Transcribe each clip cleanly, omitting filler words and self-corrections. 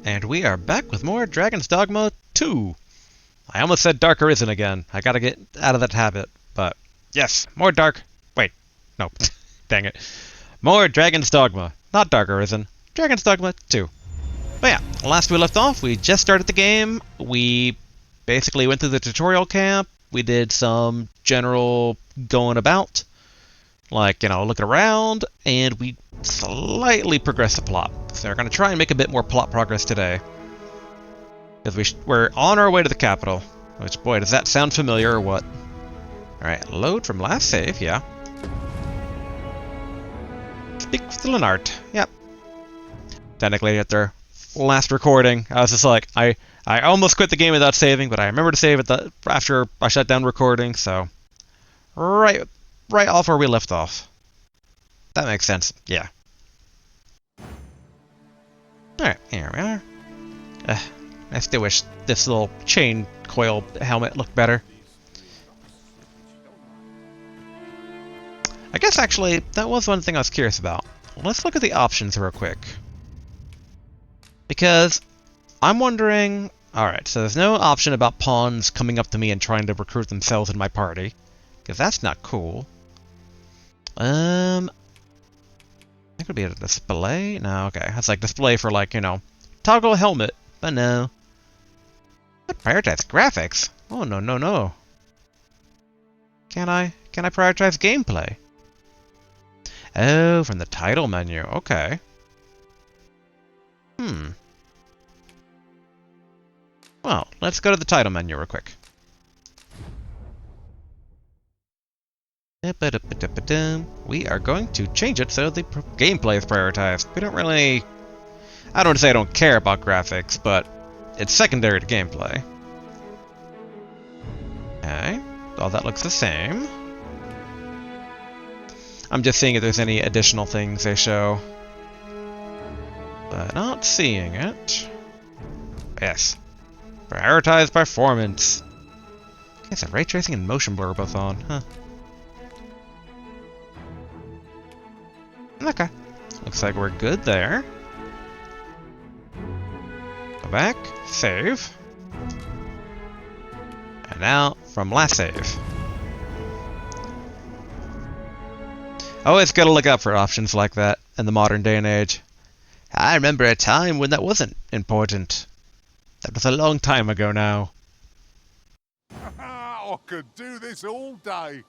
And we are back with more Dragon's Dogma 2. I almost said Dark Arisen again. I gotta get out of that habit. But yes, more Dark... Wait, no. Dang it. More Dragon's Dogma. Not Dark Arisen. Dragon's Dogma 2. But yeah, last we left off, we just started the game. We basically went through the tutorial camp. We did some general going about. Like, looking around. And we slightly progressed the plot. So we're going to try and make a bit more plot progress today. Because we're on our way to the capital. Which, boy, does that sound familiar or what? Alright, load from last save, yeah. Speak with the Lenart, yep. Technically, at their last recording, I was just like, I almost quit the game without saving, but I remember to save it after I shut down recording, so... Right off where we left off. That makes sense, yeah. Alright, here we are. I still wish this little chain coil helmet looked better. I guess actually, that was one thing I was curious about. Let's look at the options real quick. Because I'm wondering... Alright, so there's no option about pawns coming up to me and trying to recruit themselves in my party. Because that's not cool. I think it would be a display? No, okay. That's like display for like, toggle helmet. But no. But prioritize graphics? Oh, no, no, no. Can I prioritize gameplay? Oh, from the title menu. Okay. Well, let's go to the title menu real quick. We are going to change it so the gameplay is prioritized. We don't really... I don't want to say I don't care about graphics, but it's secondary to gameplay. Okay. All that looks the same. I'm just seeing if there's any additional things they show. But not seeing it. Yes. Prioritize performance. Okay, so ray tracing and motion blur are both on, huh? Okay. Looks like we're good there. Go back, save. And now, from last save. Always gotta look out for options like that in the modern day and age. I remember a time when that wasn't important. That was a long time ago now. I could do this all day.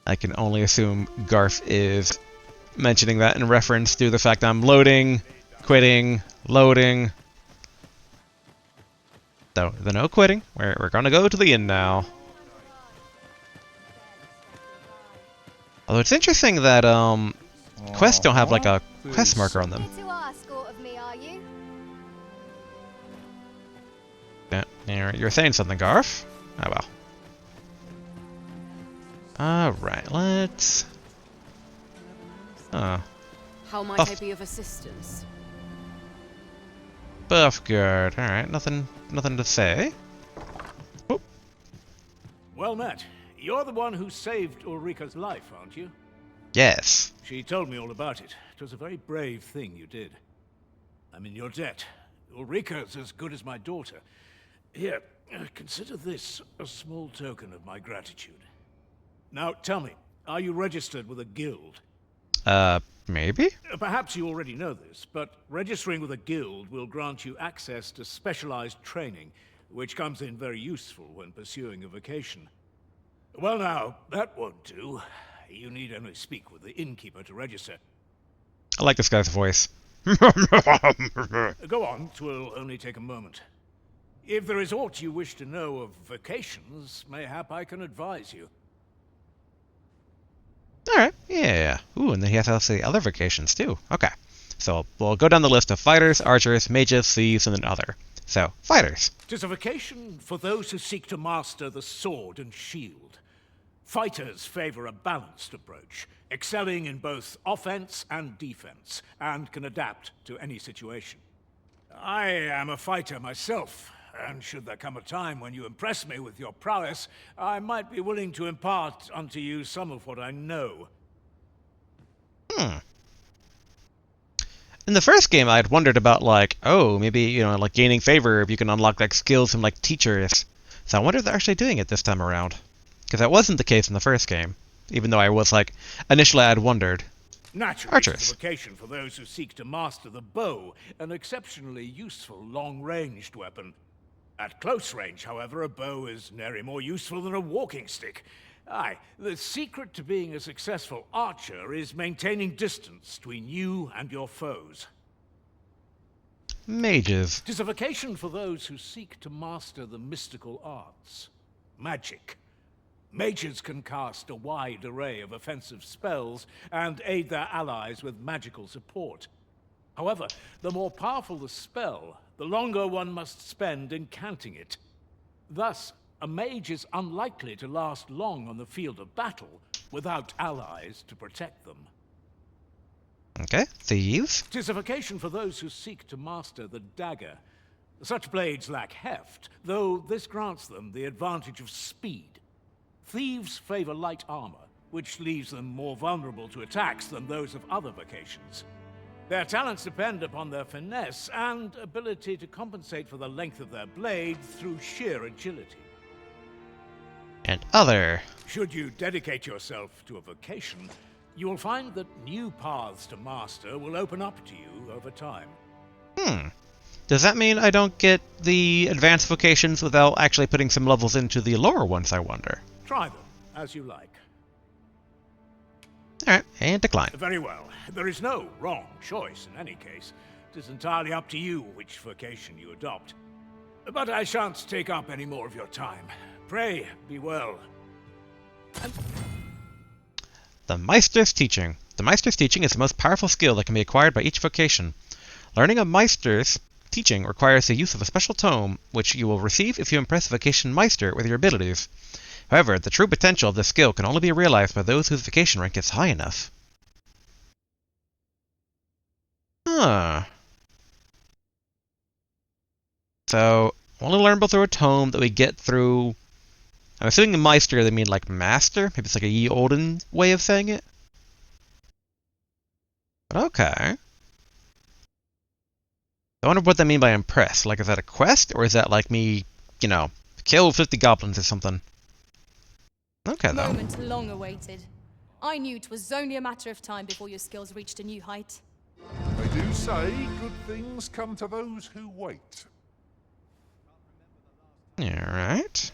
I can only assume Garf is mentioning that in reference to the fact I'm loading, quitting, loading. So, the no quitting. We're gonna go to the inn now. Although it's interesting that quests don't have like a quest marker on them. Yeah, you're saying something, Garf. Oh well. Alright, let's... How might I be of assistance? Buffguard. Alright, nothing to say. Oh. Well met. You're the one who saved Ulrika's life, aren't you? Yes. She told me all about it. It was a very brave thing you did. I'm in your debt. Ulrika's as good as my daughter. Here, consider this a small token of my gratitude. Now, tell me, are you registered with a guild? Maybe? Perhaps you already know this, but registering with a guild will grant you access to specialized training, which comes in very useful when pursuing a vocation. Well now, that won't do. You need only speak with the innkeeper to register. I like this guy's voice. Go on, 'twill only take a moment. If there is aught you wish to know of vocations, mayhap I can advise you. Alright, yeah. Ooh, and then he has to say other vocations too. Okay. So we'll go down the list of fighters, archers, mages, thieves, and then other. So, fighters. 'Tis a vocation for those who seek to master the sword and shield. Fighters favor a balanced approach, excelling in both offense and defense, and can adapt to any situation. I am a fighter myself, and should there come a time when you impress me with your prowess, I might be willing to impart unto you some of what I know. In the first game, I had wondered about, like, oh, maybe, you know, like gaining favor if you can unlock, like, skills from, like, teachers. So I wonder if they're actually doing it this time around. Because that wasn't the case in the first game. Even though I was, like, initially I had wondered. Naturally, it's Archers. a vocation for those who seek to master the bow, an exceptionally useful long-ranged weapon. At close range, however, a bow is nary more useful than a walking stick. Aye, the secret to being a successful archer is maintaining distance between you and your foes. Mages. 'Tis a vocation for those who seek to master the mystical arts. Magic. Mages can cast a wide array of offensive spells and aid their allies with magical support. However, the more powerful the spell, the longer one must spend incanting it. Thus, a mage is unlikely to last long on the field of battle without allies to protect them. Okay, thieves. 'Tis a vocation for those who seek to master the dagger. Such blades lack heft, though this grants them the advantage of speed. Thieves favor light armor, which leaves them more vulnerable to attacks than those of other vocations. Their talents depend upon their finesse and ability to compensate for the length of their blade through sheer agility. And other. Should you dedicate yourself to a vocation, you will find that new paths to master will open up to you over time. Does that mean I don't get the advanced vocations without actually putting some levels into the lower ones, I wonder? Try them, as you like. Alright, and decline. Very well. There is no wrong choice in any case. It is entirely up to you which vocation you adopt. But I shan't take up any more of your time. Pray, be well. The Meister's Teaching. The Meister's Teaching is the most powerful skill that can be acquired by each vocation. Learning a Meister's Teaching requires the use of a special tome, which you will receive if you impress the vocation Meister with your abilities. However, the true potential of this skill can only be realized by those whose vocation rank is high enough. Huh. So, only learnable through a tome that we get through... I'm assuming the Meister, they mean like Master? Maybe it's like a ye olden way of saying it? But okay. I wonder what they mean by impress. Like, is that a quest? Or is that like me, you know, kill 50 goblins or something? Okay, though. Moment long awaited. I knew 'twas only a matter of time before your skills reached a new height. They do say good things come to those who wait. Alright.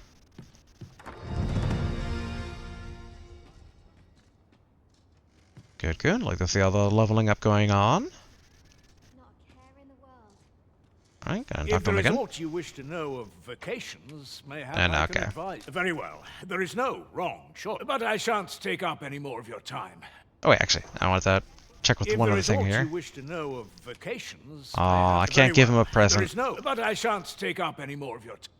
Good, good. Like to see all the leveling up going on. Not a care in the world. Alright, gonna If talk to there him is again. aught you wish to know of vocations, mayhap And I can okay. advise. Very well. There is no wrong choice. But I shan't take up any more of your time. Oh wait, actually, I wanted to check with If one there other is thing aught here. you wish to know of vocations, Aw, mayhap- I can't very give him well. a present. There is no, but I shan't take up any more of your time.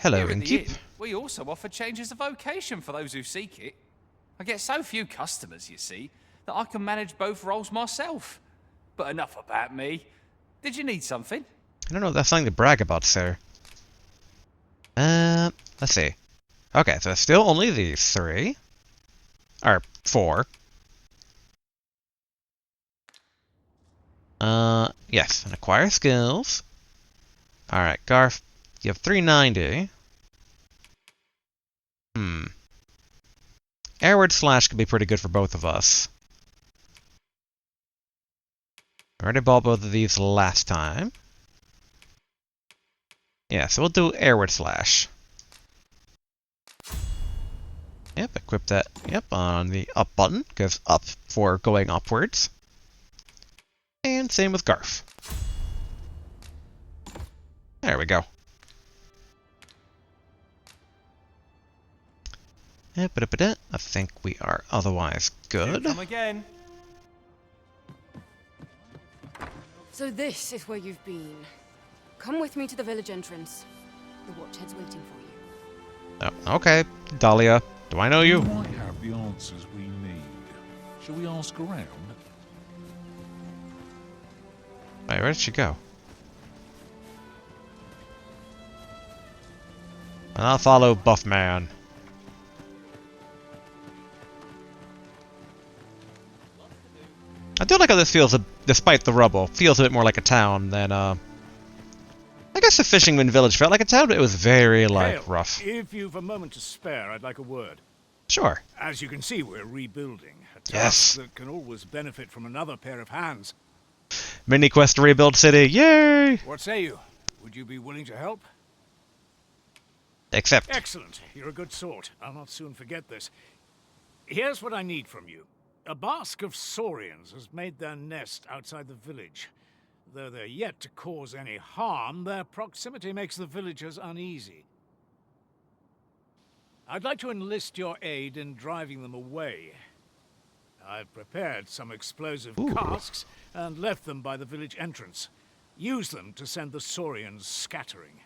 Hello, Here in the Innkeep. inn, we also offer changes of vocation for those who seek it. I get so few customers, you see, that I can manage both roles myself. But enough about me. Did you need something? I don't know if that's something to brag about, sir. Let's see. Okay, so it's still only these three. Or four. Yes, and acquire skills. Alright, Garth, you have 390. Airward Slash could be pretty good for both of us. I already bought both of these last time. Yeah, so we'll do Airward Slash. Yep, equip that, yep, on the up button, because up for going upwards. And same with Garth. There we go. I think we are otherwise good. Come again. So this is where you've been. Come with me to the village entrance. The watchhead's waiting for you. Oh, okay, Dahlia. Do I know you? We might have the answers we need. Shall we ask around? Wait, where did she go? And I'll follow Buffman. do like how this feels, despite the rubble, feels a bit more like a town than, I guess the Fisherman Village felt like a town, but it was very, like, Hale, rough. if you've a moment to spare, I'd like a word. Sure. As you can see, we're rebuilding. A task Yes. that can always benefit from another pair of hands. Mini quest to rebuild city, yay! What say you? Would you be willing to help? Except, Excellent. You're a good sort. I'll not soon forget this. Here's what I need from you. A bask of saurians has made their nest outside the village. Though they're yet to cause any harm, their proximity makes the villagers uneasy. I'd like to enlist your aid in driving them away. I've prepared some explosive casks and left them by the village entrance. Use them to send the saurians scattering.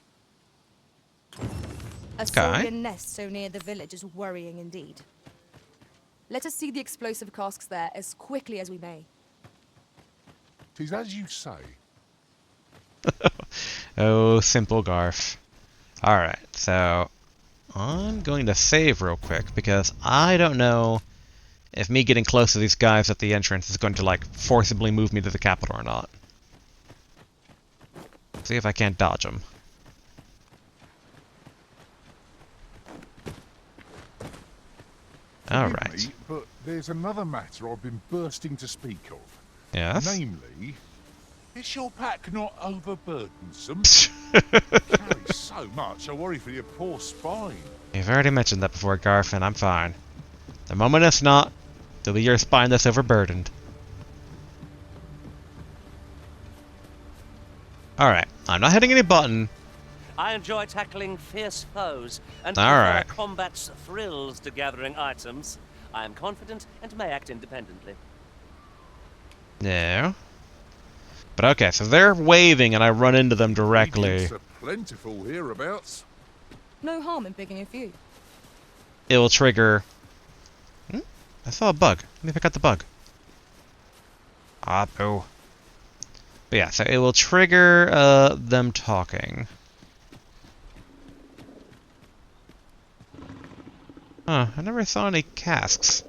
A saurian nest so near the village is worrying indeed. Let us see the explosive casks there as quickly as we may. 'Tis as you say. oh, simple Garf. Alright, so I'm going to save real quick because I don't know if me getting close to these guys at the entrance is going to, like, forcibly move me to the capital or not. See if I can't dodge them. Alright. Forgive me, but there's another matter I've been bursting to speak of. Yes? Namely, is your pack not overburdensome? Carry so much, I worry for your poor spine. You've already mentioned that before, Garf, and I'm fine. The moment it's not, it'll be your spine that's overburdened. Alright, I'm not hitting any button. I enjoy tackling fierce foes and All prefer right. combat's thrills to gathering items. I am confident and may act independently. No. But okay, so they're waving and I run into them directly. It's plentiful hereabouts. No harm in picking a few. It will trigger... I saw a bug. Let me pick out the bug. Ah, no. But yeah, so it will trigger them talking. Huh, I never saw any casks.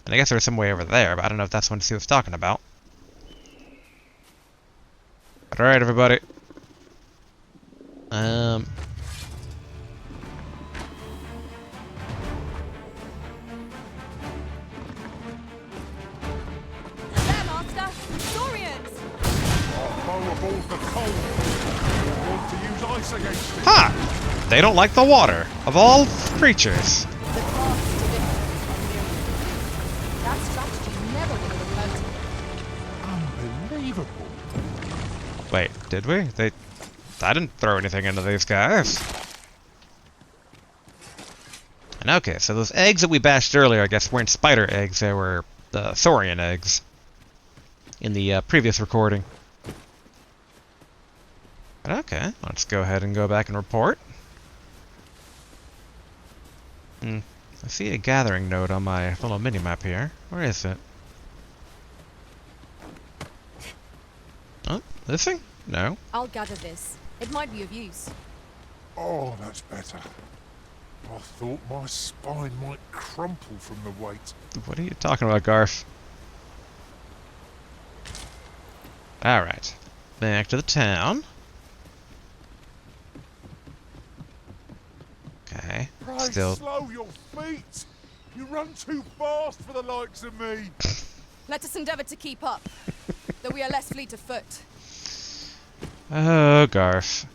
And I guess there was some way over there, but I don't know if that's one to see what's talking about. But alright, everybody. There, Master! Saurians! I'll aboard the cold. I want to use ice against it. Ha! They don't like the water, of all creatures. The craft is different. That strategy never would have occurred to me. Unbelievable. Wait, did we? I didn't throw anything into these guys. And okay, so those eggs that we bashed earlier, I guess, weren't spider eggs. They were the saurian eggs in the previous recording. But okay, let's go ahead and go back and report. I see a gathering node on my little mini-map here. Where is it? Oh, this thing? No. I'll gather this. It might be of use. Oh, that's better. I thought my spine might crumple from the weight. What are you talking about, Garf? Alright. Back to the town. Okay. Pray Still. slow your feet. You run too fast for the likes of me. Let us endeavour to keep up, though we are less fleet of foot. Oh, Garf.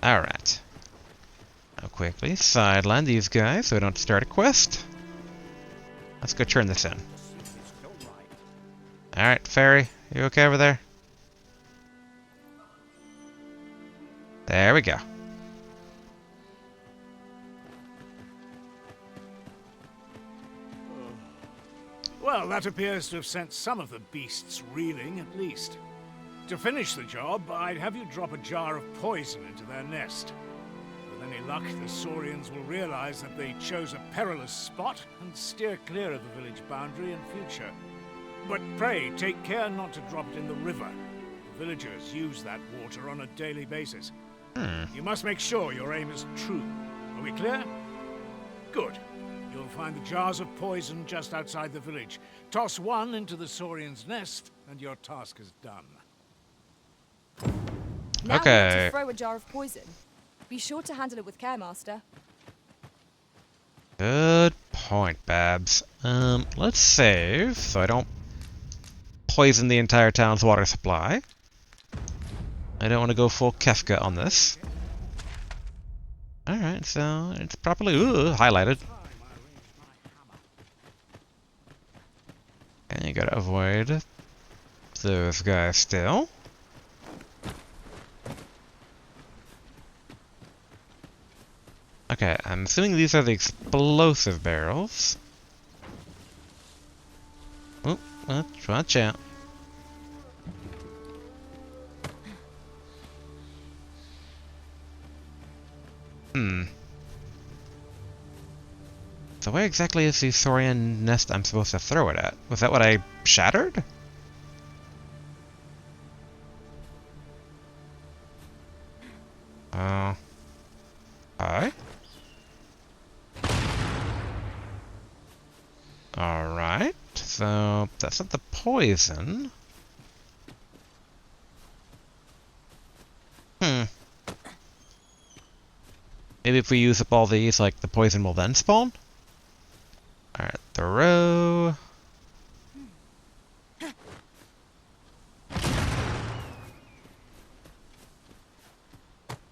Alright. I'll quickly sideline these guys so we don't start a quest. Let's go turn this in. Alright, Fairy, you okay over there? There we go. Well, that appears to have sent some of the beasts reeling, at least. To finish the job, I'd have you drop a jar of poison into their nest. With any luck, the Saurians will realize that they chose a perilous spot and steer clear of the village boundary in future. But pray, take care not to drop it in the river. The villagers use that water on a daily basis. You must make sure your aim is true. Are we clear? Good. You'll find the jars of poison just outside the village. Toss one into the Saurian's nest, and your task is done. Now we Okay. want to throw a jar of poison. Be sure to handle it with care, Master. Good point, Babs. Let's save so I don't poison the entire town's water supply. I don't want to go full Kefka on this. Alright, so it's properly highlighted. And you gotta avoid those guys still. Okay, I'm assuming these are the explosive barrels. Oh, watch out. So where exactly is the Saurian nest I'm supposed to throw it at? Was that what I shattered? Hi? Alright, so that's not the poison. Maybe if we use up all these, like, the poison will then spawn? Alright, throw.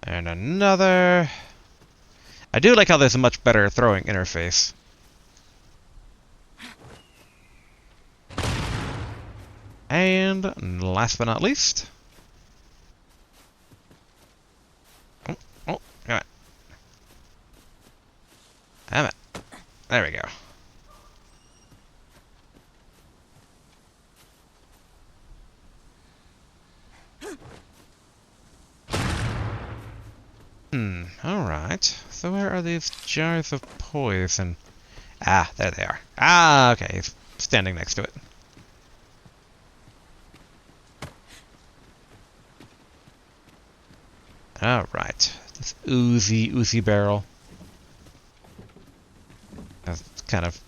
And another. I do like how there's a much better throwing interface. And last but not least. Oh, come on. Damn it. There we go. Alright. So where are these jars of poison? Ah, there they are. Ah, okay, he's standing next to it. Alright. This oozy barrel. That's kind of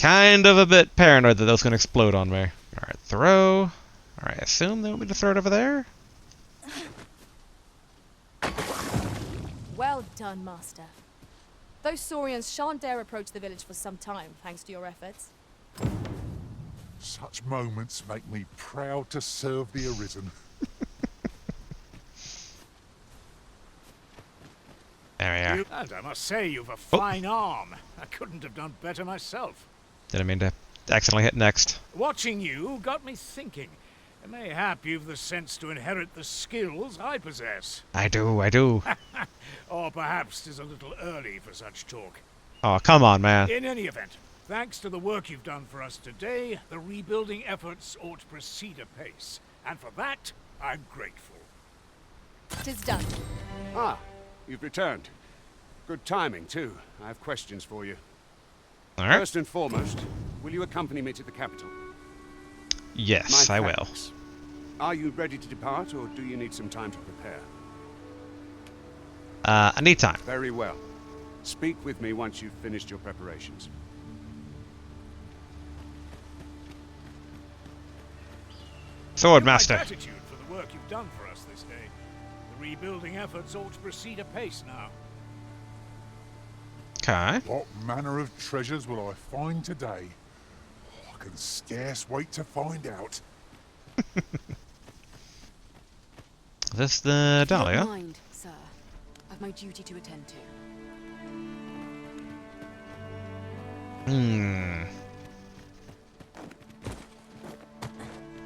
a bit paranoid that those can explode on me. Alright, throw. Alright, I assume they want me to throw it over there? Well done, Master. Those Saurians shan't dare approach the village for some time, thanks to your efforts. Such moments make me proud to serve the Arisen. There we are. And I must say, you've a fine arm. I couldn't have done better myself. Didn't mean to accidentally hit next. Watching you got me thinking. Mayhap you've the sense to inherit the skills I possess. I do. Or perhaps 'tis a little early for such talk. Oh, come on, man. In any event, thanks to the work you've done for us today, the rebuilding efforts ought to proceed apace. And for that, I'm grateful. 'Tis done. Ah, you've returned. Good timing, too. I have questions for you. Alright. First and foremost, will you accompany me to the capital? Yes, My I will. thanks. Are you ready to depart, or do you need some time to prepare? I need time. Very well. Speak with me once you've finished your preparations. Sword My Master. gratitude for the work you've done for us this day. The rebuilding efforts ought to proceed apace now. Okay. What manner of treasures will I find today? I can scarce wait to find out. Is this the Don't Dahlia? mind, sir. I've my duty to attend to.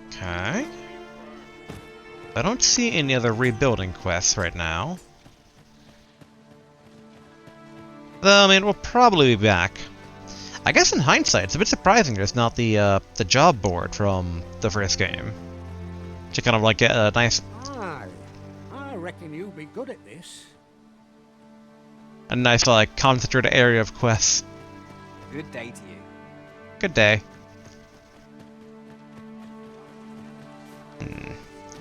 Okay. I don't see any other rebuilding quests right now. Though, I mean, we'll probably be back. I guess in hindsight, it's a bit surprising there's not the job board from the first game. To kind of like get a nice Aye, I reckon you'll be good at this. like concentrated area of quests. Good day to you. Good day.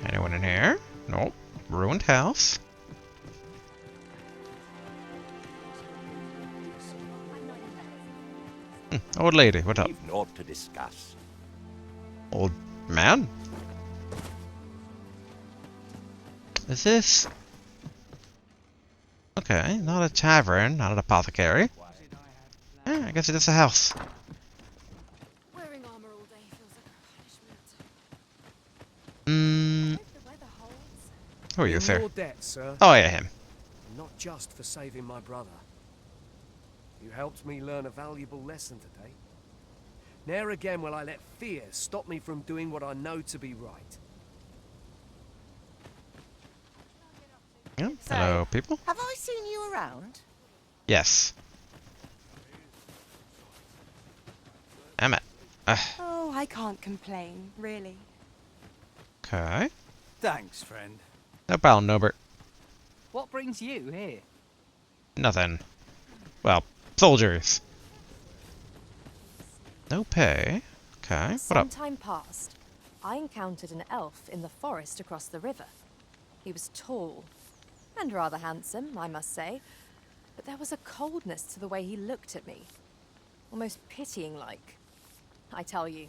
Anyone in here? Nope. Ruined house. Old lady, what up? We've naught to discuss. Old man? Is this... Okay, not a tavern, not an apothecary. Yeah, I guess it's just a house. Wearing armor all day feels like a Hmm... punishment. Hope the weather holds. Who are you, In sir? your debt, sir. Oh yeah, him. Not just for saving my brother. You helped me learn a valuable lesson today. Ne'er again will I let fear stop me from doing what I know to be right. Yeah. Hello, people? Have I seen you around? Yes. Damn it. Oh, I can't complain, really. Okay. Thanks, friend. No problem, Norbert. What brings you here? Nothing. Well, soldiers. No pay. Okay, what Some up? time passed. I encountered an elf in the forest across the river. He was tall and rather handsome, I must say, but there was a coldness to the way he looked at me, almost pitying-like. I tell you,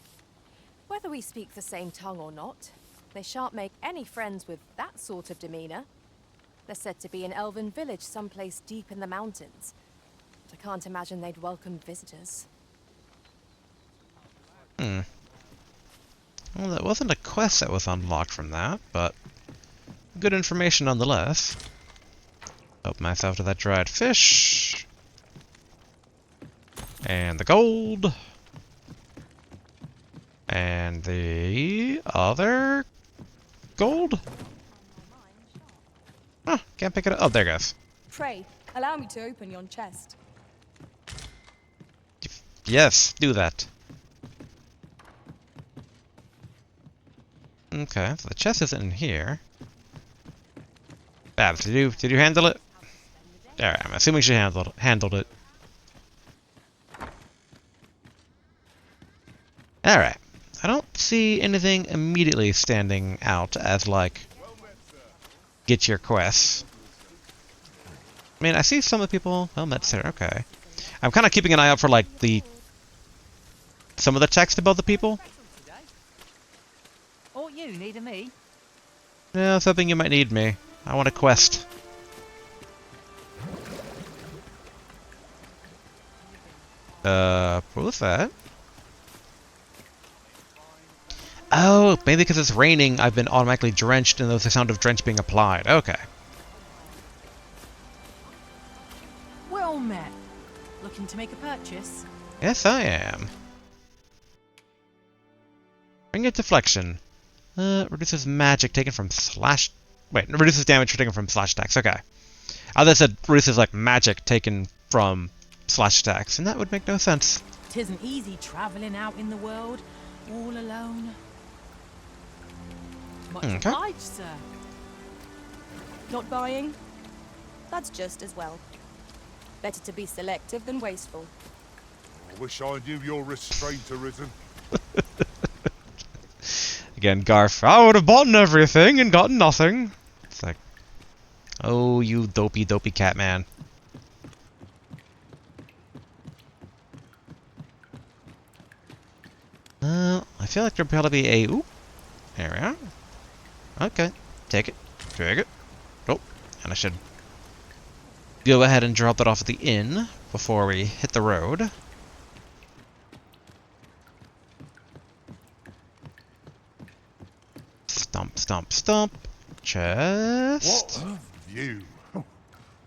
whether we speak the same tongue or not, they shan't make any friends with that sort of demeanor. They're said to be an elven village someplace deep in the mountains, but I can't imagine they'd welcome visitors. Hmm. Well, that wasn't a quest that was unlocked from that, but good information nonetheless. Help myself to that dried fish. And the gold. And the other gold? Huh, can't pick it up. Oh, there it goes. Pray, allow me to open yon chest. Yes, do that. Okay, so the chest isn't in here. Babs, did you handle it? Alright, I'm assuming she handled it. Alright. I don't see anything immediately standing out as, like, get your quests. I mean, I see some of the people... Well met, sir. Okay. I'm kind of keeping an eye out for, like, some of the text about the people. Or you needing me? Yeah, something you might need me. I want a quest. What was that? Oh, maybe because it's raining, I've been automatically drenched and there's the sound of drench being applied. Okay. Well met. Looking to make a purchase? Yes, I am. Bring it deflection. Reduces magic taken from slash... Wait, reduces damage taken from slash attacks. Okay. I thought it said reduces, like, magic taken from slash attacks, and that would make no sense. 'Tisn't easy travelling out in the world, all alone. Much Okay. obliged, sir. Not buying? That's just as well. Better to be selective than wasteful. I wish I knew your restraint arisen. Again, Garf, I would have bought everything and gotten nothing. It's like, oh, you dopey cat man. I feel like there'll probably be a... Ooh, there we are. Okay, take it. Take it. Oh, and I should go ahead and drop that off at the inn before we hit the road. Stomp, stomp, stomp. Chest. What a view.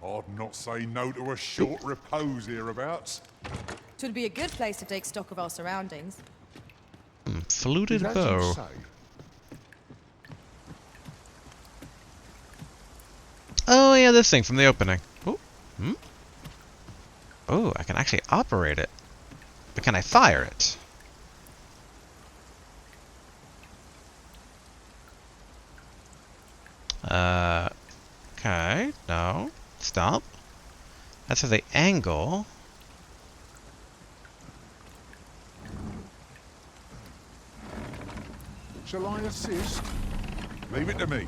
I'd not say no to a short repose hereabouts. Twould be a good place to take stock of our surroundings. Fluted As you bow. say. Oh yeah, this thing from the opening. Oh, oh, I can actually operate it. But can I fire it? Okay, no. Stop. That's for the angle. Shall I assist? Leave it to me.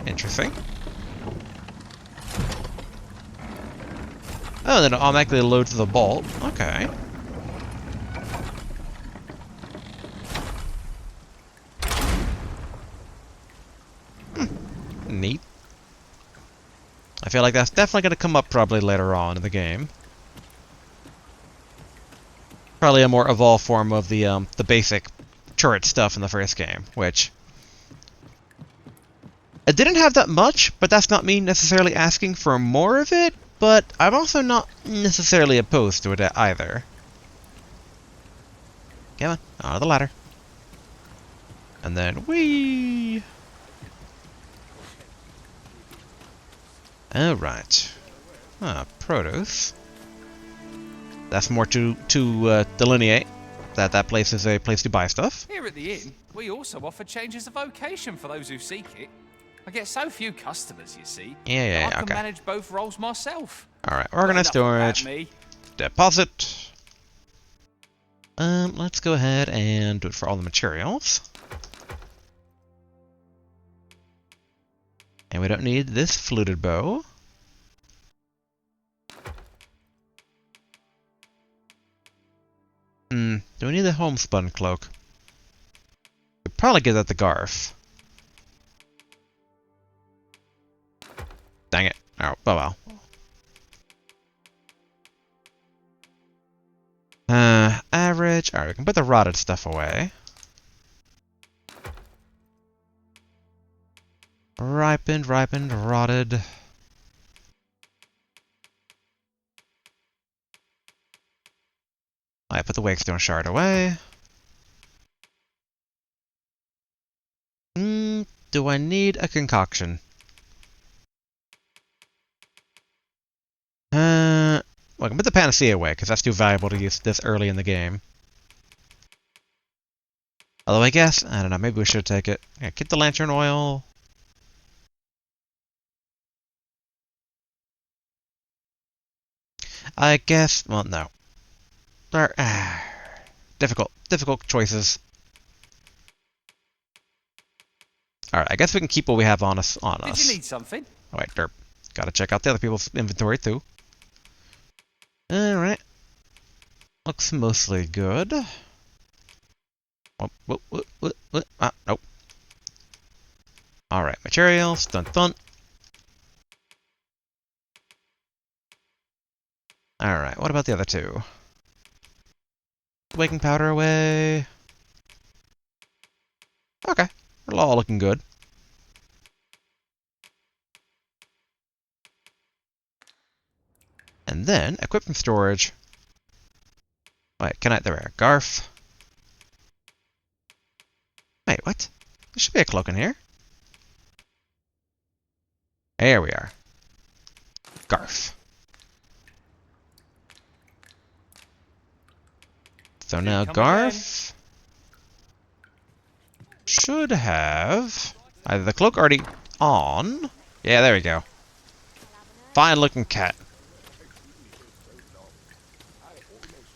Interesting. Oh, then it automatically loads the bolt. Okay. Neat. I feel like that's definitely going to come up probably later on in the game. Probably a more evolved form of the basic turret stuff in the first game, which it didn't have that much, but that's not me necessarily asking for more of it, but I'm also not necessarily opposed to it either. Come on, on the ladder. And then whee! Alright. Ah, produce. That's more to delineate that that place is a place to buy stuff. Here at the inn, we also offer changes of vocation for those who seek it. I get so few customers, you see. Yeah, I can okay. manage both roles myself. Alright, organized storage. Deposit. Let's go ahead and do it for all the materials. And we don't need this fluted bow. Do we need the homespun cloak? We'd probably get that the Garf. Dang it. Oh well. Average. Alright, we can put the rotted stuff away. Ripened, rotted. I put the wakestone shard away. Do I need a concoction? Well, I can put the panacea away, because that's too valuable to use this early in the game. Although I guess, I don't know, maybe we should take it. Yeah, get the lantern oil. I guess, well, no. Difficult choices. Alright, I guess we can keep what we have on us. Did you need something? Oh, wait, derp. Gotta check out the other people's inventory, too. Alright. Looks mostly good. Ah, nope. Alright, materials. Dun dun. Alright, what about the other two? Waking powder away. Okay, we're all looking good. And then, equipment storage. Wait, can I? There we are. Garf. Wait, what? There should be a cloak in here. There we are. Garf. So now Garf should have either the cloak already on. Yeah, there we go. Fine looking cat.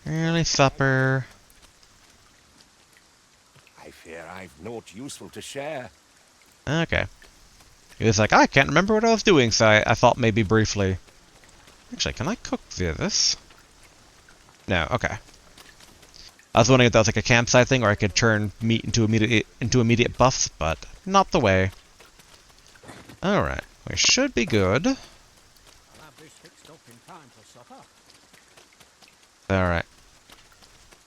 Early supper. I fear I've naught useful to share. Okay. He was like, I can't remember what I was doing, so I thought maybe briefly. Actually, can I cook this? No, okay. I was wondering if that was like a campsite thing, or I could turn meat into immediate buffs, but not the way. Alright, we should be good. I'll have this fixed up in time for supper. Alright.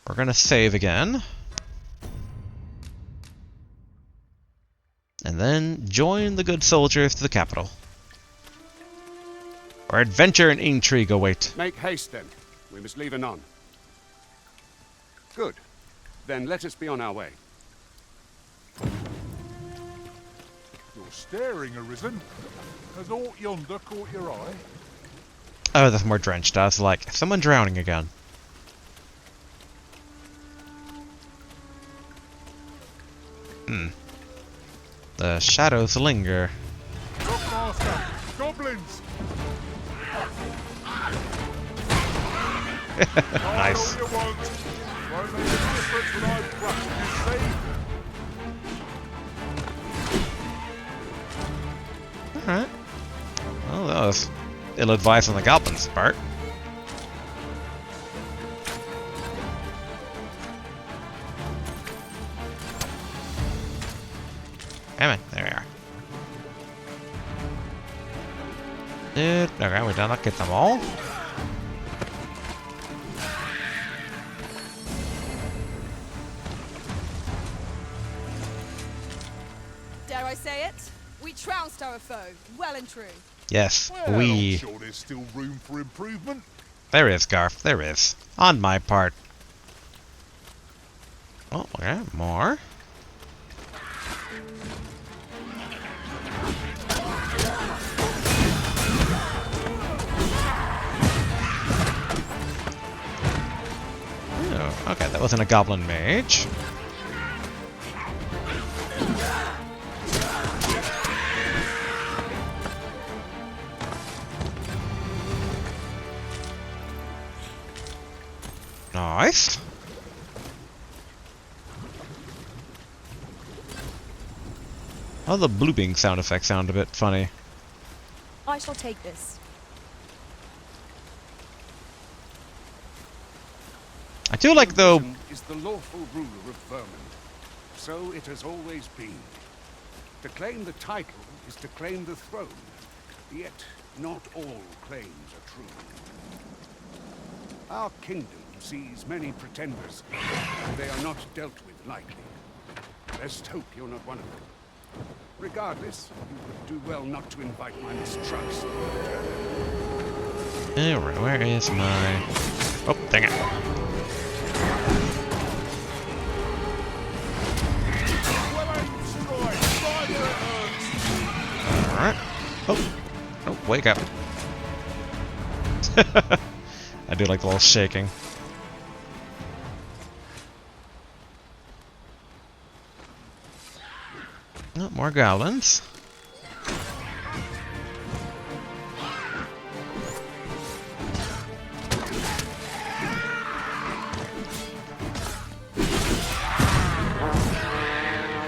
We're gonna save again. And then join the good soldiers to the capital. Where adventure and intrigue await. Make haste then. We must leave anon. Good. Then let us be on our way. You're staring, Arisen. Has aught yonder caught your eye? Oh, that's more drenched. I was like, someone drowning again. The shadows linger. Look, Master! Goblins! Nice. All you want. Won't make a difference when I've crushed you, see? Alright. Well, that was ill-advised on the Goblin's part. Come on, there we are. Okay, we did not get them all. Dare I say it? We trounced our foe, well and true. Yes, Well, we. I'm sure there's still room for improvement. There is, Garth. There is. On my part. Oh, yeah, more. Oh, okay, that wasn't a goblin mage. Nice. Oh, the blooping sound effects sound a bit funny. I shall take this. I do like, though... Illusion is the lawful ruler of vermin. So it has always been. To claim the title is to claim the throne. Yet, not all claims are true. Our kingdom sees many pretenders, and they are not dealt with lightly. Best hope you're not one of them. Regardless, you would do well not to invite my mistrust. Alright, where is my... Oh, dang it. Alright. Oh. Oh, wake up. I do like the little shaking. Oh, more goblins.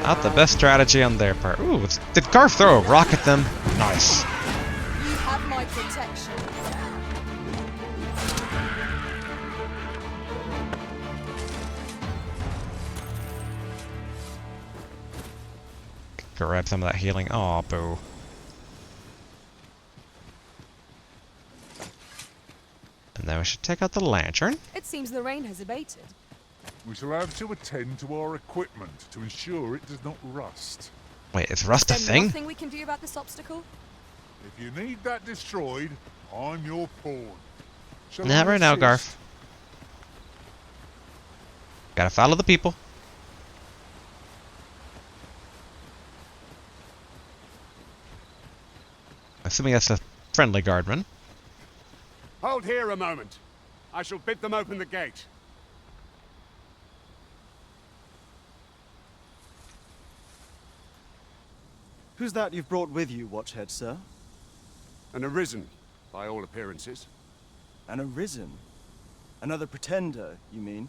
Not the best strategy on their part. Ooh, did Garth throw a rock at them? Nice. You have my protection. Grab some of that healing. Aw, boo. And then we should take out the lantern. It seems the rain has abated. We shall have to attend to our equipment to ensure it does not rust. Wait, is rust a Is there thing? nothing we can do about this obstacle? If you need that destroyed, I'm your pawn. Shall Not I right now, assist? Garth. Gotta follow the people. Assuming that's a friendly guardman. Hold here a moment. I shall bid them open the gate. Who's that you've brought with you, Watchhead, sir? An arisen, by all appearances. An arisen? Another pretender, you mean?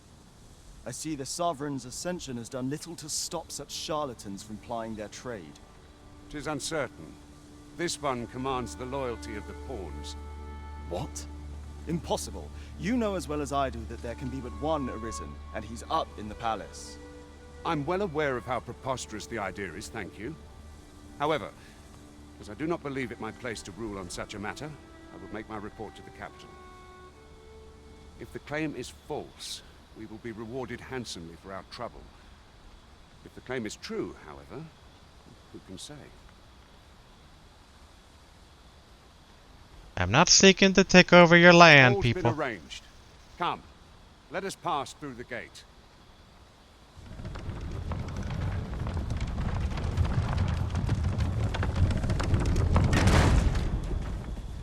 I see the Sovereign's ascension has done little to stop such charlatans from plying their trade. 'Tis uncertain. This one commands the loyalty of the pawns. What? Impossible. You know as well as I do that there can be but one arisen, and he's up in the palace. I'm well aware of how preposterous the idea is, thank you. However, as I do not believe it my place to rule on such a matter, I will make my report to the capital. If the claim is false, we will be rewarded handsomely for our trouble. If the claim is true, however, who can say? I'm not seeking to take over your land, All's people. been arranged. Come, let us pass through the gate.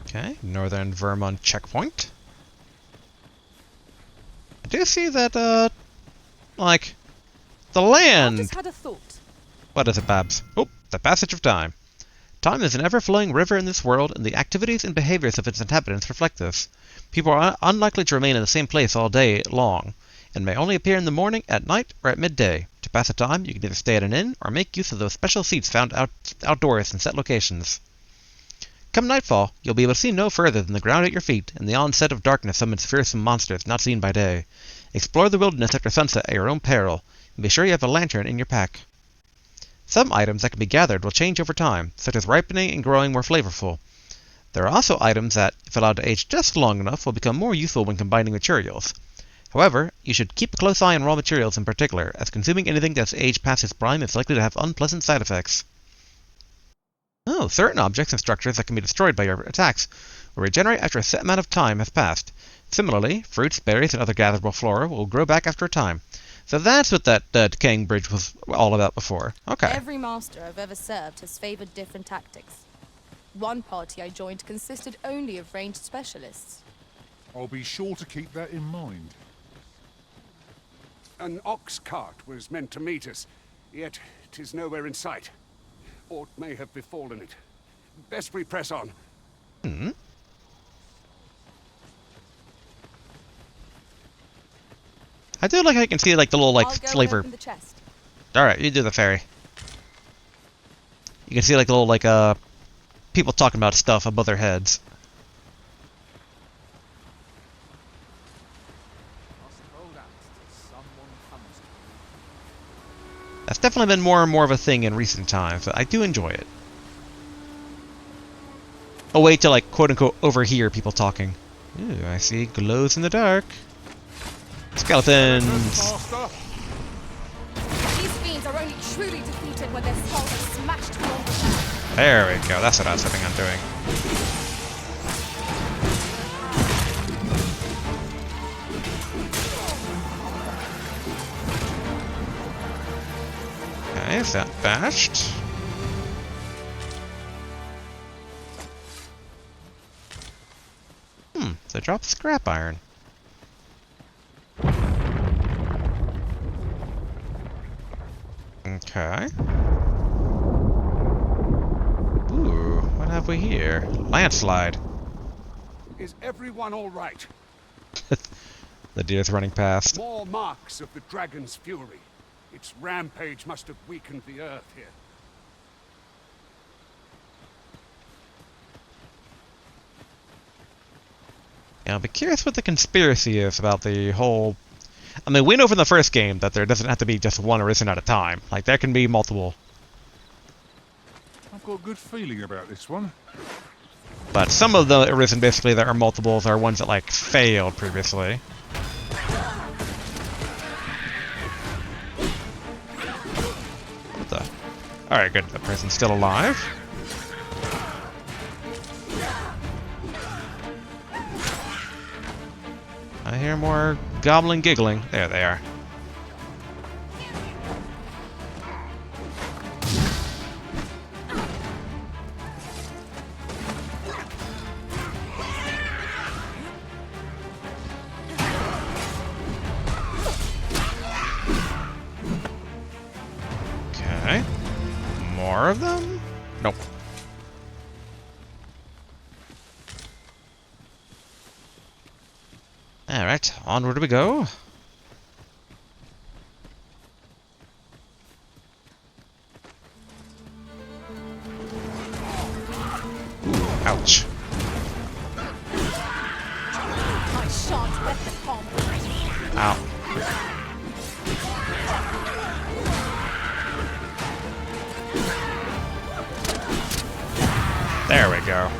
Okay, Northern Vermont checkpoint. I do see that, like, the I land... just had a thought. What is it, Babs? Oh, the passage of time. Time is an ever-flowing river in this world, and the activities and behaviors of its inhabitants reflect this. People are unlikely to remain in the same place all day long, and may only appear in the morning, at night, or at midday. To pass the time, you can either stay at an inn, or make use of those special seats found outdoors in set locations. Come nightfall, you'll be able to see no further than the ground at your feet, and the onset of darkness summons fearsome monsters not seen by day. Explore the wilderness after sunset at your own peril, and be sure you have a lantern in your pack. Some items that can be gathered will change over time, such as ripening and growing more flavorful. There are also items that, if allowed to age just long enough, will become more useful when combining materials. However, you should keep a close eye on raw materials in particular, as consuming anything that's aged past its prime is likely to have unpleasant side effects. Oh, certain objects and structures that can be destroyed by your attacks will regenerate after a set amount of time has passed. Similarly, fruits, berries, and other gatherable flora will grow back after a time. So that's what that decaying bridge was all about before. Okay. Every master I've ever served has favored different tactics. One party I joined consisted only of ranged specialists. I'll be sure to keep that in mind. An ox cart was meant to meet us, yet 'tis nowhere in sight. Aught may have befallen it. Best we press on. Hmm. I do like how you can see like the little like flavor. Alright, you do the fairy. You can see like the little like people talking about stuff above their heads. That's definitely been more and more of a thing in recent times, but I do enjoy it. A way to like quote unquote overhear people talking. Ooh, I see glows in the dark. Skeletons! These fiends are only truly defeated when their skulls are smashed beyond the ground. There we go, that's what I was hoping on doing. Okay, is that bashed? So drop scrap iron. Okay. Ooh, what have we here? Landslide. Is everyone all right? The deer's running past. More marks of the dragon's fury. Its rampage must have weakened the earth here. Yeah, I'll be curious what the conspiracy is about the whole... I mean, we know from the first game that there doesn't have to be just one Arisen at a time. Like, there can be multiple. I've got a good feeling about this one. But some of the Arisen, basically, that are multiples are ones that, like, failed previously. What the... Alright, good. The person's still alive. I hear more goblin giggling. There they are. Okay. More of them? Nope. Alright, onward we go. Ooh, ouch. I shan't let the bomb. Ow. There we go.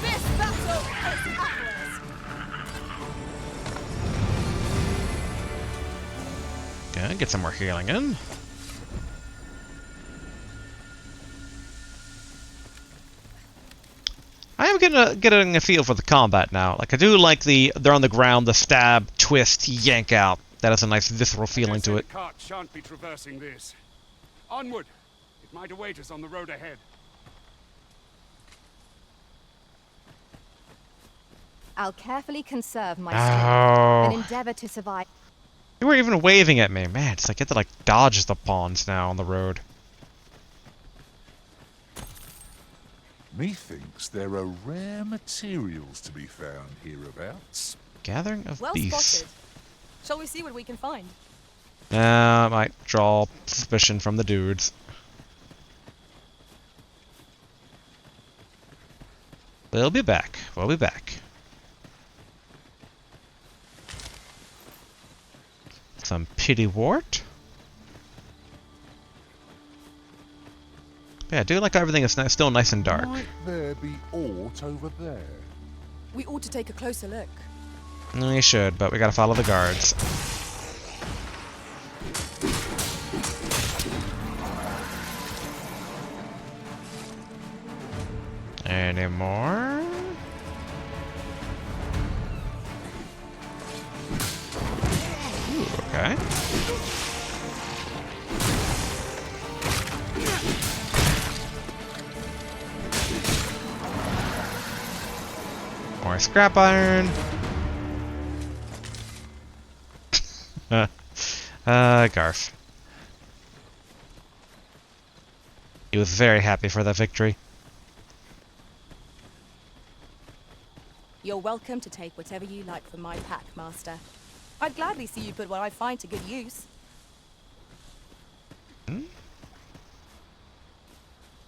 This battle is ours. Okay, get some more healing in. I am getting a feel for the combat now. Like, I do like they're on the ground, the stab, twist, yank out. That has a nice visceral feeling to it. The cart shan't be traversing this. Onward! It might await us on the road ahead. I'll carefully conserve my strength and endeavor to survive. You were even waving at me. Man, it's like you have to like dodge the pawns now on the road. Methinks there are rare materials to be found hereabouts. Gathering of Well beasts. spotted. Shall we see what we can find? I might draw suspicion from the dudes. We'll be back. We'll be back. Some pity wart. Yeah, I do like how everything is still nice and dark. Might there be aught over there? We ought to take a closer look. We should, but we gotta follow the guards. Any more? Ooh, okay. More scrap iron. Garf. He was very happy for that victory. You're welcome to take whatever you like from my pack, Master. I'd gladly see you put what I find to good use. Hmm?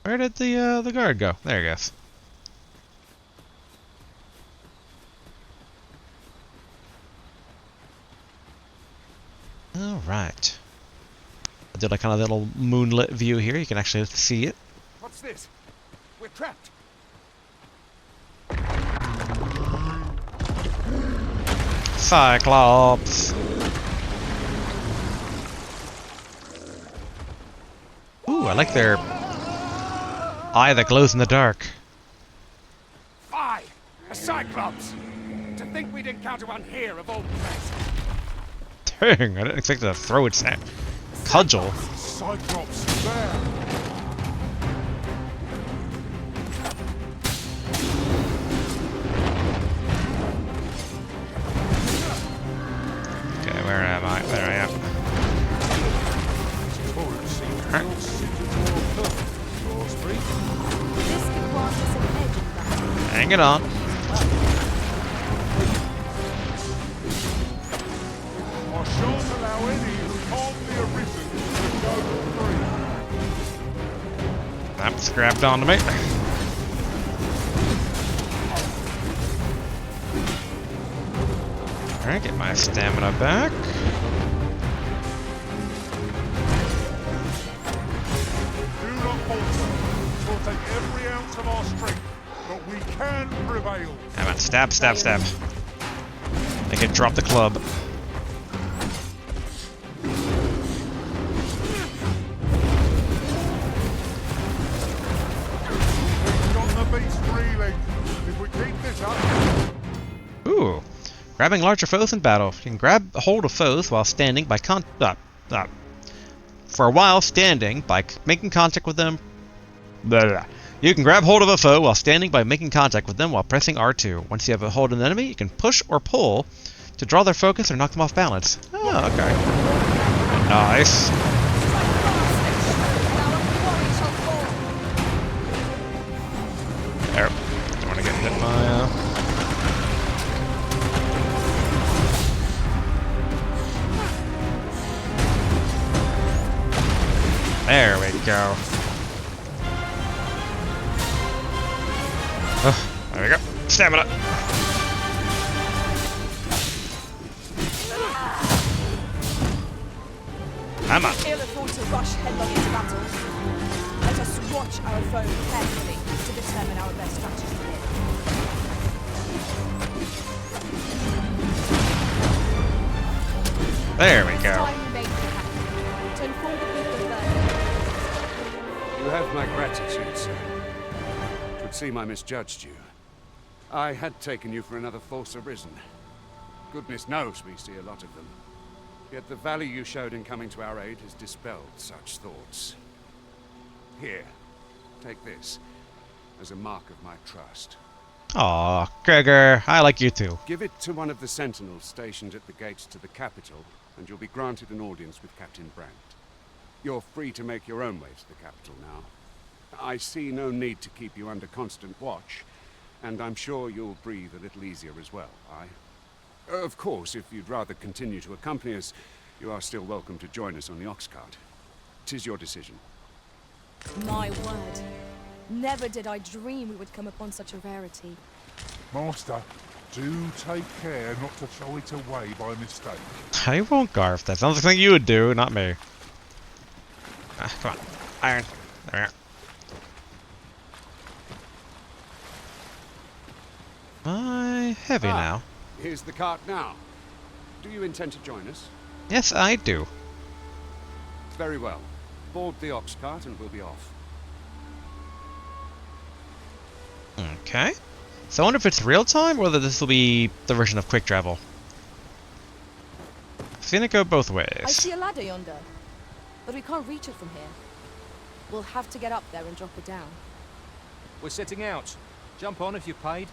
Where did the guard go? There he goes. Alright. I did like kind of a little moonlit view here. You can actually see it. What's this? We're trapped. Cyclops! Ooh, I like their eye that glows in the dark. Fie! A Cyclops! To think we'd encounter one here of all places. Dang, I didn't expect it to throw its cudgel. Cyclops there. Okay, where am I? There I am. This could grant us an edge in battle. Hang it on. I shan't allow any who can't be arisen to go free. That's grabbed onto me. Alright, get my stamina back. Do not falter. It will take every ounce of our strength, but we can prevail. Come on, stab, stab, stab. Make it drop the club. Got the beast reeling. If we keep this up. Ooh. Grabbing larger foes in battle. You can grab hold of foes while standing by for a while standing by making contact with them. Blah, blah, blah. You can grab hold of a foe while standing by making contact with them while pressing R2. Once you have a hold of an enemy, you can push or pull to draw their focus or knock them off balance. Oh, okay. Nice. There. Don't want to get hit by There we go. There we go. Stamina. Come on. Ill afford to rush headlong into battle. Let us watch our foe carefully to determine our best strategy here. There we go. Time remains to act. To inform the people of Vernon. You have my gratitude, sir. Could seem I misjudged you. I had taken you for another false arisen. Goodness knows we see a lot of them. Yet the value you showed in coming to our aid has dispelled such thoughts. Here, take this as a mark of my trust. Aw, Gregor, I like you too. Give it to one of the sentinels stationed at the gates to the capital, and you'll be granted an audience with Captain Brandt. You're free to make your own way to the capital now. I see no need to keep you under constant watch, and I'm sure you'll breathe a little easier as well, aye? Of course, if you'd rather continue to accompany us, you are still welcome to join us on the ox cart. 'Tis your decision. My word. Never did I dream we would come upon such a rarity. Master, do take care not to throw it away by mistake. I won't, Garf. That sounds like something you would do, not me. Come on. Iron. There we are. I heavy now? Here's the cart now. Do you intend to join us? Yes, I do. Very well. Board the ox cart and we'll be off. Okay. So I wonder if it's real time or whether this will be the version of quick travel. I've seen it go both ways. I see a ladder yonder, but we can't reach it from here. We'll have to get up there and drop it down. We're setting out. Jump on if you've paid.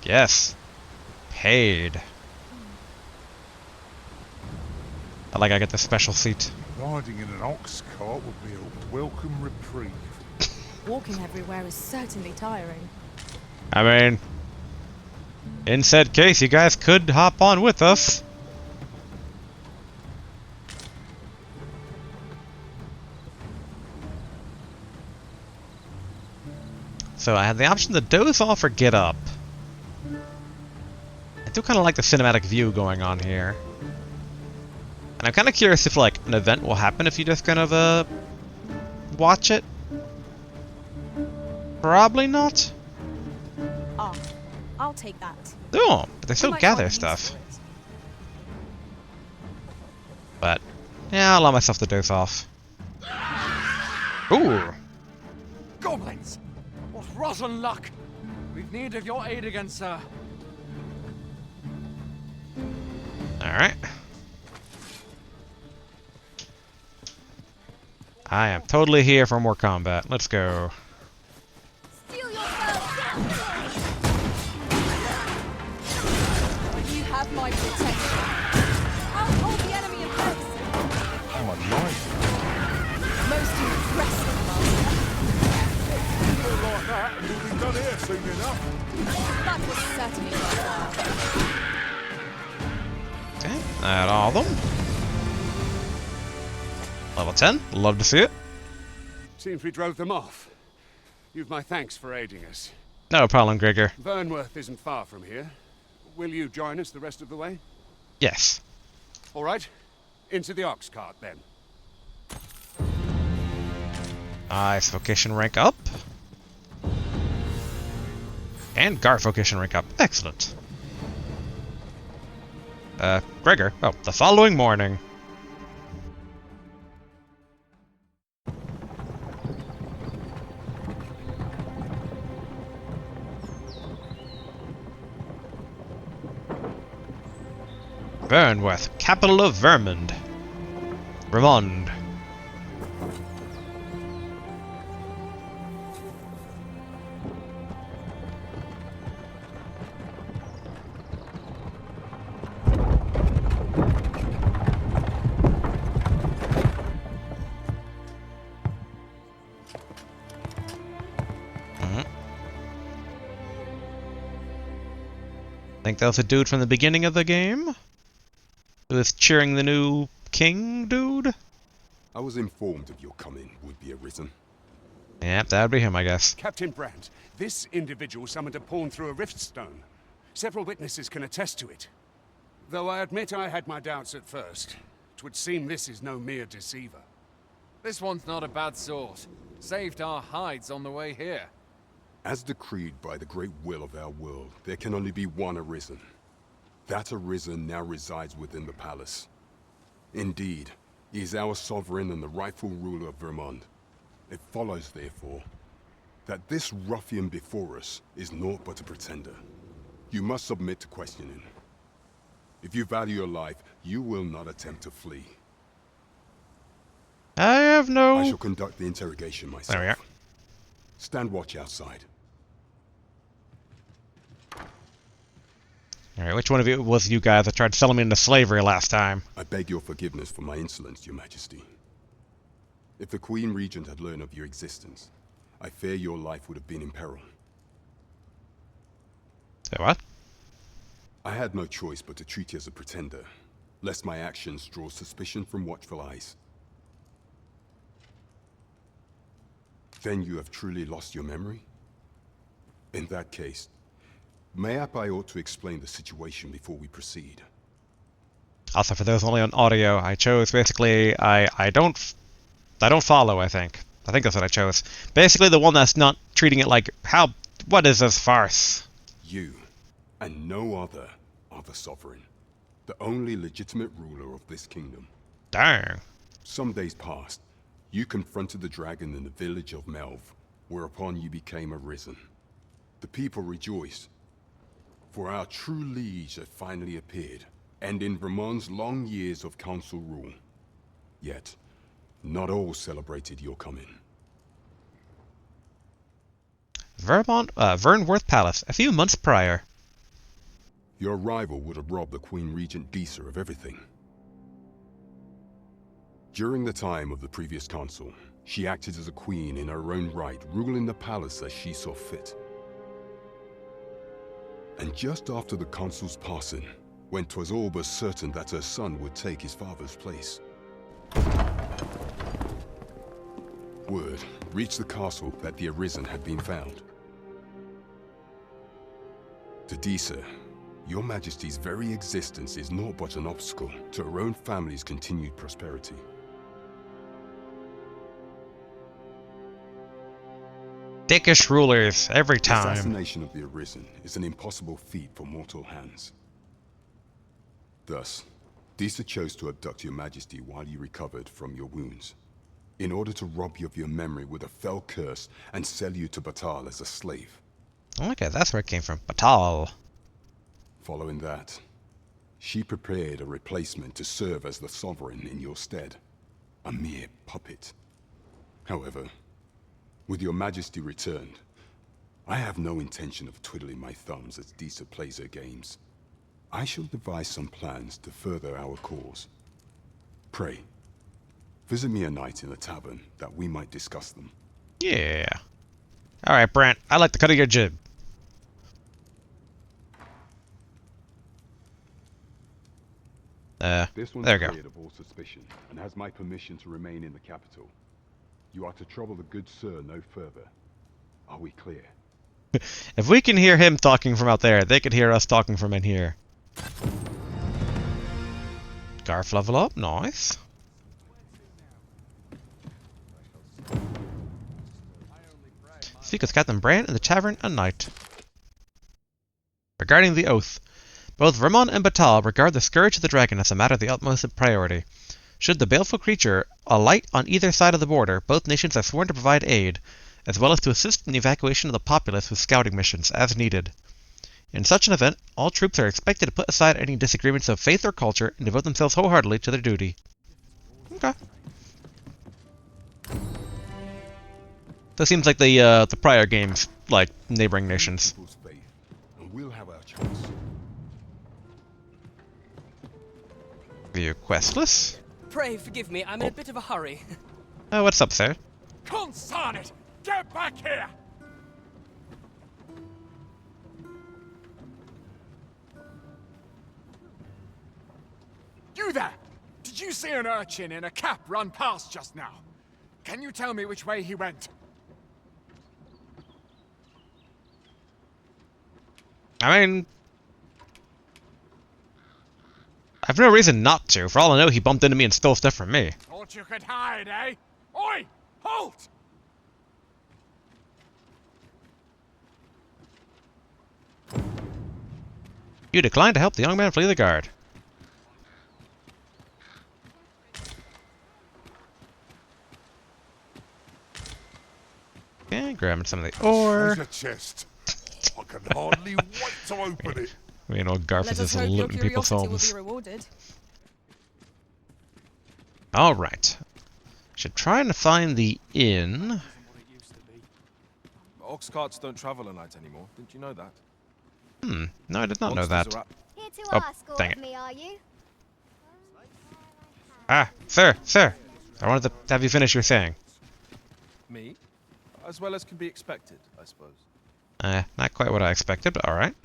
Yes. Paid. I like I get the special seat. Riding in an ox cart would be a welcome reprieve. Walking everywhere is certainly tiring. I mean, in said case, you guys could hop on with us. So I have the option to doze off or get up. I do kind of like the cinematic view going on here. And I'm kind of curious if, like, an event will happen if you just kind of, watch it. Probably not. Ah, I'll take that. Oh, but they still might gather find use stuff. for it. But, yeah, I'll allow myself to doze off. Ooh! Goblins! What rotten luck! We've need of your aid again, sir. Alright. I am totally here for more combat. Let's go. Steel yourself! You have my protection. I'll hold the enemy in place. Oh, I like Most impressive, Master. it like that, and we'll be done here soon enough. That was certainly worthwhile. Okay, add all of them. Level 10, love to see it. Seems we drove them off. You've my thanks for aiding us. No problem, Gregor. Vernworth isn't far from here. Will you join us the rest of the way? Yes. All right. Into the ox cart, then. Nice, vocation rank up. And guard vocation rank up. Excellent. Gregor. Oh, the following morning. Vernworth, capital of Vermund. Vermund. Think that was a dude from the beginning of the game? Who was cheering the new king dude? I was informed of your coming would be arisen. Yep, that would be him, I guess. Captain Brandt, this individual summoned a pawn through a rift stone. Several witnesses can attest to it. Though I admit I had my doubts at first. 'Twould seem this is no mere deceiver. This one's not a bad sort. Saved our hides on the way here. As decreed by the great will of our world, there can only be one arisen. That arisen now resides within the palace. Indeed, he is our sovereign and the rightful ruler of Vermund. It follows, therefore, that this ruffian before us is naught but a pretender. You must submit to questioning. If you value your life, you will not attempt to flee. I have no... I shall conduct the interrogation myself. There we are. Stand watch outside. Alright, which one of you was you guys that tried selling me into slavery last time? I beg your forgiveness for my insolence, Your Majesty. If the Queen Regent had learned of your existence, I fear your life would have been in peril. Say what? I had no choice but to treat you as a pretender, lest my actions draw suspicion from watchful eyes. Then you have truly lost your memory? In that case, mayhap I ought to explain the situation before we proceed. Also, for those only on audio, I chose basically I don't follow. I think that's what I chose. Basically, the one that's not treating it like how What is this farce? You, and no other, are the sovereign. The only legitimate ruler of this kingdom. Dang. Some days passed. You confronted the dragon in the village of Melv, whereupon you became arisen. The people rejoiced, for our true liege had finally appeared, ending Ramon's long years of council rule. Yet, not all celebrated your coming. Vernworth Palace, a few months prior. Your arrival would have robbed the Queen Regent Disa of everything. During the time of the previous council, she acted as a queen in her own right, ruling the palace as she saw fit. And just after the council's passing, when 'twas all but certain that her son would take his father's place, word reached the castle that the Arisen had been found. To Disa, your Majesty's very existence is naught but an obstacle to her own family's continued prosperity. Dickish rulers, every The time. assassination of the Arisen is an impossible feat for mortal hands. Thus, Disa chose to abduct your Majesty while you recovered from your wounds, in order to rob you of your memory with a fell curse and sell you to Batal as a slave. Okay, that's where it came from. Batal. Following that, she prepared a replacement to serve as the sovereign in your stead. A mere puppet. However, with your Majesty returned, I have no intention of twiddling my thumbs as Disa plays her games. I shall devise some plans to further our cause. Pray, visit me a night in the tavern that we might discuss them. Yeah. Alright, Brant, I like the cut of your jib. This one's there we go. cleared of all suspicion, and has my permission to remain in the capital. You are to trouble the good sir no further. Are we clear? If we can hear him talking from out there, they could hear us talking from in here. Garf level up, nice. Speak with Captain Brant in the tavern at night. Regarding the oath, both Ramon and Batal regard the Scourge of the Dragon as a matter of the utmost priority. Should the baleful creature alight on either side of the border, both nations have sworn to provide aid, as well as to assist in the evacuation of the populace with scouting missions, as needed. In such an event, all troops are expected to put aside any disagreements of faith or culture and devote themselves wholeheartedly to their duty. Okay. That seems like the prior games, like neighboring nations. And we'll have our chance. View questless. Pray forgive me, I'm in a bit of a hurry. What's up, sir? Consign it! Get back here! You there! Did you see an urchin in a cap run past just now? Can you tell me which way he went? I mean, I've no reason not to. For all I know, he bumped into me and stole stuff from me. Thought you could hide, eh? Oi! Halt! You declined to help the young man flee the guard. Okay, grabbing some of the ore. Treasure chest. I can hardly wait to open it. You know, Garf is just looting people's homes. Alright. Should try and find the inn. Ox carts don't travel at night anymore. Didn't you know that? No, I did not know that. Here to Oh, ask all dang of it. me, are you? Ah, sir. I wanted to have you finish your saying. Me? As well as can be expected, I suppose. Not quite what I expected, but alright.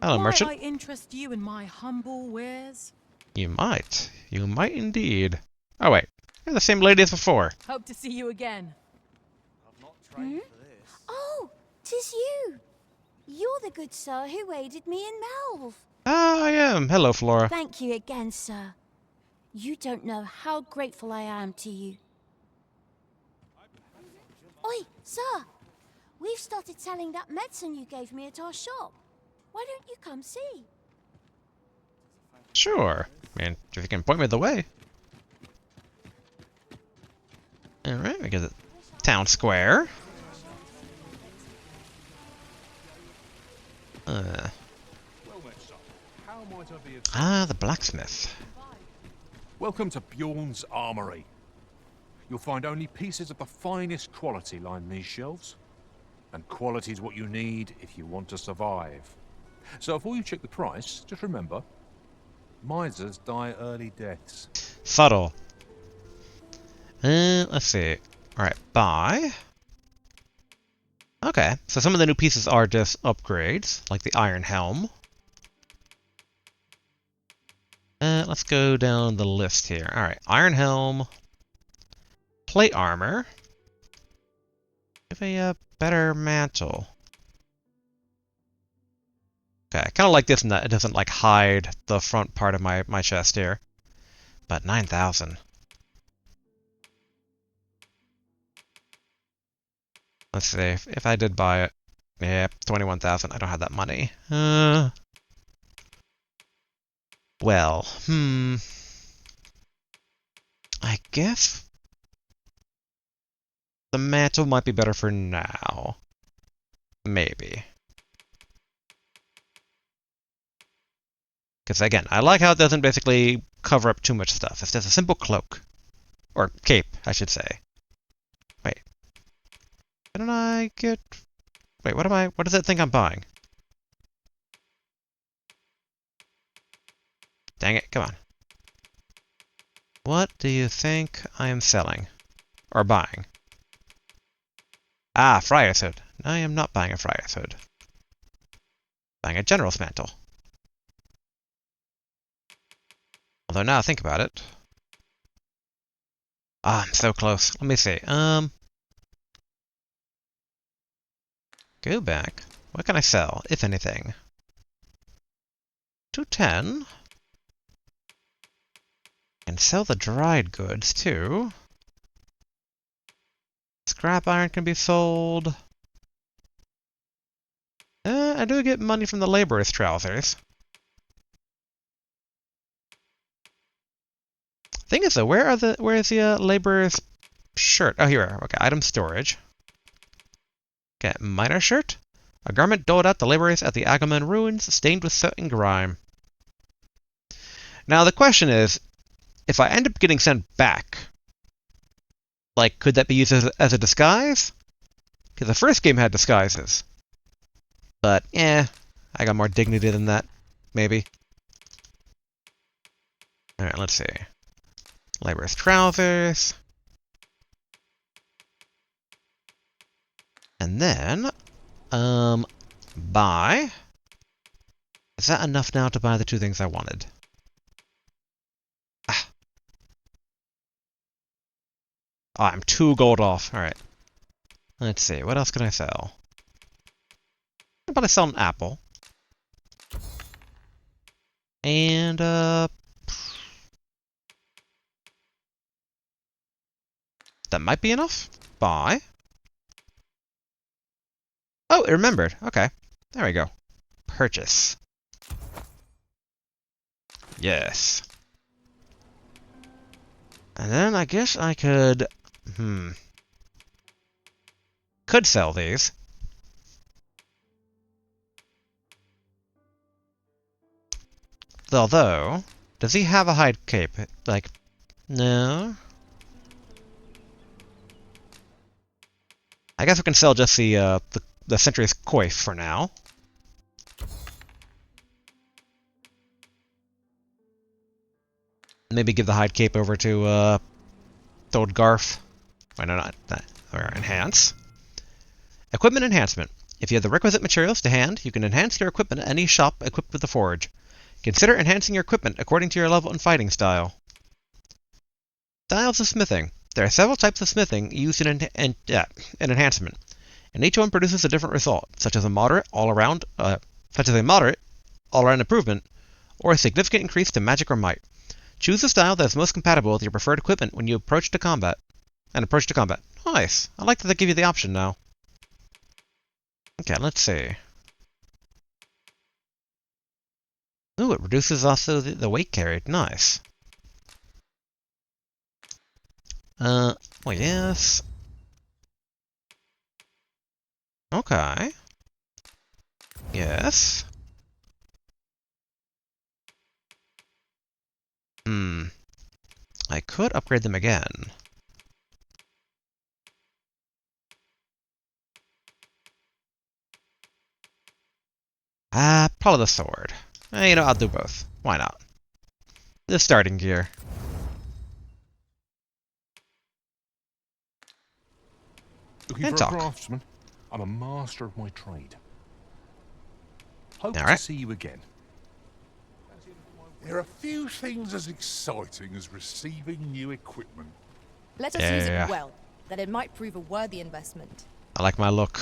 Hello, Might merchant. I interest you in my humble wares? You might. You might indeed. Oh, wait. You're the same lady as before. Hope to see you again. Hmm? Oh, 'tis you. You're the good sir who aided me in Melv. Ah, I am. Hello, Flora. Thank you again, sir. You don't know how grateful I am to you. Oi, sir. We've started selling that medicine you gave me at our shop. Why don't you come see? Sure. I mean, if you can point me the way. Alright, we get the town square. The blacksmith. Welcome to Bjorn's Armory. You'll find only pieces of the finest quality line these shelves. And quality's what you need if you want to survive. So before you check the price, just remember, misers die early deaths. Subtle. Let's see. Alright, buy. Okay, so some of the new pieces are just upgrades, like the iron helm. Let's go down the list here. Alright, iron helm. Plate armor. Give a better mantle. Okay, I kind of like this in that it doesn't like hide the front part of my chest here. But 9,000. Let's see, if I did buy it. Yeah, 21,000. I don't have that money. Well, I guess the mantle might be better for now. Maybe. Because again, I like how it doesn't basically cover up too much stuff. It's just a simple cloak. Or cape, I should say. Wait. Why don't I get... Wait, what does it think I'm buying? Dang it, come on. What do you think I am selling? Or buying? Ah, Friar's Hood. I am not buying a Friar's Hood. Buying a General's Mantle. Although now I think about it... Ah, I'm so close. Let me see. Go back. What can I sell, if anything? 210. And sell the dried goods, too. Scrap iron can be sold. I do get money from the laborer's trousers. Thing is, though, where's the laborer's shirt? Oh, here we are. Okay, item storage. Okay, miner shirt. A garment doled out to laborers at the Agamemnon ruins, stained with soot and grime. Now, the question is, if I end up getting sent back, like, could that be used as a disguise? Because the first game had disguises. But, I got more dignity than that, maybe. Alright, let's see. Laborer's trousers. And then, buy. Is that enough now to buy the two things I wanted? Ah. Oh, I'm 2 gold off. Alright. Let's see, what else can I sell? How about I sell an apple? And, that might be enough? Buy. Oh, it remembered. Okay. There we go. Purchase. Yes. And then I guess I could... Could sell these. Although... Does he have a hide cape? Like... No? I guess we can sell just the Sentry's coif for now. Maybe give the hide cape over to old Garf. Why not that? Or enhance. Equipment enhancement. If you have the requisite materials to hand, you can enhance your equipment at any shop equipped with a forge. Consider enhancing your equipment according to your level and fighting style. Styles of smithing. There are several types of smithing used in enhancement, and each one produces a different result, such as a moderate all-around improvement, or a significant increase to magic or might. Choose the style that is most compatible with your preferred equipment when you approach to combat. Nice. I like that they give you the option now. Okay, let's see. Ooh, it reduces also the weight carried. Nice. Well, yes. Okay. Yes. I could upgrade them again. Probably the sword. You know, I'll do both. Why not? The starting gear. Looking And for talk. a craftsman? I'm a master of my trade. Hope All to right. see you again. There are few things as exciting as receiving new equipment. Let us use it well, that it might prove a worthy investment. I like my look.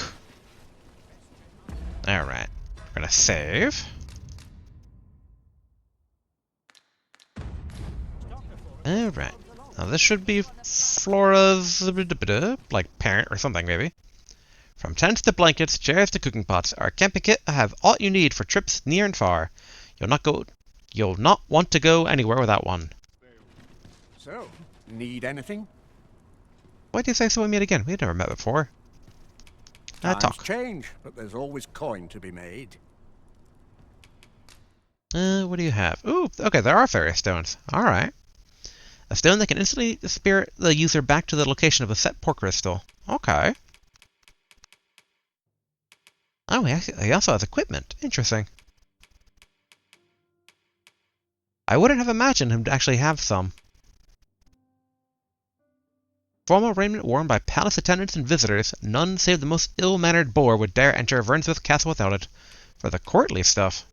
Alright. We're gonna save. Alright. Now this should be Flora's like parent or something maybe. From tents to blankets, chairs to cooking pots, our camping kit have all you need for trips near and far. You'll not want to go anywhere without one. So, need anything? Why do you say so we meet again? We've never met before. Times Talk. change, but there's always coin to be made. What do you have? Ooh, okay, there are fairy stones. Alright. A stone that can instantly spirit the user back to the location of a set port crystal. Okay. Oh, he also has equipment. Interesting. I wouldn't have imagined him to actually have some. Formal raiment worn by palace attendants and visitors, none save the most ill-mannered boor would dare enter Vernsmith Castle without it. For the courtly stuff,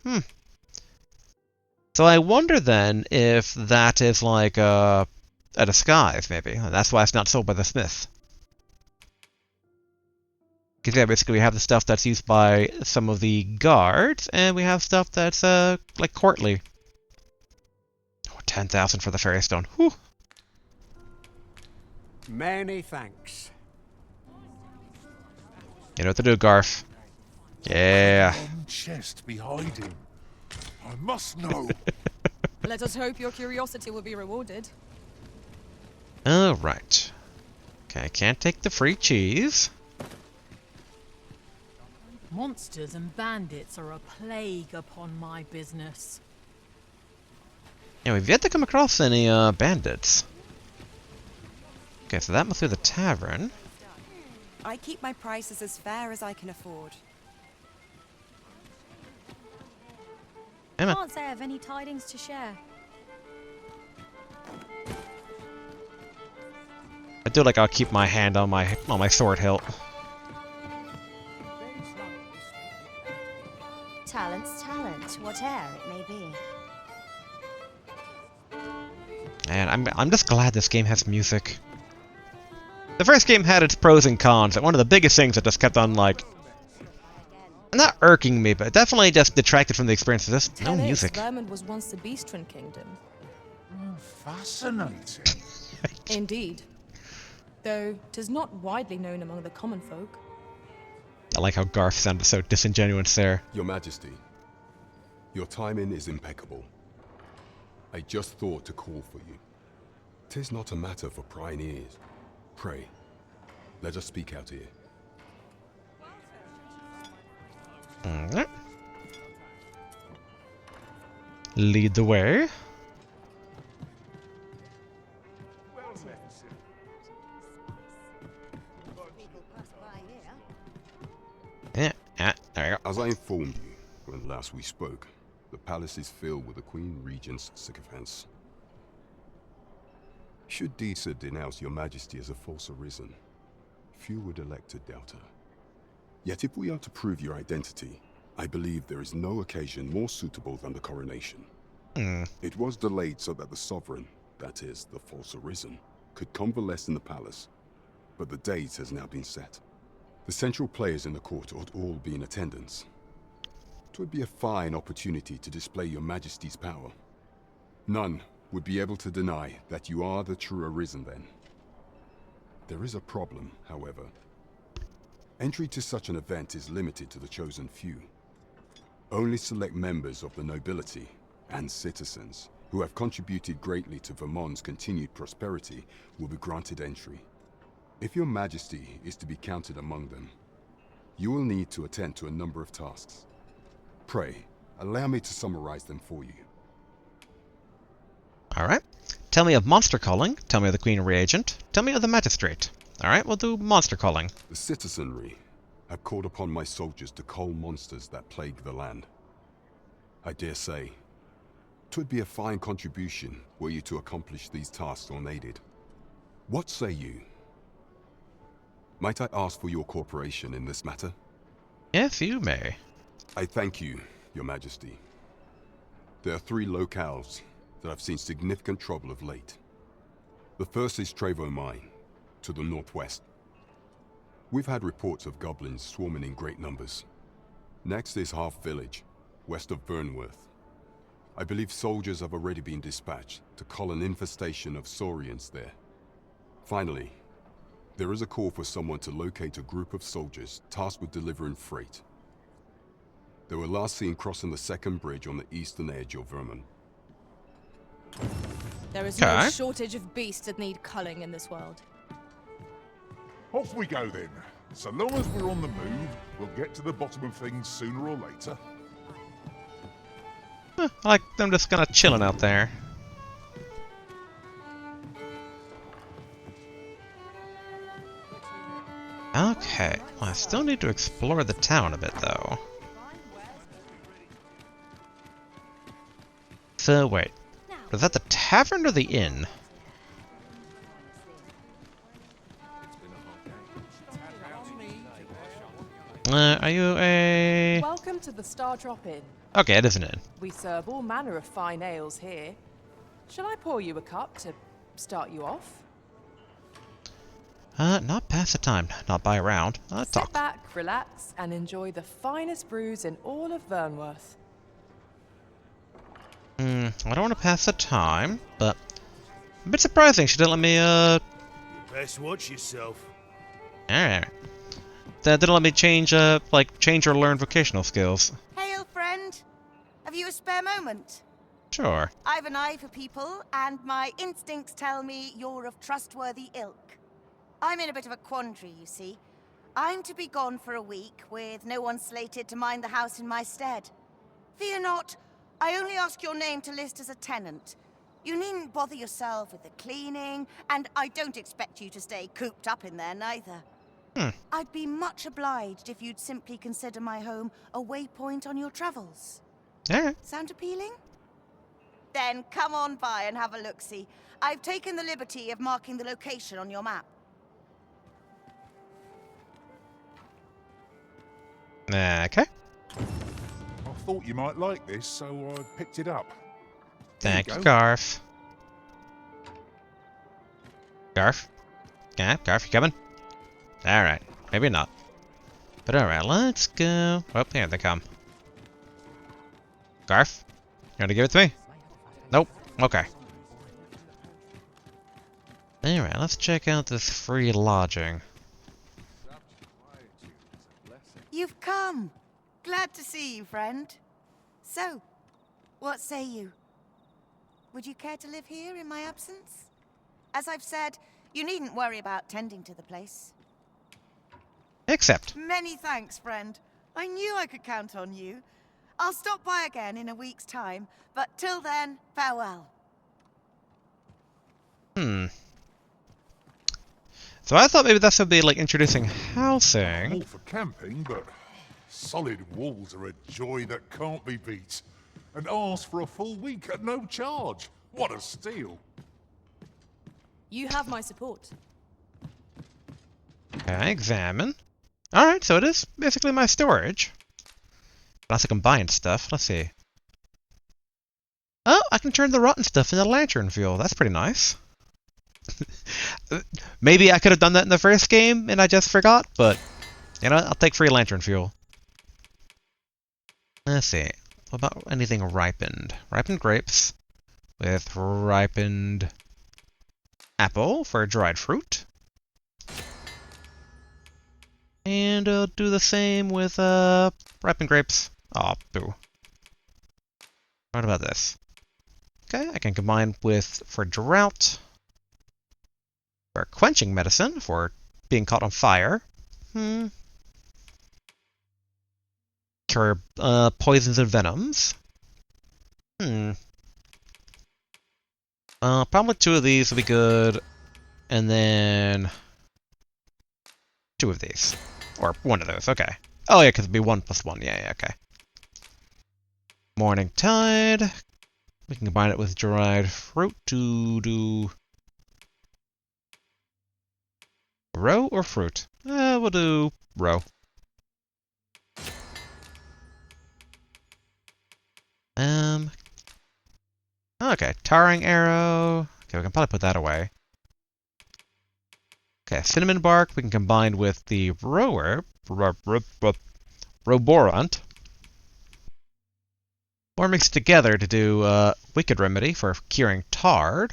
So I wonder then if that is like a disguise, maybe. And that's why it's not sold by the smith. Because yeah, basically we have the stuff that's used by some of the guards, and we have stuff that's like courtly. Oh, 10,000 for the fairy stone. Whew. Many thanks. You know what to do, Garf. Yeah. Long chest behind him. I must know. Let us hope your curiosity will be rewarded. Alright. Okay, I can't take the free cheese. Monsters and bandits are a plague upon my business. Yeah, we've yet to come across any bandits. Okay, so that must be the tavern. I keep my prices as fair as I can afford. Emma. Can't say I have any tidings to share. I do like I'll keep my hand on my sword hilt. Talent's talent, whate'er it may be. And I'm just glad this game has music. The first game had its pros and cons, and one of the biggest things that just kept on, like, not irking me, but definitely just detracted from the experience of this. No music. Vermund was once the Beastren Kingdom. Fascinating. Indeed. Though 'tis not widely known among the common folk. I like how Garth sounded so disingenuous there. Your Majesty, your timing is impeccable. I just thought to call for you. 'Tis not a matter for prying ears. Pray, let us speak out here. Alright. Lead the way. Yeah, there you go. As I informed you when last we spoke, the palace is filled with the Queen Regent's sycophants. Should Disa denounce your Majesty as a false arisen, few would elect to doubt her. Yet if we are to prove your identity, I believe there is no occasion more suitable than the coronation. It was delayed so that the sovereign, that is, the false arisen, could convalesce in the palace, but the date has now been set. The central players in the court ought all be in attendance. It would be a fine opportunity to display your Majesty's power. None would be able to deny that you are the true arisen then. There is a problem, however. Entry to such an event is limited to the chosen few. Only select members of the nobility and citizens who have contributed greatly to Vermont's continued prosperity will be granted entry. If your majesty is to be counted among them, you will need to attend to a number of tasks. Pray, allow me to summarize them for you. Alright. Tell me of monster calling, tell me of the Queen Reagent, tell me of the Magistrate. Alright, we'll do monster calling. The citizenry have called upon my soldiers to cull monsters that plague the land. I dare say, 'twould be a fine contribution were you to accomplish these tasks unaided. What say you? Might I ask for your cooperation in this matter? Yes, you may. I thank you, Your Majesty. There are 3 locales that have seen significant trouble of late. The first is Trevo Mine, to the northwest. We've had reports of goblins swarming in great numbers. Next is Half Village, west of Burnworth. I believe soldiers have already been dispatched to cull an infestation of saurians there. Finally, there is a call for someone to locate a group of soldiers tasked with delivering freight. They were last seen crossing the second bridge on the eastern edge of Vermont. There is no shortage of beasts that need culling in this world. Off we go then. So long as we're on the move, we'll get to the bottom of things sooner or later. I like them just kind of chilling out there. Okay, well, I still need to explore the town a bit, though. So, wait. Was that the tavern or the inn? Are you a... Welcome to the Star Drop Inn. Okay, it is an inn. We serve all manner of fine ales here. Shall I pour you a cup to start you off? Not pass the time, not buy around. Sit Talk. back, relax, and enjoy the finest brews in all of Vernworth. I don't want to pass the time, but... A bit surprising she didn't let me, You best watch yourself. Alright. That didn't let me change, change or learn vocational skills. Hail, friend. Have you a spare moment? Sure. I've an eye for people, and my instincts tell me you're of trustworthy ilk. I'm in a bit of a quandary, you see. I'm to be gone for a week, with no one slated to mind the house in my stead. Fear not, I only ask your name to list as a tenant. You needn't bother yourself with the cleaning, and I don't expect you to stay cooped up in there, neither. I'd be much obliged if you'd simply consider my home a waypoint on your travels. Sound appealing? Then come on by and have a look-see. I've taken the liberty of marking the location on your map. Okay. I thought you might like this, so I picked it up. Thank you, Garf. Garf? Yeah, Garf, you coming? Alright, maybe not. But alright, let's go. Oh, here they come. Garf? You want to give it to me? Nope. Okay. Alright, let's check out this free lodging. You've come. Glad to see you, friend. So, what say you? Would you care to live here in my absence? As I've said, you needn't worry about tending to the place. Accept. Many thanks, friend. I knew I could count on you. I'll stop by again in a week's time, but till then, farewell. So I thought maybe this would be like introducing housing. All for camping, but solid walls are a joy that can't be beat. And ask for a full week at no charge. What a steal. You have my support. Okay, examine. Alright, so it is basically my storage. Unless I combine stuff. Let's see. Oh, I can turn the rotten stuff into lantern fuel. That's pretty nice. Maybe I could have done that in the first game and I just forgot, but you know, I'll take free lantern fuel. Let's see. What about anything ripened? Ripened grapes with ripened apple for dried fruit. And I'll do the same with ripened grapes. Aw, boo. What about this? Okay, I can combine with for drought, for quenching medicine, for being caught on fire. Cure poisons and venoms. Probably 2 of these will be good, and then 2 of these. Or 1 of those, okay. Oh yeah, because it'd be 1 plus 1, yeah, okay. Morning Tide. We can combine it with dried fruit to do... Row or fruit? We'll do row. Okay, tarring arrow. Okay, we can probably put that away. Okay, cinnamon bark we can combine with the roborant. Or mix it together to do wicked remedy for curing tard.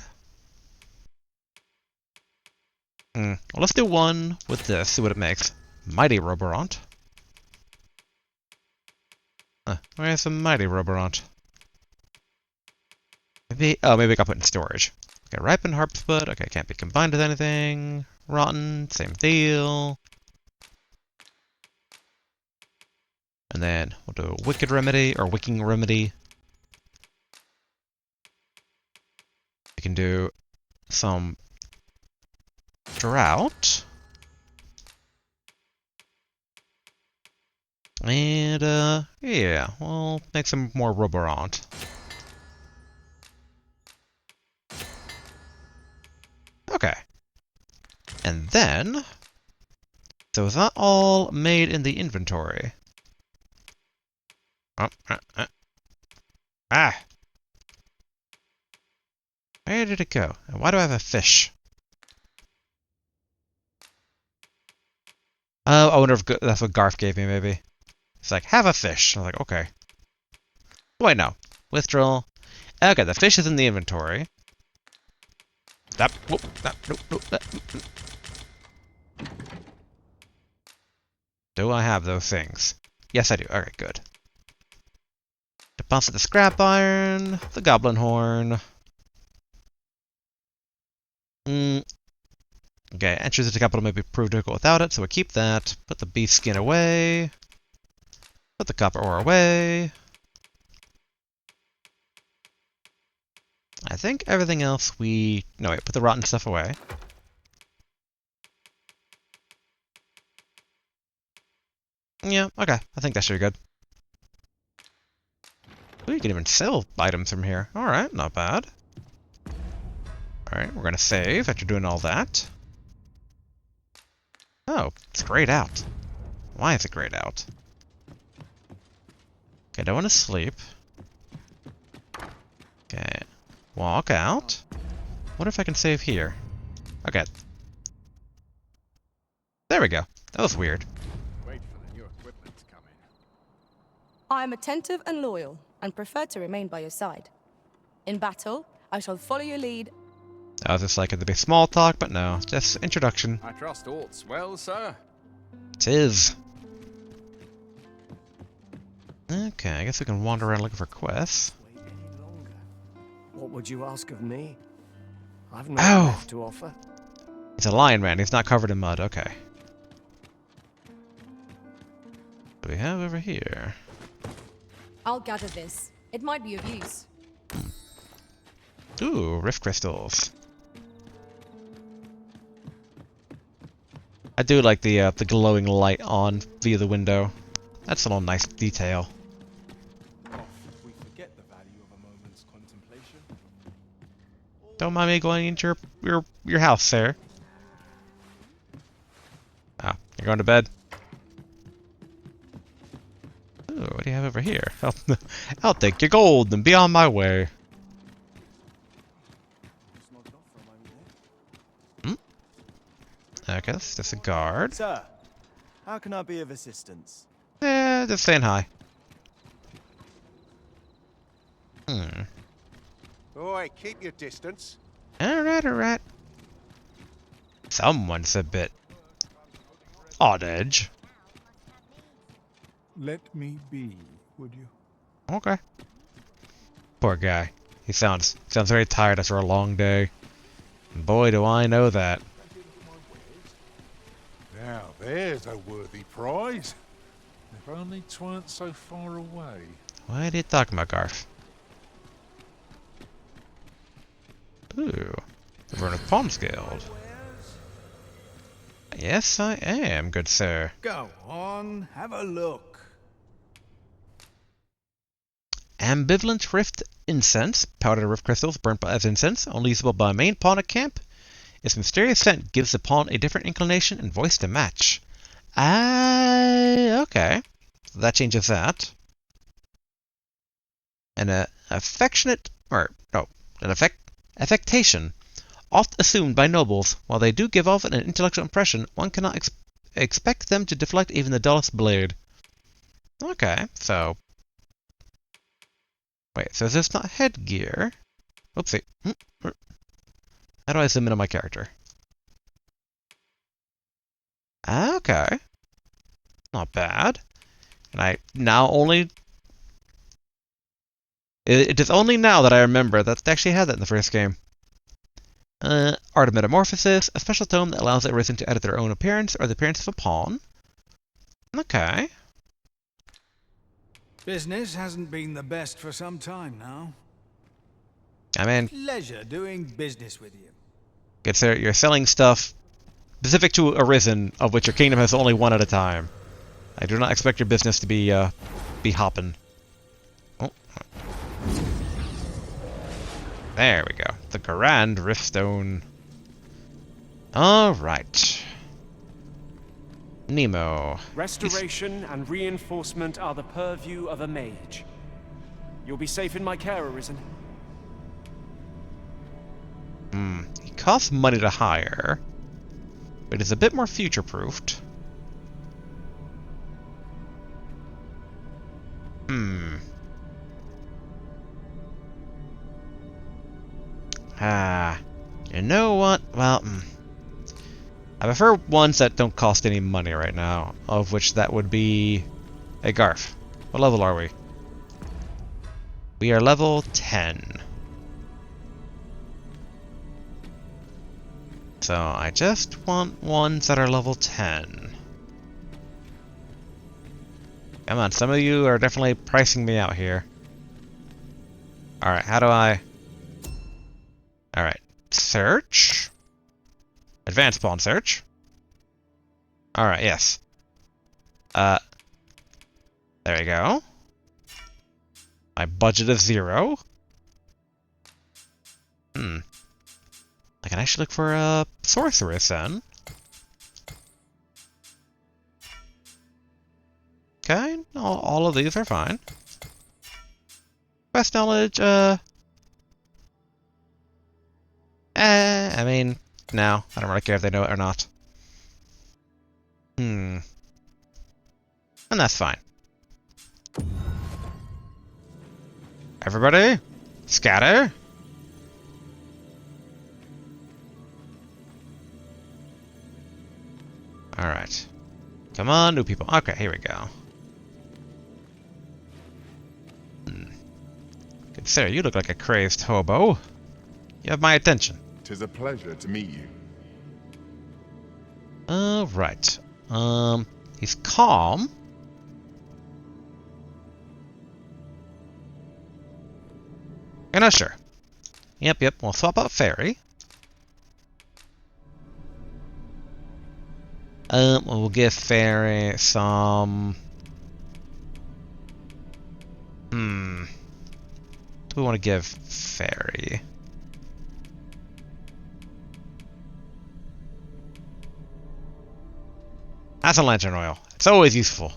Well, let's do 1 with this, see what it makes. Mighty roborant. Where's the mighty roborant? Maybe I got put in storage. Okay, ripened harpspud. Okay, can't be combined with anything. Rotten, same deal. And then we'll do a wicked remedy, or wicking remedy. We can do some drought. And, yeah, we'll make some more roborant. Okay. And then... So is that all made in the inventory? Ah! Where did it go? And why do I have a fish? Oh, I wonder if that's what Garth gave me, maybe. It's like, have a fish. I was like, okay. Wait, no. Withdrawal. Okay, the fish is in the inventory. Do I have those things? Yes, I do. Alright, good. Deposit the scrap iron, the goblin horn. Okay, entries into capital may be proved difficult without it, so we keep that. Put the beast skin away. Put the copper ore away. I think everything else we... No, wait, put the rotten stuff away. Yeah, okay. I think that should be good. Ooh, you can even sell items from here. Alright, not bad. Alright, we're gonna save after doing all that. Oh, it's grayed out. Why is it grayed out? Okay, I don't want to sleep. Okay, walk out. What if I can save here? Okay. There we go. That was weird. Wait for the new equipment to come in. I am attentive and loyal, and prefer to remain by your side. In battle, I shall follow your lead. I was just like, it'd be small talk, but no, just introduction. I trust all's well, sir. Tis. Okay, I guess we can wander around looking for quests. What would you ask of me? I've nothing left to offer. He's a lion man, he's not covered in mud, okay. What do we have over here? I'll gather this. It might be of use. Ooh, rift crystals. I do like the glowing light on via the window. That's a little nice detail. We forget the value of a moment's contemplation. Don't mind me going into your house, sir. Oh, you're going to bed? Ooh, what do you have over here? I'll take your gold and be on my way. Okay, that's just a guard. Sir, how can I be of assistance? Just saying hi. Oi, keep your distance. Alright. Someone's a bit on edge. let me be, would you? Okay. Poor guy. He sounds very tired after a long day. And boy, do I know that. Now there's a worthy prize. If only 'tweren't so far away. What are you talking about, Garth? Ooh. The Verneth Palms Guild. Yes, I am, good sir. Go on, have a look. Ambivalent Rift Incense. Powdered rift crystals burnt as incense, only usable by main pawn at camp. Its mysterious scent gives the pawn a different inclination and voice to match. Okay. So that changes that. An affectation, oft assumed by nobles. While they do give off an intellectual impression, one cannot expect them to deflect even the dullest blade. Okay, so... Wait, so is this not headgear? Oopsie. How do I zoom in on my character? Okay. Not bad. And I now only... It is only now that I remember that they actually had that in the first game. Art of Metamorphosis, a special tome that allows the Arisen to edit their own appearance or the appearance of a pawn. Okay. Business hasn't been the best for some time now. I mean... Pleasure doing business with you. Good sir, you're selling stuff specific to Arisen, of which your kingdom has only one at a time. I do not expect your business to be hopping. Oh. There we go. The Grand Riftstone. Alright. Nemo. Restoration and reinforcement are the purview of a mage. You'll be safe in my care, Arisen. He costs money to hire, but is a bit more future-proofed. You know what? Well, I prefer ones that don't cost any money right now, of which that would be... Hey, Garth. What level are we? We are level 10. So I just want ones that are level 10. Come on, some of you are definitely pricing me out here. Alright, how do I... Alright, search. Advanced pawn search. Alright, yes. There we go. My budget is 0. I can actually look for a sorceress then. Okay, all of these are fine. Quest knowledge, I mean, no. I don't really care if they know it or not. And that's fine. Everybody, scatter. Alright. Come on, new people. Okay, here we go. Good sir, you look like a crazed hobo. You have my attention. 'Tis a pleasure to meet you. Alright. He's calm. Yeah, sure. Yep, we'll swap out Fairy. We'll give Fairy some... What do we want to give Fairy? That's a lantern oil. It's always useful.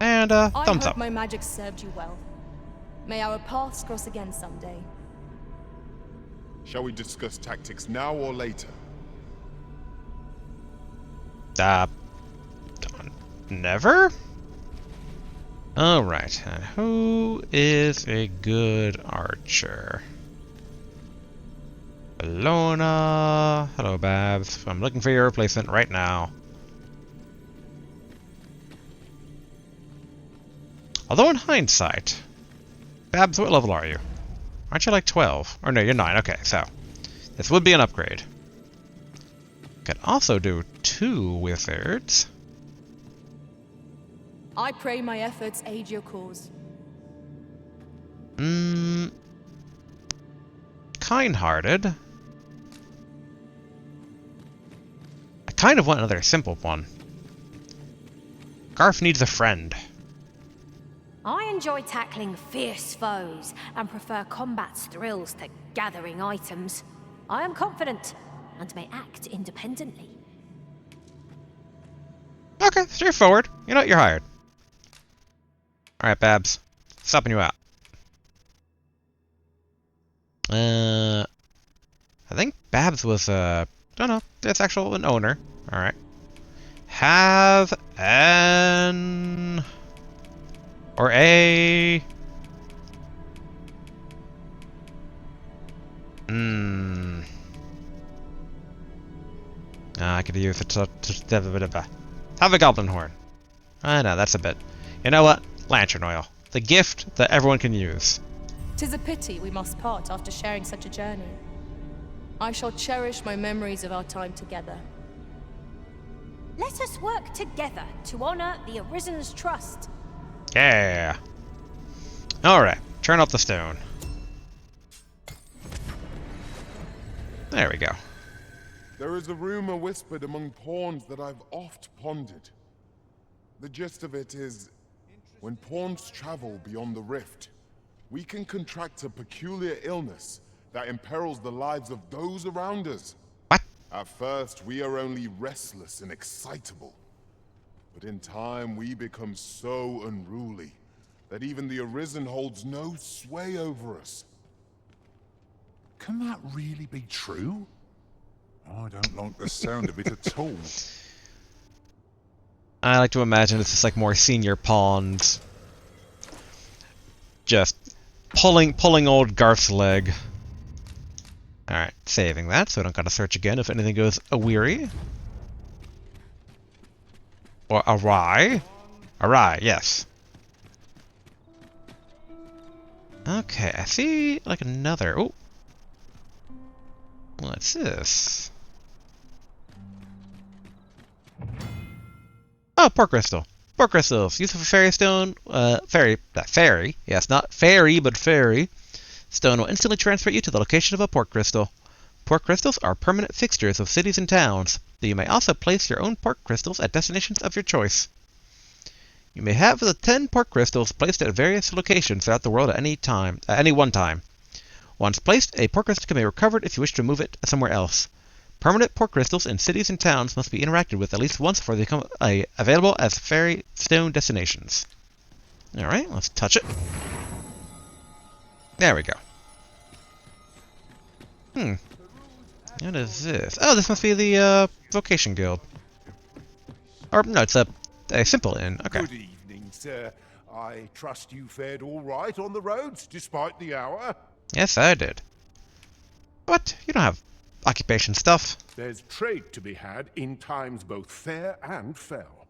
And, thumbs I up. hope my magic served you well. May our paths cross again someday. Shall we discuss tactics now or later? Never? Alright, and who is a good archer? Bellona. Hello, Babs. I'm looking for your replacement right now. Although in hindsight... Babs, what level are you? Aren't you like 12? Or no, you're 9. Okay, so... This would be an upgrade. Could also do 2 wizards. I pray my efforts aid your cause. Kind-hearted. I kind of want another simple one. Garth needs a friend. I enjoy tackling fierce foes and prefer combat's thrills to gathering items. I am confident and may act independently. Okay, straightforward. You know what? You're hired. Alright, Babs. Stopping you out. I think Babs was, don't know, it's actual an owner. Alright. Have an... Or a... I could use it to have a goblin horn. I know, that's a bit. You know what? Lantern oil. The gift that everyone can use. 'Tis a pity we must part after sharing such a journey. I shall cherish my memories of our time together. Let us work together to honor the Arisen's trust. Yeah. Alright, turn up the stone. There we go. There is a rumor whispered among pawns that I've oft pondered. The gist of it is, when pawns travel beyond the rift, we can contract a peculiar illness that imperils the lives of those around us. What? At first, we are only restless and excitable. But in time, we become so unruly that even the Arisen holds no sway over us. Can that really be true? I don't like the sound of it at all. I like to imagine this is like more senior pawns. Just pulling old Garth's leg. Alright, saving that so I don't gotta search again if anything goes a-weary. Or awry. Awry, yes. Okay, I see like another... Oh! What's this? Oh, pork crystal. Pork crystals. Use of a fairy stone, fairy. Yes, not fairy, but fairy. Stone will instantly transport you to the location of a pork crystal. Pork crystals are permanent fixtures of cities and towns, though you may also place your own pork crystals at destinations of your choice. You may have the 10 pork crystals placed at various locations throughout the world at any one time. Once placed, a pork crystal can be recovered if you wish to move it somewhere else. Permanent pork crystals in cities and towns must be interacted with at least once before they become available as fairy stone destinations. Alright, let's touch it. There we go. What is this? Oh, this must be the vocation guild. Or, no, it's a simple inn. Okay. Good evening, sir. I trust you fared all right on the roads, despite the hour? Yes, I did. What? You don't have occupation stuff? There's trade to be had in times both fair and fell.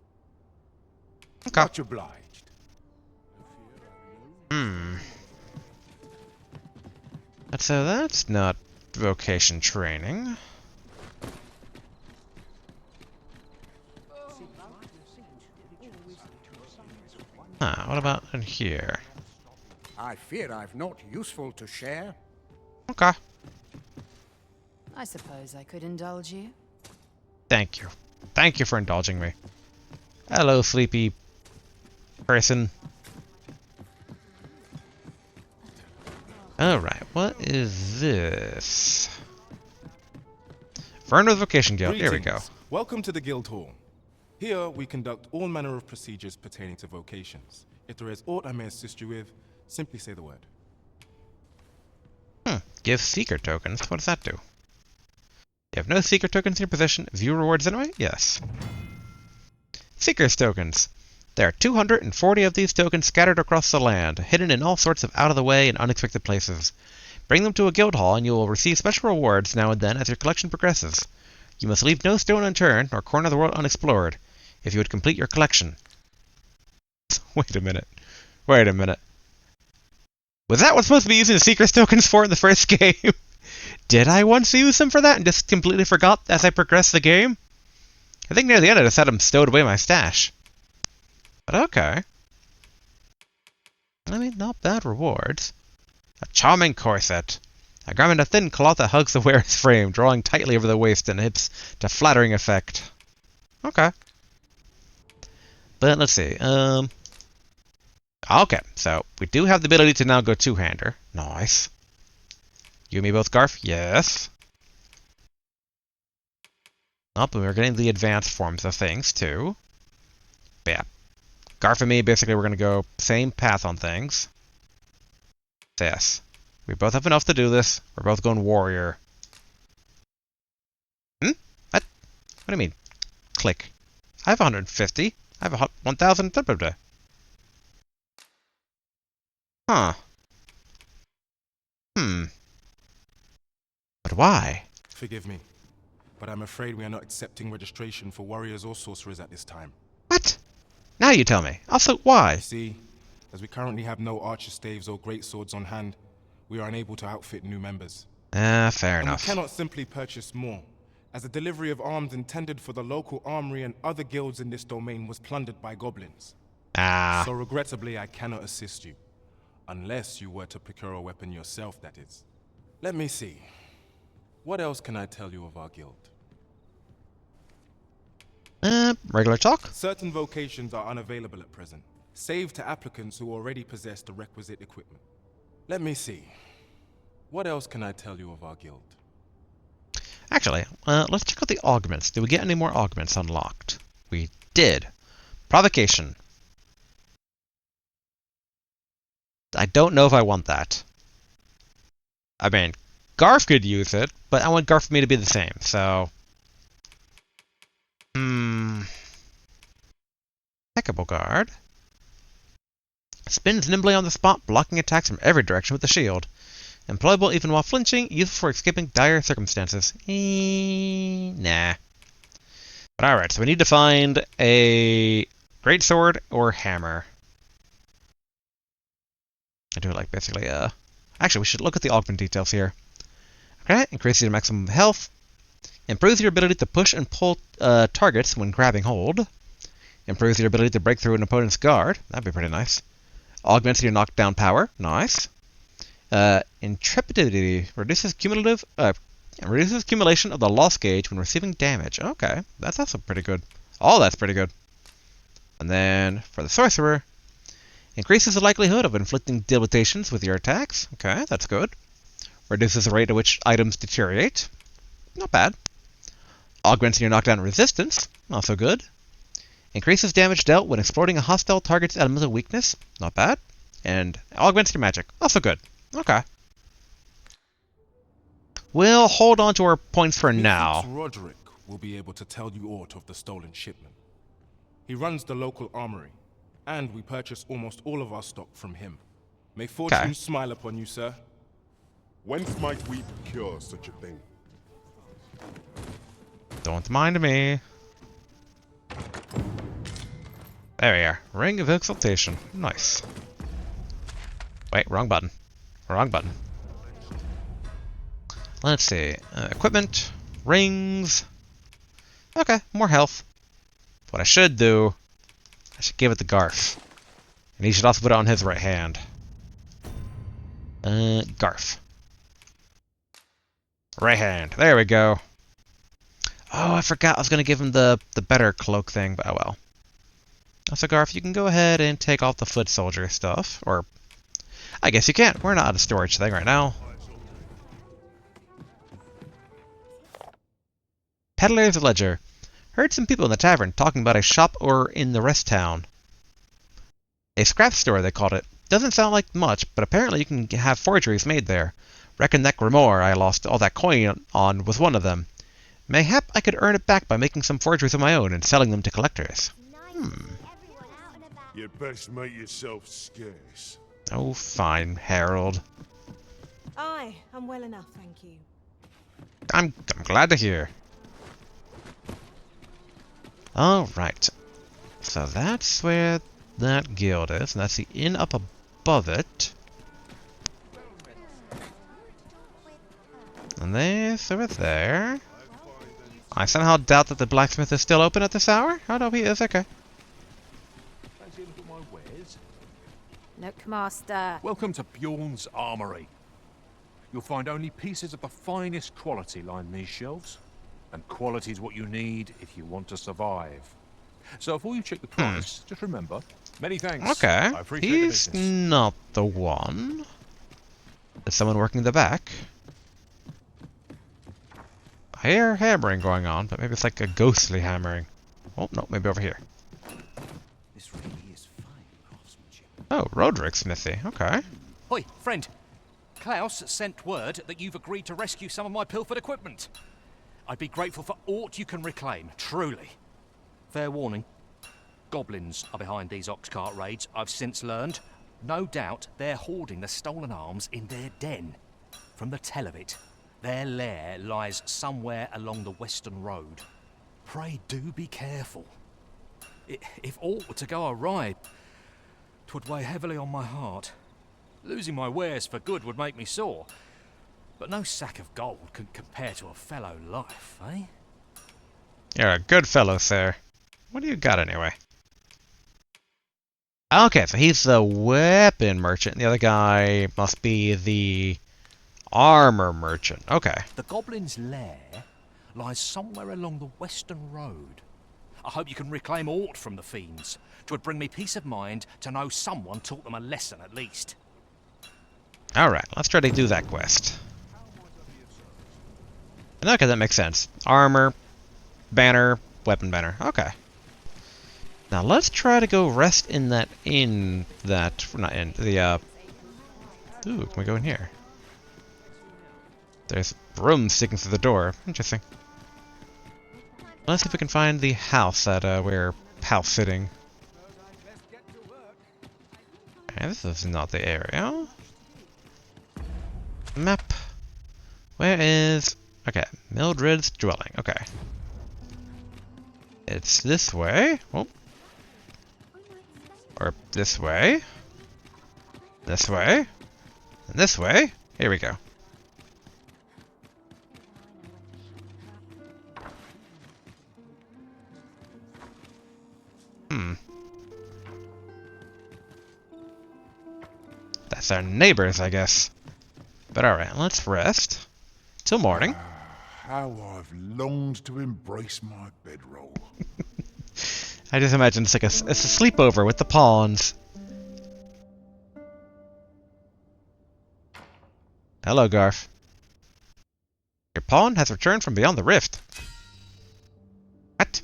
Okay. Much obliged. So that's not vocation training. What about in here? I fear I've not useful to share. Okay. I suppose I could indulge you. Thank you. Thank you for indulging me. Hello, sleepy person. Alright, what is this? Vernworth Vocation Guild. Here we go. Welcome to the Guild Hall. Here we conduct all manner of procedures pertaining to vocations. If there is aught I may assist you with, simply say the word. Give seeker tokens. What does that do? You have no seeker tokens in your possession. View rewards anyway? Yes. Seeker's tokens. There are 240 of these tokens scattered across the land, hidden in all sorts of out-of-the-way and unexpected places. Bring them to a guild hall and you will receive special rewards now and then as your collection progresses. You must leave no stone unturned, nor corner of the world unexplored, if you would complete your collection. Wait a minute. Wait a minute. Was that what's supposed to be using the secret tokens for in the first game? Did I once use them for that and just completely forgot as I progressed the game? I think near the end I just had them stowed away in my stash. But okay. I mean, not bad rewards. A charming corset. A garment of thin cloth that hugs the wearer's frame, drawing tightly over the waist and hips to flattering effect. Okay. But let's see. Okay, so we do have the ability to now go two-hander. Nice. You and me both, Garf? Yes. Oh, but we're getting the advanced forms of things, too. But yeah. Garf and me, basically, we're going to go same path on things. Yes. We both have enough to do this. We're both going warrior. Hmm? What? What do you mean? Click. I have 150. I have 1,000. Blah, blah, blah. Huh. But why? Forgive me, but I'm afraid we are not accepting registration for warriors or sorcerers at this time. What? Now you tell me. Also, why? You see, as we currently have no archer staves or great swords on hand, we are unable to outfit new members. Fair enough. We cannot simply purchase more, as the delivery of arms intended for the local armory and other guilds in this domain was plundered by goblins. So regrettably, I cannot assist you. Unless you were to procure a weapon yourself, that is. Let me see. What else can I tell you of our guild? Regular talk? Certain vocations are unavailable at present, save to applicants who already possess the requisite equipment. Let me see. What else can I tell you of our guild? Actually, let's check out the augments. Did we get any more augments unlocked? We did. Provocation. I don't know if I want that. I mean, Garf could use it, but I want Garf for me to be the same, so... Impeccable guard. Spins nimbly on the spot, blocking attacks from every direction with the shield. Employable even while flinching, useful for escaping dire circumstances. Nah. But alright, so we need to find a greatsword or hammer. I do like basically, actually, we should look at the augment details here. Okay, increases your maximum health. Improves your ability to push and pull targets when grabbing hold. Improves your ability to break through an opponent's guard. That'd be pretty nice. Augments your knockdown power. Nice. Intrepidity reduces accumulation of the loss gauge when receiving damage. Okay, that's also pretty good. All that's pretty good. And then for the sorcerer, increases the likelihood of inflicting debilitations with your attacks. Okay, that's good. Reduces the rate at which items deteriorate. Not bad. Augments your knockdown resistance. Also good. Increases damage dealt when exploiting a hostile target's elemental weakness. Not bad. And augments your magic. Also good. Okay. We'll hold on to our points for now. Roderick will be able to tell you aught of the stolen shipment. He runs the local armory, and we purchase almost all of our stock from him. May fortune smile upon you, sir. Whence might we procure such a thing? Don't mind me. There we are. Ring of Exaltation. Nice. Wait, wrong button. Wrong button. Let's see. Equipment. Rings. Okay, more health. What I should do, I should give it to Garf. And he should also put it on his right hand. Garf. Right hand. There we go. Oh, I forgot I was going to give him the better cloak thing, but oh well. So Garf, you can go ahead and take off the foot soldier stuff. Or, I guess you can't. We're not at a storage thing right now. Peddler's Ledger. Heard some people in the tavern talking about a shop or in the rest town. A scrap store, they called it. Doesn't sound like much, but apparently you can have forgeries made there. Reckon that grimoire I lost all that coin on was one of them. Mayhap I could earn it back by making some forgeries of my own and selling them to collectors. You'd best make yourself scarce. Oh, fine, Harold. Aye, I'm well enough, thank you. I'm glad to hear. Alright. So that's where that guild is, and that's the inn up above it. And this over there. I somehow doubt that the blacksmith is still open at this hour. Oh no, he is. Okay. Fancy a look at my wares? Look, Master. Welcome to Bjorn's Armory. You'll find only pieces of the finest quality line these shelves. And quality is what you need if you want to survive. So before you check the price, just remember, many thanks. Okay. I appreciate the He's business. not the one. There's someone working the back. I hear hammering going on, but maybe it's like a ghostly hammering. Oh, no, maybe over here. This really is fine craftsmanship. Oh, Roderick's smithy. Okay. Oi, friend. Klaus sent word that you've agreed to rescue some of my pilfered equipment. I'd be grateful for aught you can reclaim, truly. Fair warning. Goblins are behind these ox cart raids, I've since learned. No doubt they're hoarding the stolen arms in their den. From the tell of it, their lair lies somewhere along the western road. Pray do be careful. If aught were to go awry, 'twould weigh heavily on my heart. Losing my wares for good would make me sore. But no sack of gold can compare to a fellow life, eh? You're a good fellow, sir. What do you got anyway? Okay, so he's the weapon merchant. The other guy must be the armor merchant. Okay. The goblin's lair lies somewhere along the western road. I hope you can reclaim aught from the fiends. 'Twould bring me peace of mind to know someone taught them a lesson at least. Alright, let's try to do that quest. Okay, that makes sense. Armor, banner, weapon banner. Okay. Now let's try to go rest in that inn that... not in, the, Ooh, can we go in here? There's room sticking through the door. Interesting. Let's see if we can find the house that, we're house-sitting. Okay, this is not the area. Map. Where is... okay, Mildred's dwelling. Okay. It's this way. Oh. Or this way. This way. And this way. Here we go. That's our neighbors, I guess. But alright, let's rest. Till morning. How I've longed to embrace my bedroll. I just imagine it's like it's a sleepover with the pawns. Hello, Garf. Your pawn has returned from beyond the rift. What?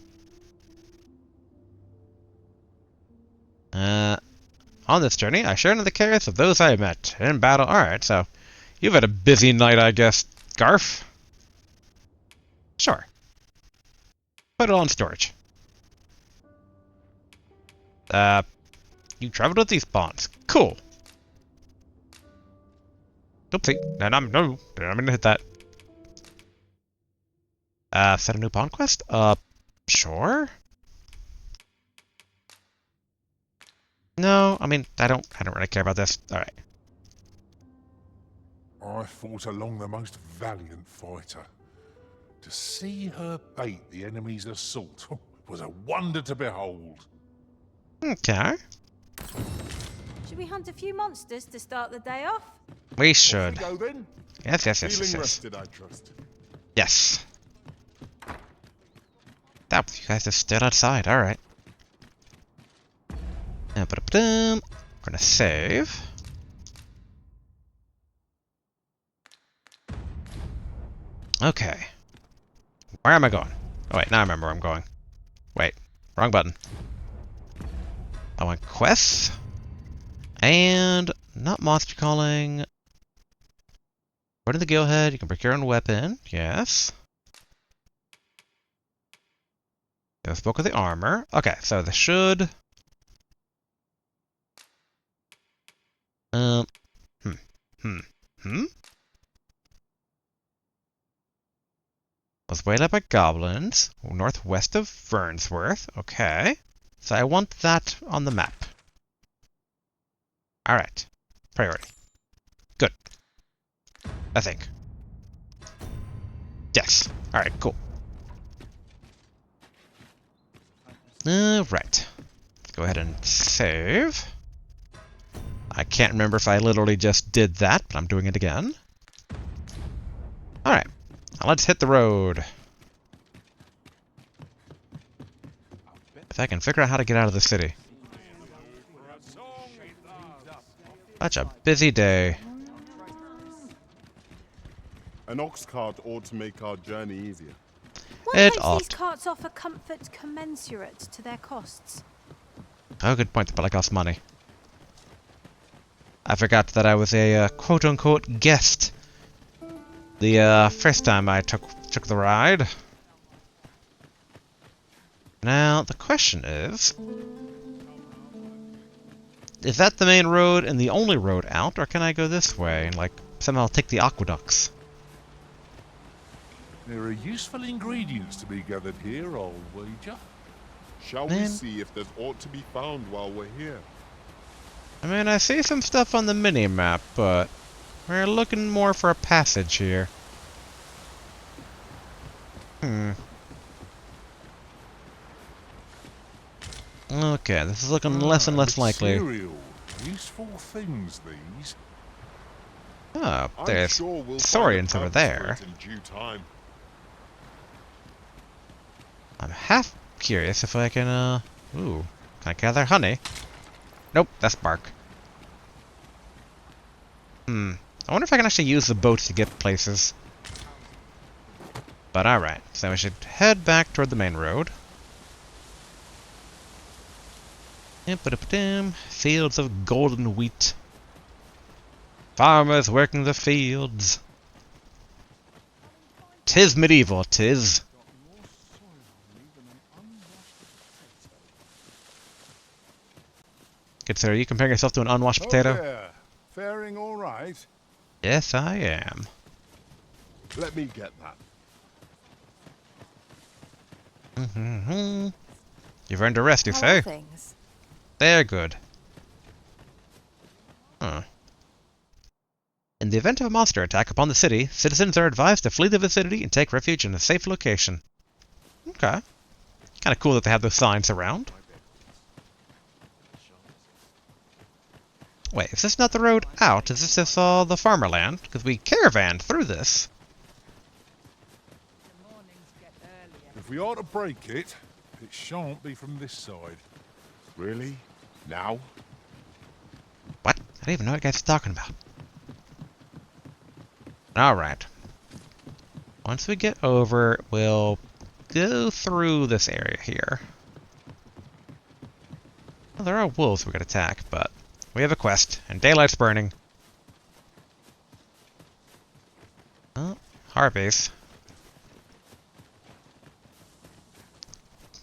On this journey, I shared in the cares of those I met in battle. Alright, so you've had a busy night, I guess, Garf. Sure. Put it on storage. You traveled with these pawns. Cool. Oopsie. No, I'm gonna hit that. Set a new pawn quest? Sure. No, I mean, I don't really care about this. Alright. I fought along the most valiant fighter. To see her bait the enemy's assault was a wonder to behold. Okay. Should we hunt a few monsters to start the day off? We should. Off we go then. Yes. Feeling rested, I trust. Yes. That you guys just stood outside. Alright. We're gonna save. Okay. Where am I going? Oh wait, now I remember where I'm going. Wait, wrong button. I want quests. And not monster calling. Go to the guildhead, you can procure a weapon. Yes. I spoke of the armor. Okay, so this should... Was waylaid by goblins, northwest of Fernsworth. Okay. So I want that on the map. Alright. Priority. Good. I think. Yes. Alright, cool. Alright. Let's go ahead and save. I can't remember if I literally just did that, but I'm doing it again. Alright. Now let's hit the road. If I can figure out how to get out of the city. Such a busy day. An ox cart ought to make our journey easier. What It makes ought. these carts offer comfort commensurate to their costs? Oh, good point, but it costs money. I forgot that I was a quote-unquote guest the first time I took the ride. Now, the question is that the main road and the only road out, or can I go this way and, like, somehow take the aqueducts? There are useful ingredients to be gathered here, I'll wager. Shall we see if there's aught to be found while we're here? I mean, I see some stuff on the mini-map, but we're looking more for a passage here. Okay, this is looking less and less likely. Material. Useful things, these. Oh, there's sure we'll Saurians over there. in due time. I'm half curious if I can, ooh, can I gather honey? Nope, that's bark. I wonder if I can actually use the boats to get places. But alright, so we should head back toward the main road. Fields of golden wheat. Farmers working the fields. 'Tis medieval, 'tis. Good sir, are you comparing yourself to an unwashed potato? Yeah. Faring all right? Yes, I am. Let me get that. You've earned a rest, you How say? are things? They're good. In the event of a monster attack upon the city, citizens are advised to flee the vicinity and take refuge in a safe location. Okay. Kinda cool that they have those signs around. Wait, is this not the road out? Is this just the farmer land? Because we caravanned through this. If we are to break it, it shan't be from this side. Really? Now? What? I don't even know what you guys are talking about. Alright. Once we get over, we'll go through this area here. Well, there are wolves we could attack, but we have a quest, and daylight's burning. Oh, harpies.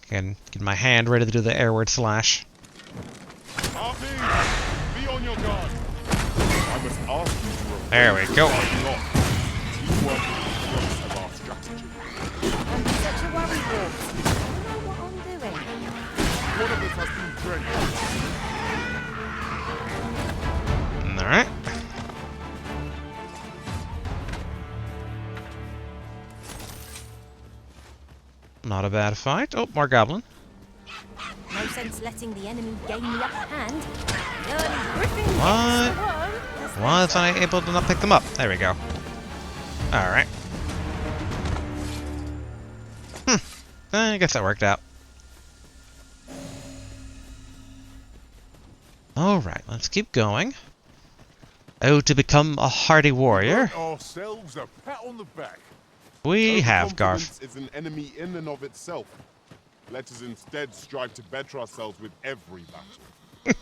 Can get my hand ready to do the airward slash. Harpy! Be on your guard! I must ask you to There we go. Teamwork is the crux of our strategy. I'm such a worry wart. I don't know what I'm doing. One of us has been drenched. Alright. Not a bad fight. Oh, more goblin. No sense letting the enemy gain the upper hand. The early griffin What? gets the worm. Why was I able to not pick them up? There we go. Alright. I guess that worked out. Alright, let's keep going. Oh, to become a hardy warrior. Ourselves a pat on the back. We have, Garth. Overconfidence is an enemy in and of itself. Let us instead strive to better ourselves with every battle.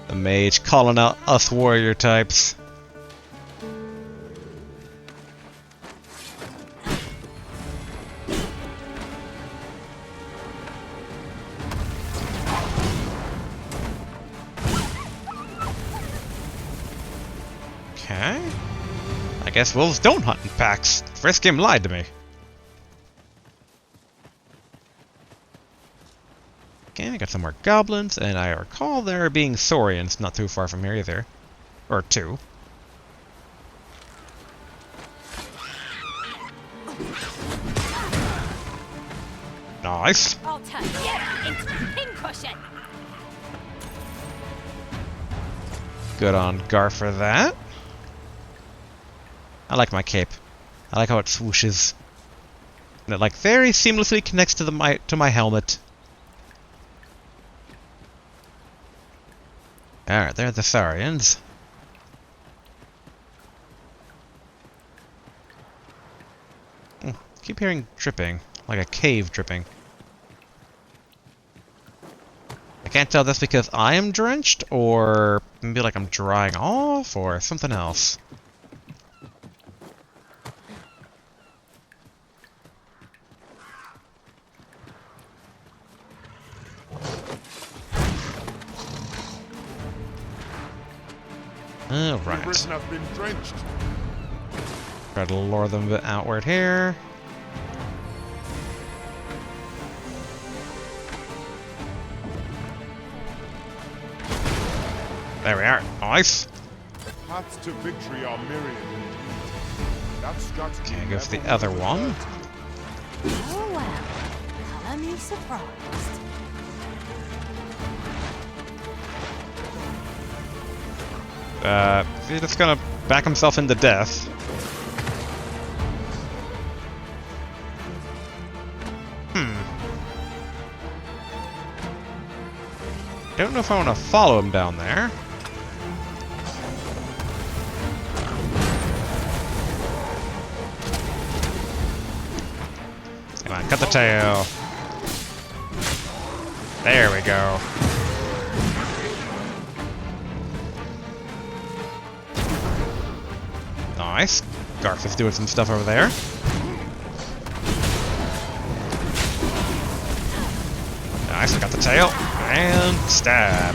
The mage calling out us warrior types. Okay. I guess wolves don't hunt in packs. First game lied to me. Okay, Okay, got some more goblins, and I recall there being saurians not too far from here either. Or two. Nice. I'll turn you into a pincushion. Good on Gar for that. I like my cape. I like how it swooshes. And it like very seamlessly connects to my helmet. Alright, there are the Saurians. Keep hearing dripping, like a cave dripping. I can't tell if that's because I am drenched, or maybe like I'm drying off, or something else. Alright. I've been drenched. Try to lure them a bit outward here. There we are. Nice. The paths to victory are myriad indeed. That strategy. Okay, go for the other one. Oh well. Color me surprised. He's just gonna back himself into death. Don't know if I want to follow him down there. Come on, cut the tail. There we go. Nice. Garth is doing some stuff over there. Nice, I got the tail. And stab.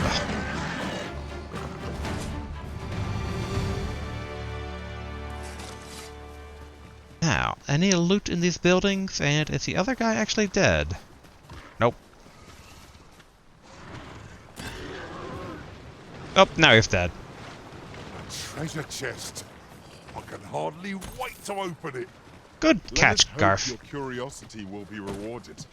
Now, any loot in these buildings? And is the other guy actually dead? Nope. Oh, now he's dead. A treasure chest. I can hardly wait to open it. Good catch, Garth. Your curiosity will be rewarded.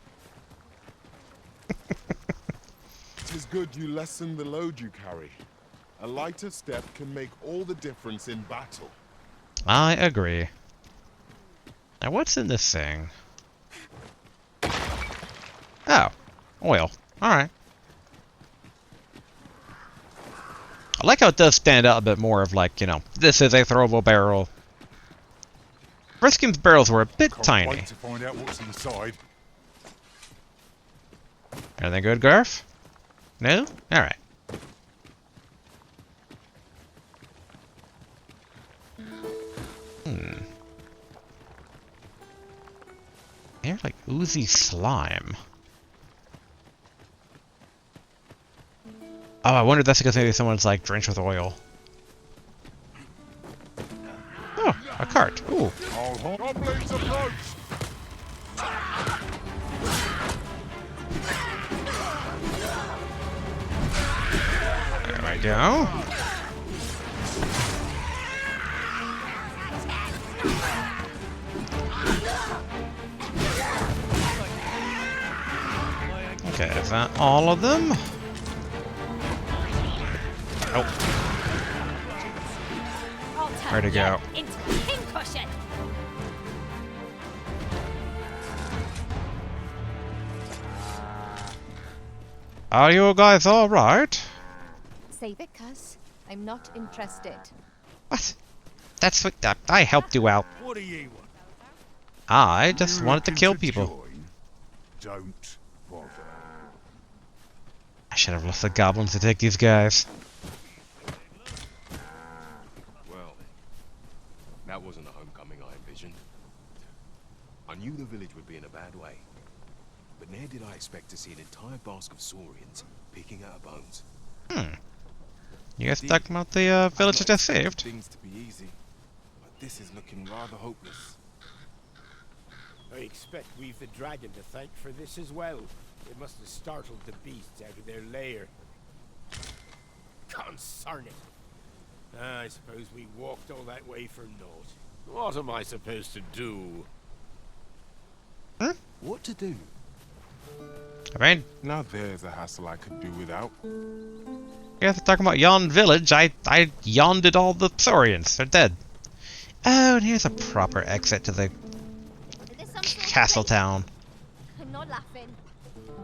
It is good you lessen the load you carry. A lighter step can make all the difference in battle. I agree. Now what's in this thing? Oh, oil. Alright. I like how it does stand out a bit more of like, you know, this is a throwable barrel. Rescue's barrels were a bit tiny. Wait to find out what's inside. Anything good, Garth? No? Alright. They're like oozy slime. Oh, I wonder if that's because maybe someone's like drenched with oil. Oh, a cart. Ooh. Goblins approach! There we go. Okay, is that all of them? Nope. Where'd it go? Are you guys alright? Save it, cuz. I'm not interested. What? That's what I helped you out. What do you want? I just wanted to kill people. Don't bother. I should have left the goblins to take these guys. Well, that wasn't the homecoming I envisioned. I knew the village would be in a bad way, but ne'er did I expect to see an entire basque of saurians picking out bones. You guys talking about the village I just saved? Things to be easy, but this is looking rather hopeless. I expect we've the dragon to thank for this as well. It must have startled the beasts out of their lair. Concern it. I suppose we walked all that way for naught. What am I supposed to do? Huh? What to do? I mean, now there's a hassle I could do without. You guys are talking about Yon Village. I yonded all the Saurians. They're dead. Oh, and here's a proper exit to the castle town. I'm not laughing.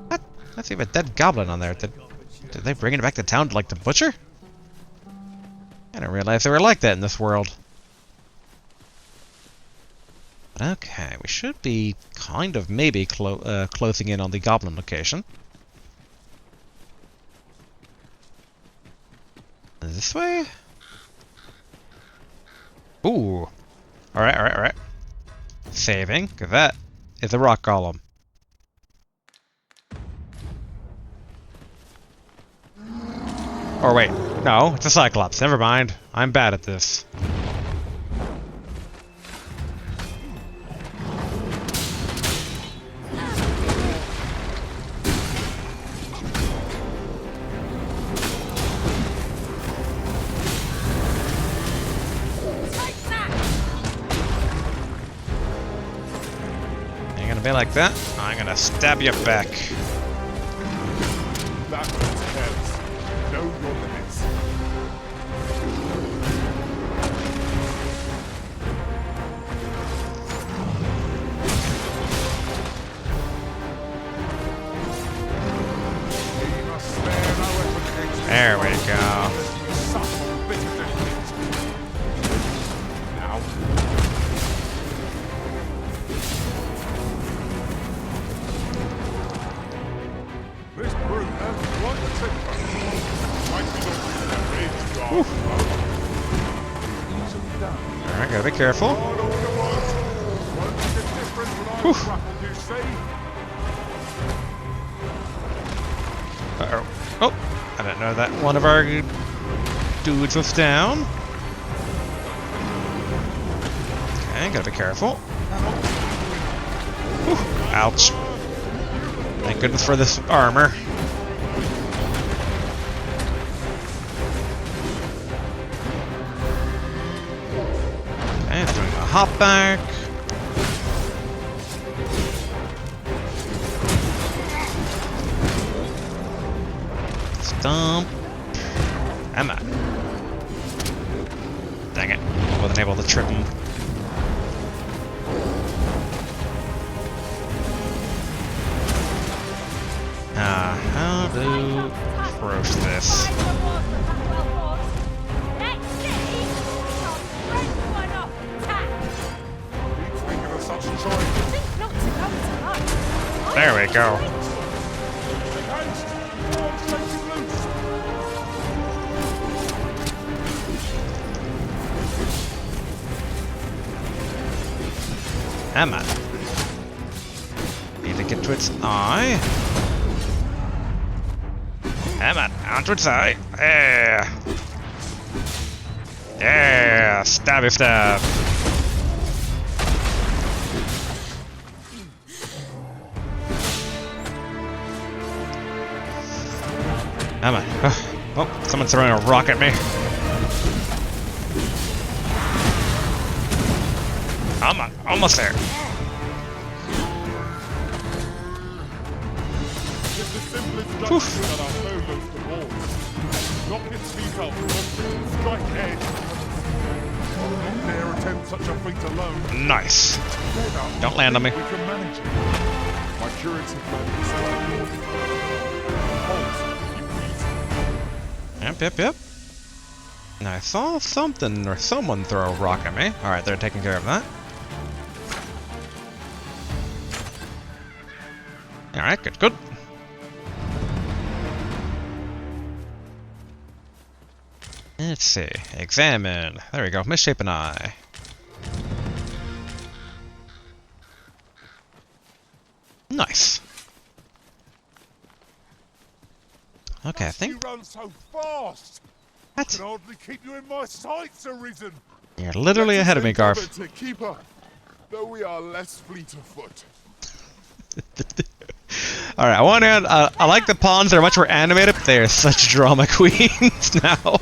What? That's even a dead goblin on there. Did they bring it back to town to, like, the butcher? I didn't realize they were like that in this world. But okay, we should be kind of maybe closing in on the goblin location. This way? Ooh. Alright, alright, alright. Saving, because that is a rock golem. Or wait, no, it's a Cyclops. Never mind. I'm bad at this. Ain't gonna be like that. I'm gonna stab you back. That hurts. Know your limits. There we go. Now. This brute has quite a temper. Might be not ready to go. Easily done. Alright, gotta be careful. Won't make a difference when I'm grappled, you see? Uh-oh. Oh, I didn't know that one of our dudes was down. Okay, gotta be careful. Whew, ouch. Thank goodness for this armor. Okay, it's doing a hop back. Stomp. Emma. Dang it. Wasn't able to trip him. How to approach this? There we go. Emma. Need to get to its eye. Emma, onto its eye. Yeah. Yeah. Stabby stab. Emma. Oh, someone's throwing a rock at me. I'm almost there. Just as simple as ducking that our foe goes to war. Knock its feet off, strike head. I'll not dare attempt such a feat alone. Nice. Don't land on me. We can manage it. My curative plan is Yep. Now I saw something or someone throw a rock at me. Alright, they're taking care of that. Alright, good. Let's see. Examine. There we go. Misshapen eye. Nice. Okay, I think you run so fast. I can hardly keep you in my sights, Arisen. you're literally ahead of me, Garf. To keep up, though we are less fleet of foot. Alright, on one hand, I like the pawns. They're much more animated, but they are such drama queens now.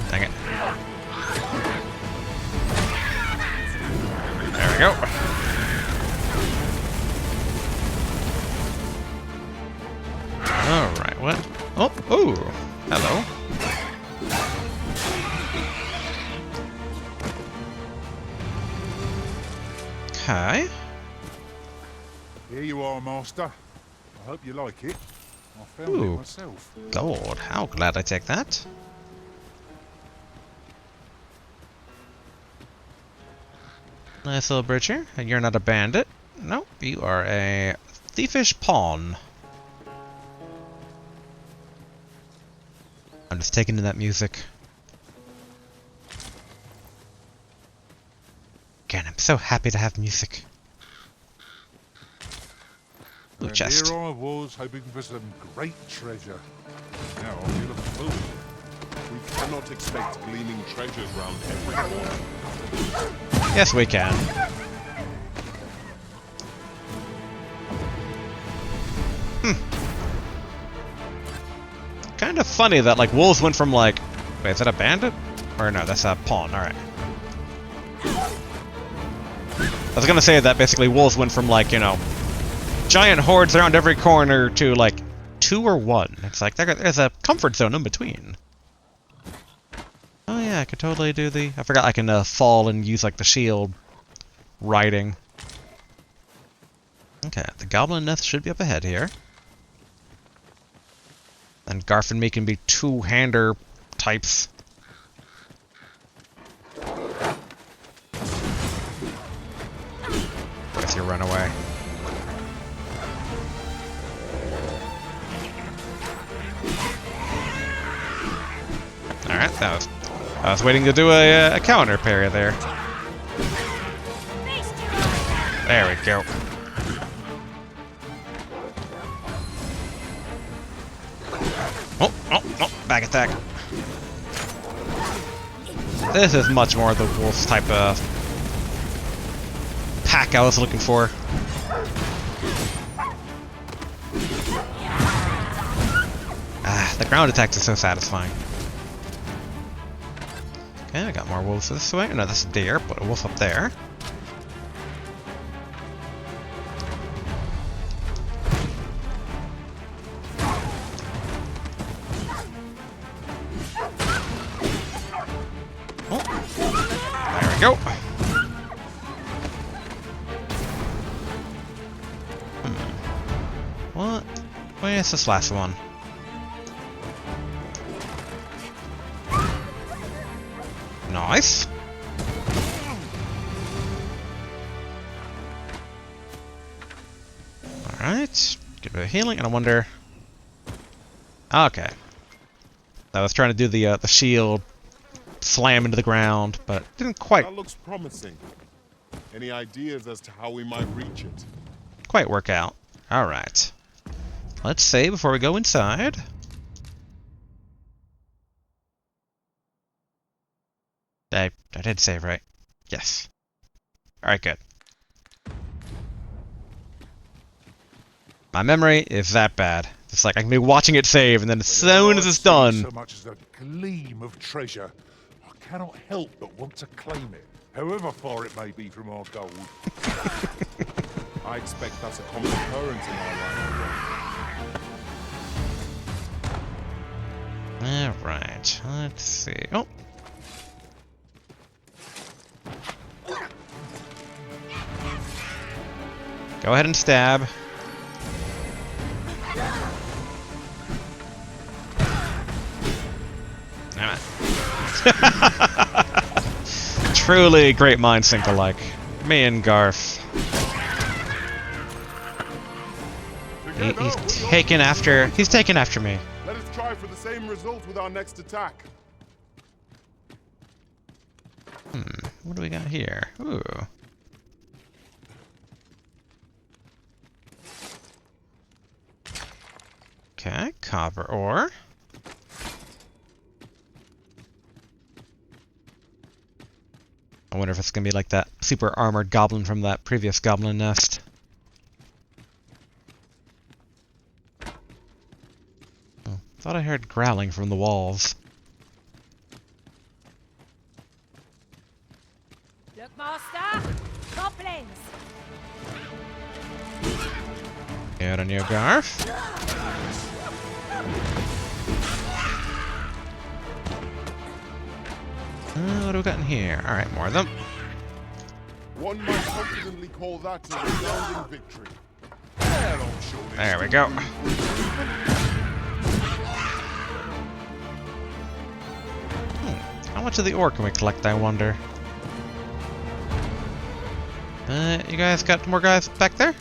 Dang it. There we go. Alright, what? Oh, ooh, hello. Okay. Here you are, Master. I hope you like it. I found it Ooh, myself. gold. How glad I take that. Nice little bridge here. And you're not a bandit. Nope, you are a thievish pawn. I'm just taking in that music. Again, I'm so happy to have music. Ooh, And chest. here I was hoping for some great treasure. Now I feel a fool. We cannot expect gleaming treasures round every corner. Yes, we can. Kind of funny that, like, wolves went from, like... Wait, is that a bandit? Or no, that's a pawn, alright. I was gonna say that basically wolves went from, like, you know, giant hordes around every corner to, like, 2 or 1. It's like, there's a comfort zone in between. Oh yeah, I could totally do the... I forgot I can fall and use, like, the shield riding. Okay, the goblin nest should be up ahead here. And Garf and me can be two-hander types. Guess you run away. Alright, that was... I was waiting to do a counter parry there. There we go. Oh, back attack. This is much more the wolf type of pack I was looking for. Ah, the ground attacks are so satisfying. Okay, I got more wolves this way. No, that's a deer, but a wolf up there. Go. What? Where's this last one? Nice. Alright. Get a bit of healing, and I wonder... Okay. I was trying to do the shield slam into the ground, but didn't quite... That looks promising. Any ideas as to how we might reach it? Quite work out. Alright. Let's save before we go inside. I did save, right? Yes. Alright, good. My memory is that bad. It's like I can be watching it save, and then as soon as it's done... So much as a gleam of treasure, I cannot help but want to claim it, however far it may be from our gold. I expect that's a common occurrence in our line. Alright, let's see. Oh! Go ahead and stab. Truly great minds think alike. Me and Garf. He's taken after me. Let us try for the same result with our next attack. What do we got here? Ooh. Okay, copper ore. wonder if it's gonna be like that super armored goblin from that previous goblin nest. Oh, thought I heard growling from the walls. Look, Master! Goblins! Get on you, Garth. What do we got in here? Alright, more of them. One might confidently call that a resounding victory. There we go. How much of the ore can we collect, I wonder? You guys got more guys back there?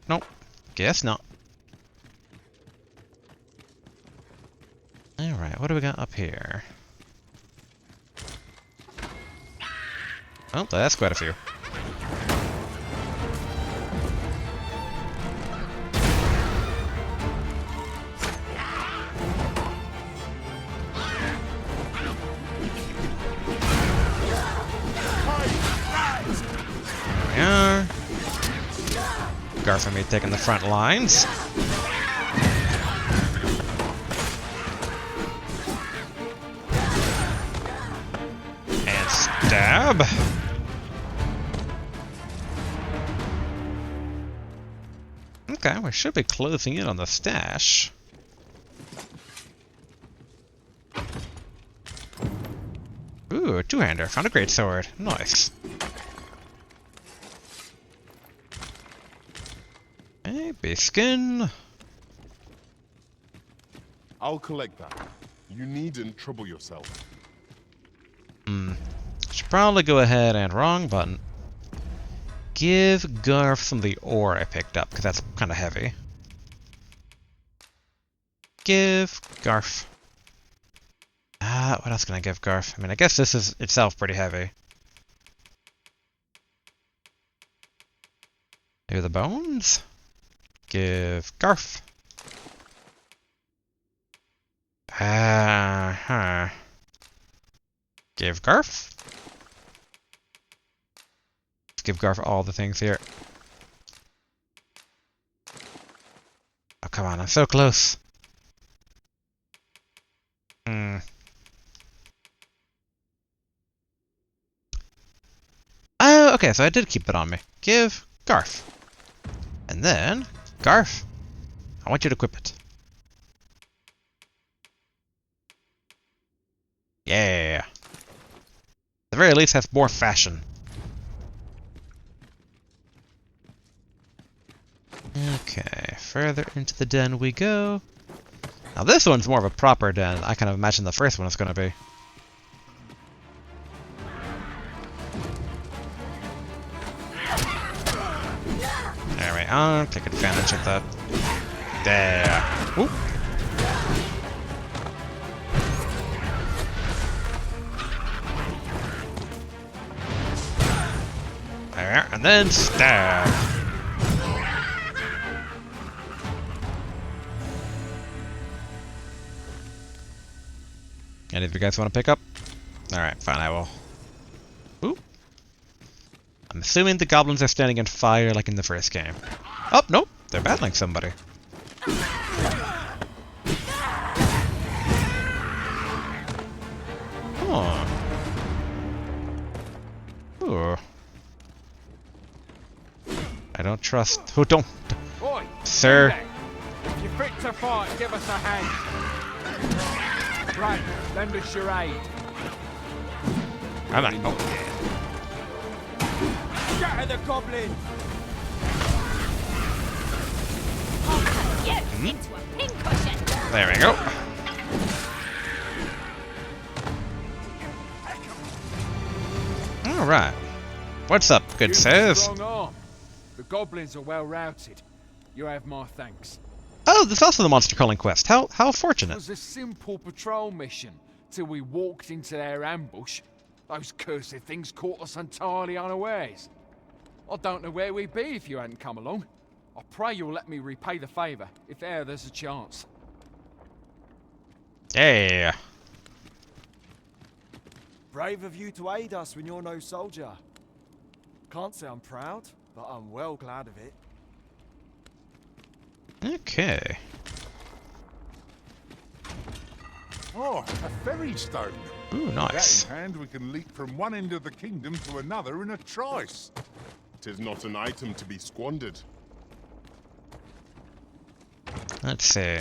Nope. Guess not. Alright, what do we got up here? Oh, that's quite a few. There we are. Garth and me taking the front lines. And stab. Okay, we should be closing in on the stash. Ooh, a two-hander. Found a great sword. Nice. Hey, skin. I'll collect that. You needn't trouble yourself. Should probably go ahead and wrong button. Give Garth some of the ore I picked up, because that's kind of heavy. Give Garth. What else can I give Garth? I mean, I guess this is itself pretty heavy. Maybe the bones? Give Garth. Give Garth. Let's give Garth all the things here. Oh, come on, I'm so close. Oh, okay, so I did keep it on me. Give Garth. And then, Garth, I want you to equip it. Yeah. At the very least, has more fashion. Okay, further into the den we go. Now this one's more of a proper den. I kind of imagine the first one is going to be. Alright, I'll take advantage of that. There. Whoop. There, and then stab. Any of you guys want to pick up? Alright, fine, I will. Ooh. I'm assuming the goblins are standing in fire like in the first game. Oh, nope, they're battling somebody. Oh. Ooh. I don't trust. Who don't? Oi, sir. If you're fit to fight, give us a hand. Right, lend us your aid. I'm not. Oh. Scatter the goblin. Into a pincushion. There we go. All right. What's up, good sirs? The goblins are well routed. You have my thanks. Oh, there's also the monster calling quest. How fortunate. It was a simple patrol mission till we walked into their ambush. Those cursed things caught us entirely unawares. I don't know where we'd be if you hadn't come along. I pray you'll let me repay the favour if there's a chance. Yeah. Brave of you to aid us when you're no soldier. Can't say I'm proud, but I'm well glad of it. Okay. Oh, a ferry stone. Ooh, nice. That in hand, we can leap from one end of the kingdom to another in a trice. 'Tis not an item to be squandered. Let's see.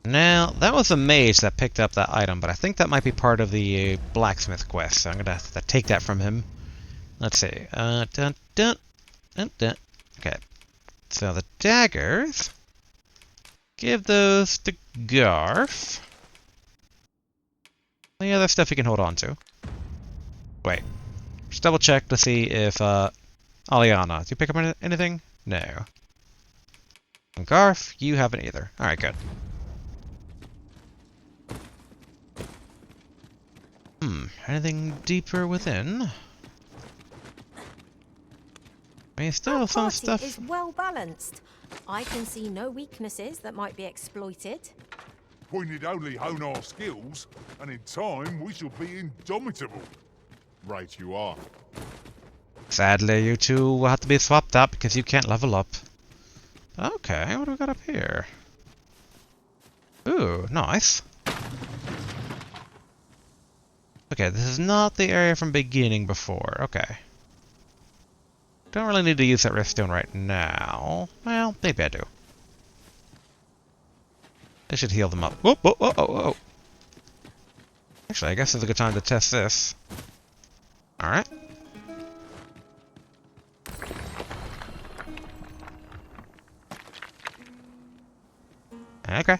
Now, that was a mage that picked up that item, but I think that might be part of the blacksmith quest, so I'm gonna have to take that from him. Let's see. Dun, dun, dun, dun. Okay. So the daggers. Give those to Garf. The other stuff you can hold on to. Wait. Just double check to see if, Aliana, did you pick up anything? No. And Garf, you haven't either. Alright, good. Anything deeper within? I mean, still some Party stuff. is well balanced. I can see no weaknesses that might be exploited. We need only hone our skills, and in time we shall be indomitable. Right you are. Sadly, you two will have to be swapped out because you can't level up. Okay, what do we got up here? Ooh, nice. Okay, this is not the area from beginning before. Okay. Don't really need to use that riftstone right now. Well, maybe I do. I should heal them up. Whoa, whoa, whoa, whoa, whoa. Actually, I guess it's a good time to test this. Alright. Okay.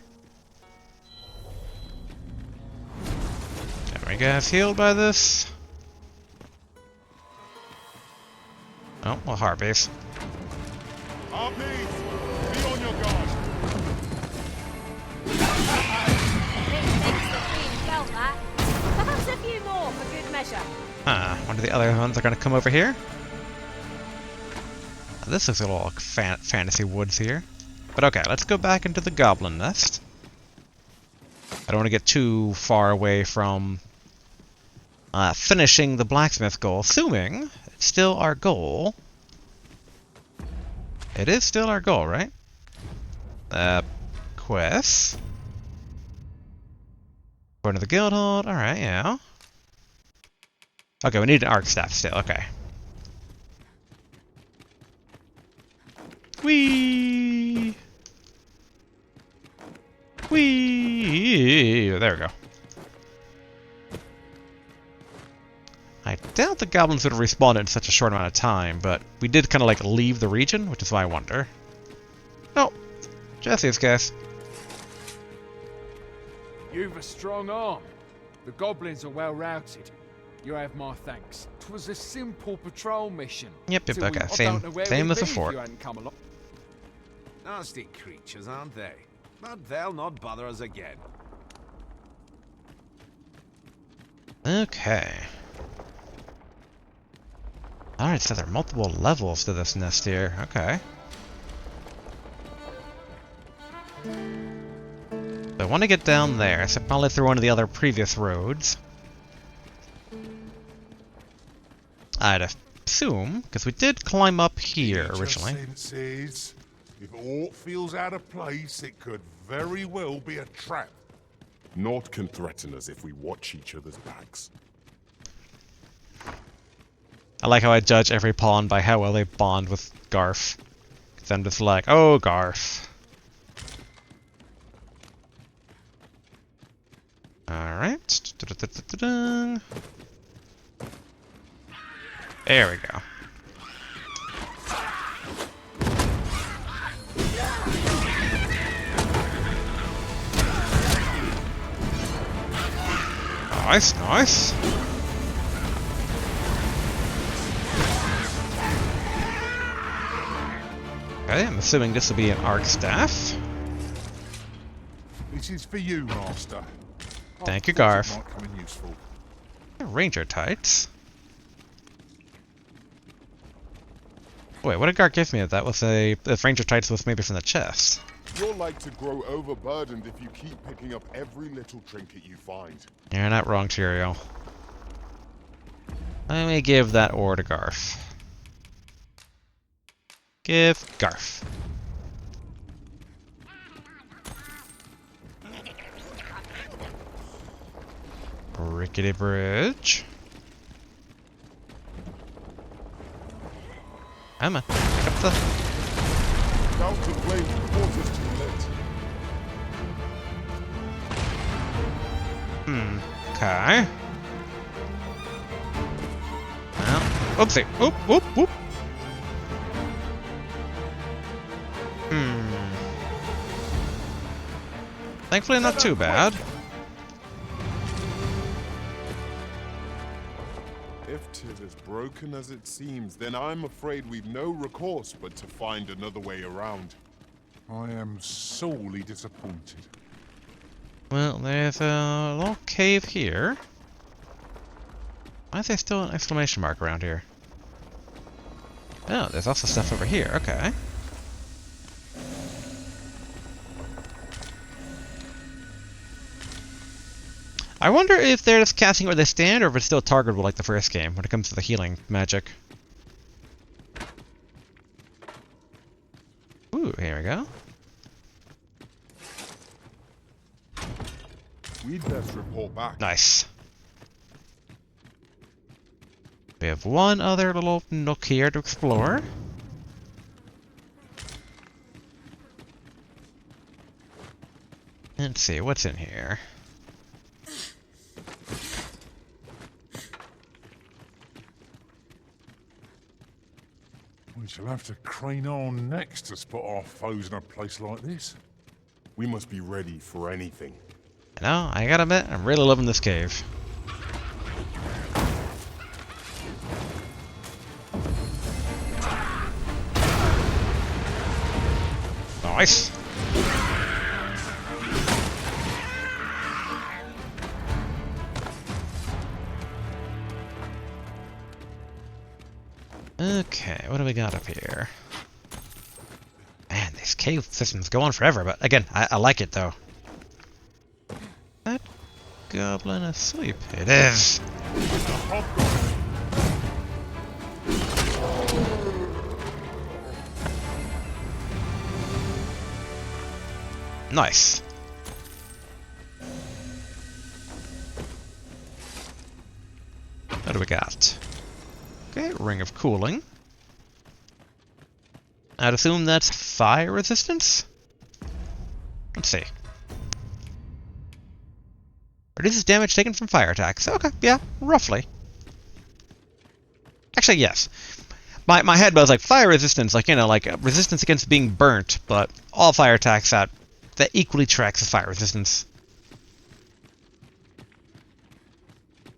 Are we guys healed by this? Oh, well, harpies. Harpies, be on your guard. Felt that. Perhaps a few more for good measure. One of the other ones are going to come over here. This is a little fantasy woods here. But okay, let's go back into the goblin nest. I don't want to get too far away from finishing the blacksmith goal, assuming it's still our goal. It is still our goal, right? Quest. Going to the guild hall. Alright, yeah. Okay, we need an arc staff still, okay. Whee! Whee! There we go. I doubt the goblins would have respawned in such a short amount of time, but we did kind of like leave the region, which is why I wonder. Oh, Jesse's guess. You've a strong arm. The goblins are well routed. You have my thanks. 'Twas a simple patrol mission. Yep, till okay, I don't know where same we'd as be before. if you hadn't come along. Nasty creatures, aren't they? But they'll not bother us again. Okay. Alright, so there are multiple levels to this nest here. Okay. So I want to get down there, so probably through one of the other previous roads. I'd assume, because we did climb up here originally. Senses. If aught feels out of place, it could very well be a trap. Naught can threaten us if we watch each other's backs. I like how I judge every pawn by how well they bond with Garf. Because I'm just like, oh, Garf. Alright. There we go. Nice, nice. Okay, I'm assuming this will be an arc staff. This is for you, Master. Thank you, I thought Garf. it might come in useful. Ranger tights. Wait, what did Garf give me? That was the Ranger tights was maybe from the chest. You're like to grow overburdened if you keep picking up every little trinket you find. You're not wrong, Cheerio. Let me give that ore to Garth. Give Garth. Rickety bridge. Come on, pick up the... Down to blame quarters too late. Okay. Well, oopsie. Oop, whoop, whoop. Thankfully not too bad. If 'tis as broken as it seems, then I'm afraid we've no recourse but to find another way around. I am sorely disappointed. Well, there's a little cave here. Why is there still an exclamation mark around here? Oh, there's also stuff over here. Okay. I wonder if they're just casting where they stand, or if it's still targetable like the first game when it comes to the healing magic. Ooh, here we go. We'd best report back. Nice. We have one other little nook here to explore. Let's see, what's in here? We shall have to crane our necks to spot our foes in a place like this. We must be ready for anything. You know, I gotta admit, I'm really loving this cave. Nice. Okay, what do we got up here? Man, these cave systems go on forever, but again, I like it though. That goblin asleep? It is! Nice. What do we got? Okay, Ring of Cooling. I'd assume that's fire resistance? Let's see. Reduces damage taken from fire attacks. Okay, yeah, roughly. Actually, yes. My head was like fire resistance, like, you know, like resistance against being burnt, but all fire attacks that equally tracks as fire resistance.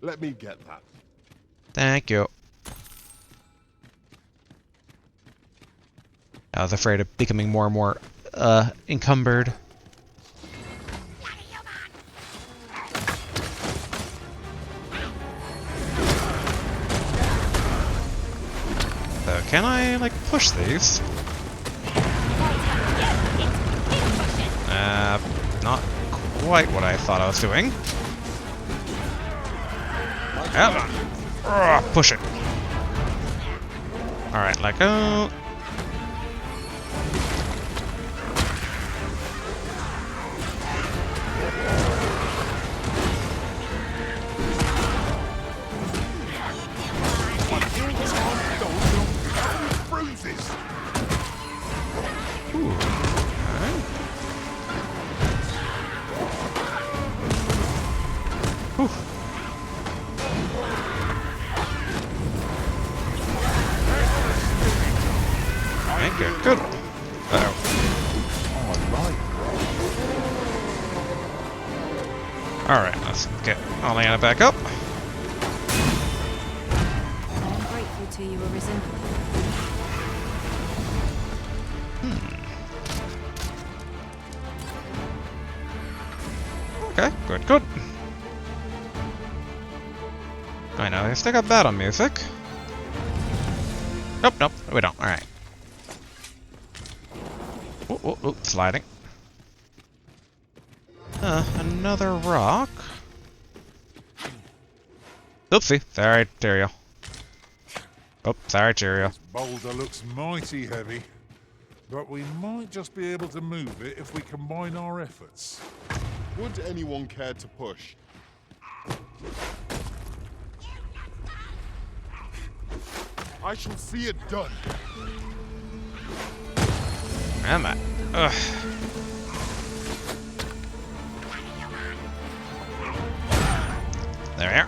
Let me get that. Thank you. I was afraid of becoming more and more encumbered. So can I, like, push these? Not quite what I thought I was doing. Come on. Push it. Alright, let go. Good. Uh-oh. Alright, let's get Oleana back up. I'm grateful to you, Arisen. Okay, good, good. I know, I still got battle music. Nope, nope, we don't. Alright. Oh, sliding. Another rock. Oopsie. Sorry, Tyrael. Oh, sorry, Tyrael. This boulder looks mighty heavy, but we might just be able to move it if we combine our efforts. Would anyone care to push? I shall see it done. Where am I? Ugh. There we are.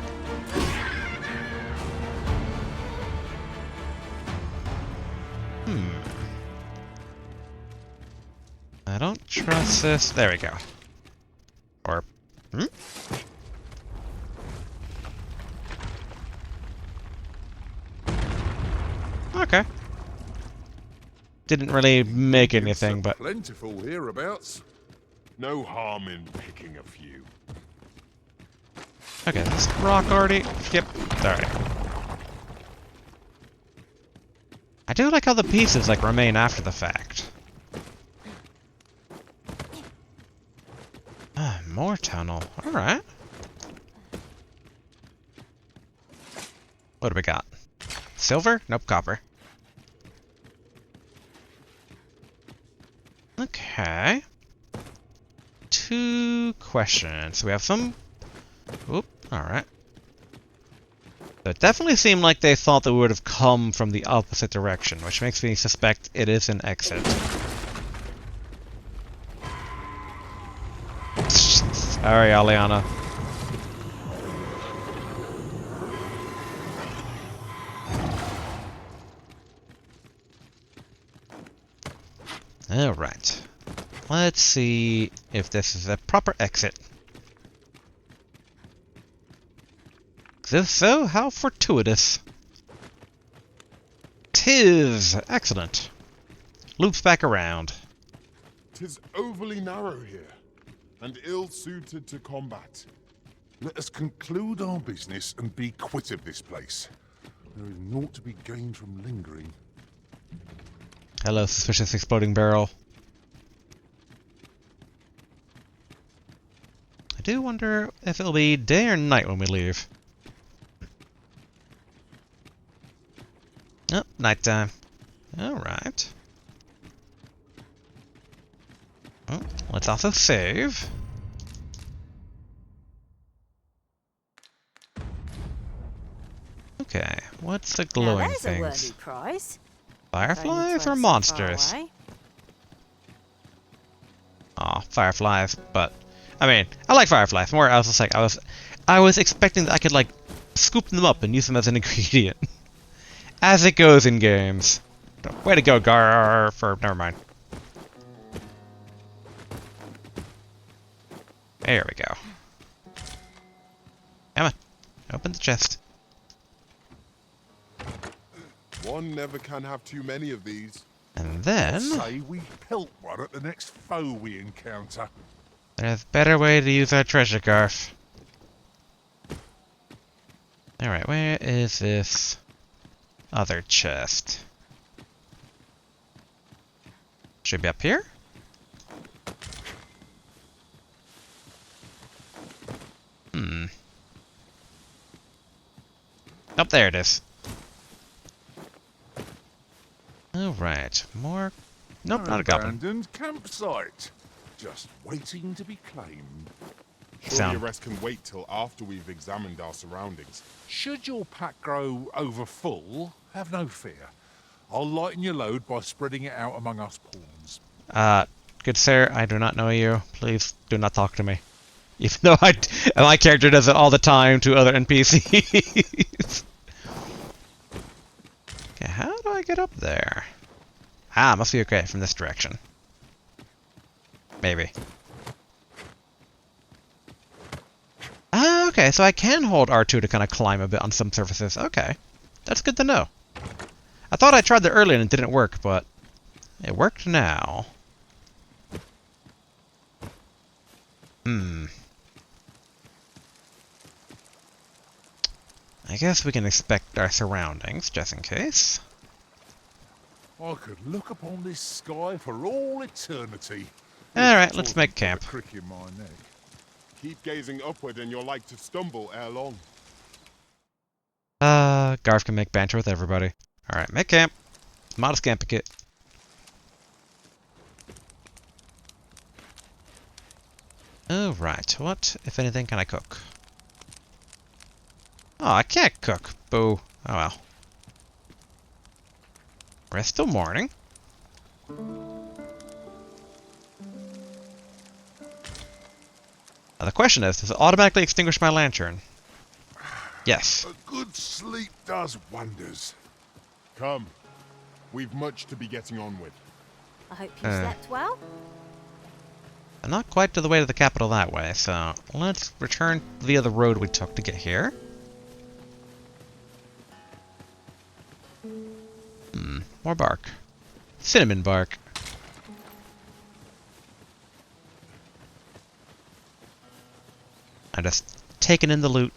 I don't trust this. There we go. Or, Okay. Didn't really make anything, but Plentiful hereabouts. No harm in picking a few. okay, this rock already. Yep. Alright. I do like how the pieces like remain after the fact. More tunnel. Alright. What do we got? Silver? Nope, copper. Okay. 2 questions. We have some... Oop, alright. So it definitely seemed like they thought that we would have come from the opposite direction, which makes me suspect it is an exit. Sorry, Aliana. Alright. Let's see if this is a proper exit. If so, how fortuitous. 'Tis! Excellent. Loops back around. 'Tis overly narrow here, and ill-suited to combat. Let us conclude our business and be quit of this place. There is naught to be gained from lingering. Hello, suspicious exploding barrel. I do wonder if it'll be day or night when we leave. Oh, nighttime. Alright. Oh, let's also save. Okay, what's the glowing now, there's things? a worthy prize. Fireflies or monsters? Aw, fireflies, but I mean, I like fireflies more. I was just like, I was expecting that I could like scoop them up and use them as an ingredient, as it goes in games. Way to go, Garf! Or never mind. There we go. Come on, open the chest. One never can have too many of these. And then... say we pelt one at the next foe we encounter. There's a better way to use our treasure, Garf. Alright, where is this other chest? Should be up here? Oh, there it is. Alright, more... Nope, not a goblin. Abandoned campsite. Just waiting to be claimed. Surely the rest can wait till after we've examined our surroundings. Should your pack grow over full, have no fear. I'll lighten your load by spreading it out among us pawns. Good sir, I do not know you. Please do not talk to me. Even though my character does it all the time to other NPCs. Okay, how do I get up there? Ah, must be okay from this direction. Maybe. Ah, okay, so I can hold R2 to kind of climb a bit on some surfaces. Okay, that's good to know. I thought I tried that earlier and it didn't work, but it worked now. I guess we can inspect our surroundings, just in case. I could look upon this sky for all eternity. Alright, let's make camp. Crick in my neck. Keep gazing upward and you're like to stumble ere long. Garth can make banter with everybody. Alright, make camp. Modest camp kit. Alright, what, if anything, can I cook? Oh, I can't cook. Boo. Oh well. Rest till morning. Now the question is, does it automatically extinguish my lantern? Yes. A good sleep does wonders. Come. We've much to be getting on with. I hope you slept well. I'm not quite to the way to the capital that way, so let's return via the road we took to get here. More bark. Cinnamon bark. I'm just taking in the loot.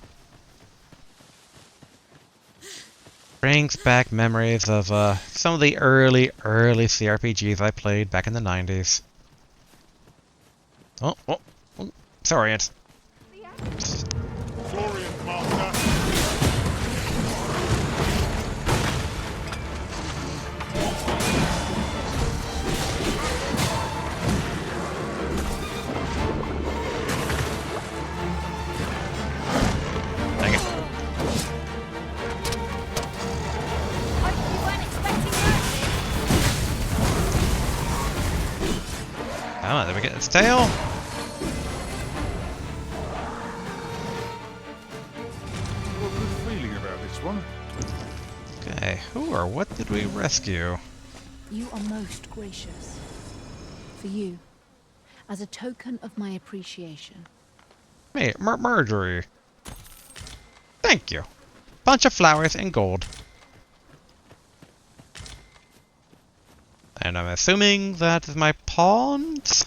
Brings back memories of some of the early CRPGs I played back in the 90s. Oh, sorry, it's... Saurian master. Dang it. Oh, did we get its tail? Okay, who or what did we rescue? You are most gracious. For you, as a token of my appreciation. Hey, Marjorie. Thank you. Bunch of flowers and gold. And I'm assuming that is my pawns?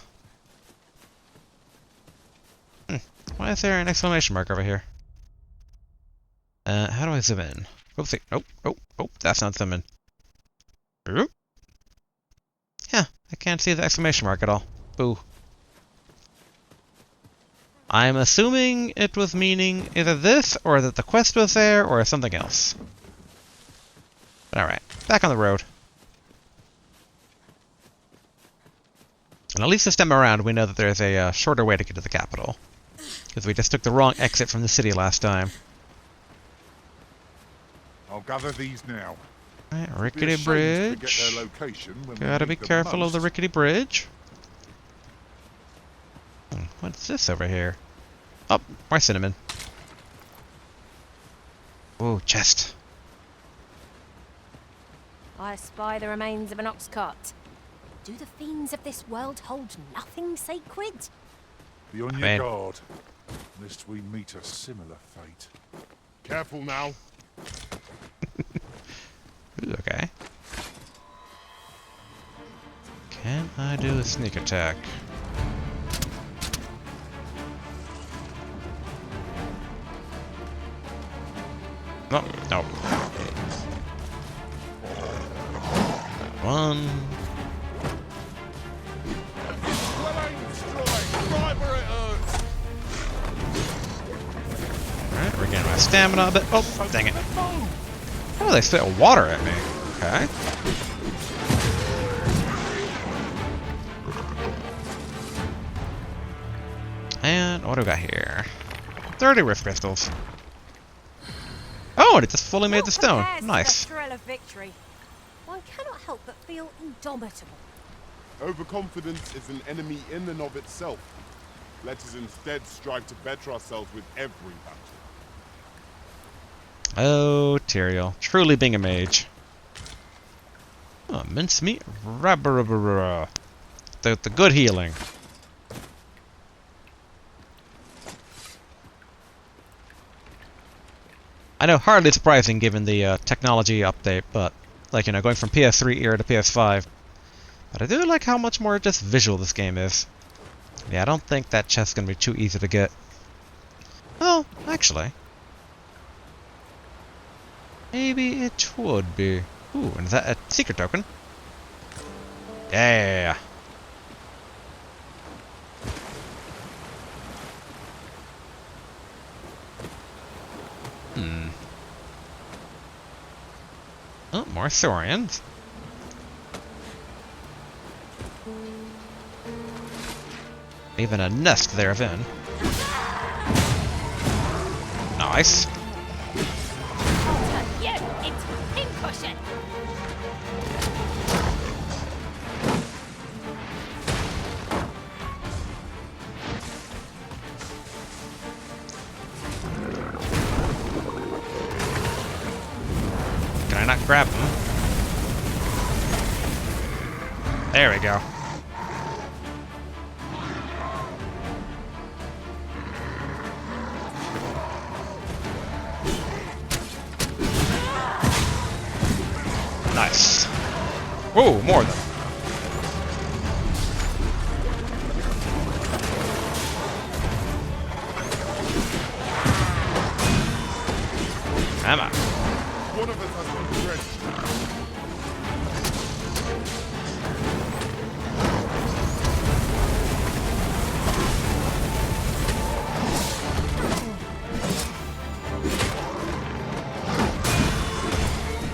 Why is there an exclamation mark over here? How do I zoom in? Oopsie. Oh, that's not zooming. Oop. Yeah, I can't see the exclamation mark at all. Boo. I'm assuming it was meaning either this, or that the quest was there, or something else. Alright, back on the road. And at least this time around, we know that there's a shorter way to get to the capital. Because we just took the wrong exit from the city last time. I'll gather these now. Alright, rickety bridge. Gotta be careful of the rickety bridge. What's this over here? Oh, more cinnamon. Ooh, chest. I spy the remains of an ox cart. Do the fiends of this world hold nothing sacred? Be on your guard, lest we meet a similar fate. Careful now. Ooh, okay. Can I do a sneak attack? No, no. One. Alright, we're getting my stamina a bit. Oh, dang it. Oh, they spit water at me. Okay. And what do we got here? 30 rift crystals. Oh, and it just fully made the stone. Nice. The thrill of victory. One cannot help but feel indomitable. Overconfidence is an enemy in and of itself. Let us instead strive to better ourselves with every battle. Oh, Tyrael. Truly being a mage. Oh, mincemeat. The good healing. I know, hardly surprising given the technology update, but, like, you know, going from PS3 era to PS5. But I do like how much more just visual this game is. Yeah, I don't think that chest's gonna be too easy to get. Well, actually. Maybe it would be. Ooh, and is that a secret token? Yeah. Oh, more Saurians. Even a nest therein. Nice. You, it's pincushion. Can I not grab him? There we go. Nice. Whoa, more of them. Come on. One of us has been drenched.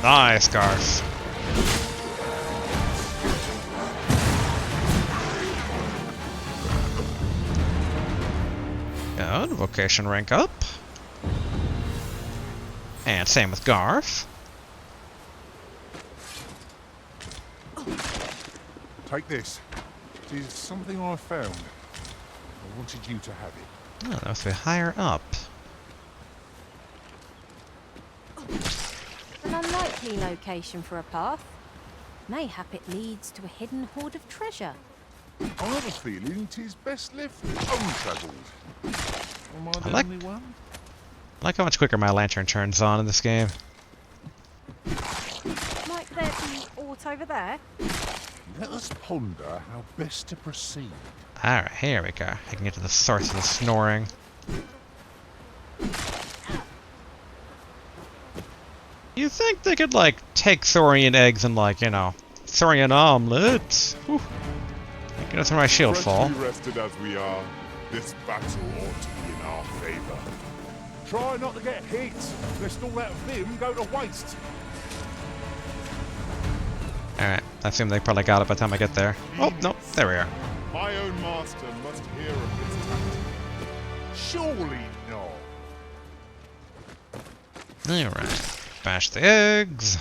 Nice, Garth. Good. Vocation rank up. And same with Garth. Take this. It is something I found. I wanted you to have it. Oh, that must be higher up. An unlikely location for a path. Mayhap it leads to a hidden hoard of treasure. I have a feeling it is best left untravelled. Am I the only one? I like how much quicker my lantern turns on in this game. Might there be aught over there? Let us ponder how best to proceed. Alright, here we go. I can get to the source of the snoring. You think they could, like, take Saurian eggs and, like, you know, Saurian omelets? Whew. Get us from my shield fall. Freshly rested as we are, this battle ought to be in our favor. Try not to get hit, lest all that vim go to waste. Alright, I assume they probably got it by the time I get there. Oh, no, there we are. My own master must hear of this tactic. Surely not. Alright. Bash the eggs.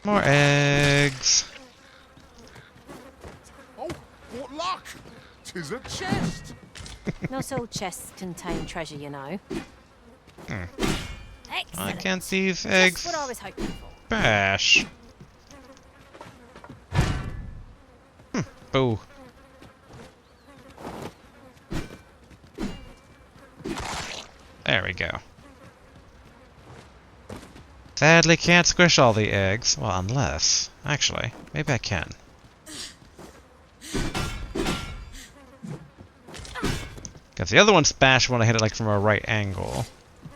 More eggs. Oh, what luck! 'Tis a chest! Not all chests contain treasure, you know. Why Excellent. can't these eggs Just what I was hoping for. bash? Boo. There we go. Sadly can't squish all the eggs. Well, unless... Actually, maybe I can. Because the other one's bash when I hit it like from a right angle.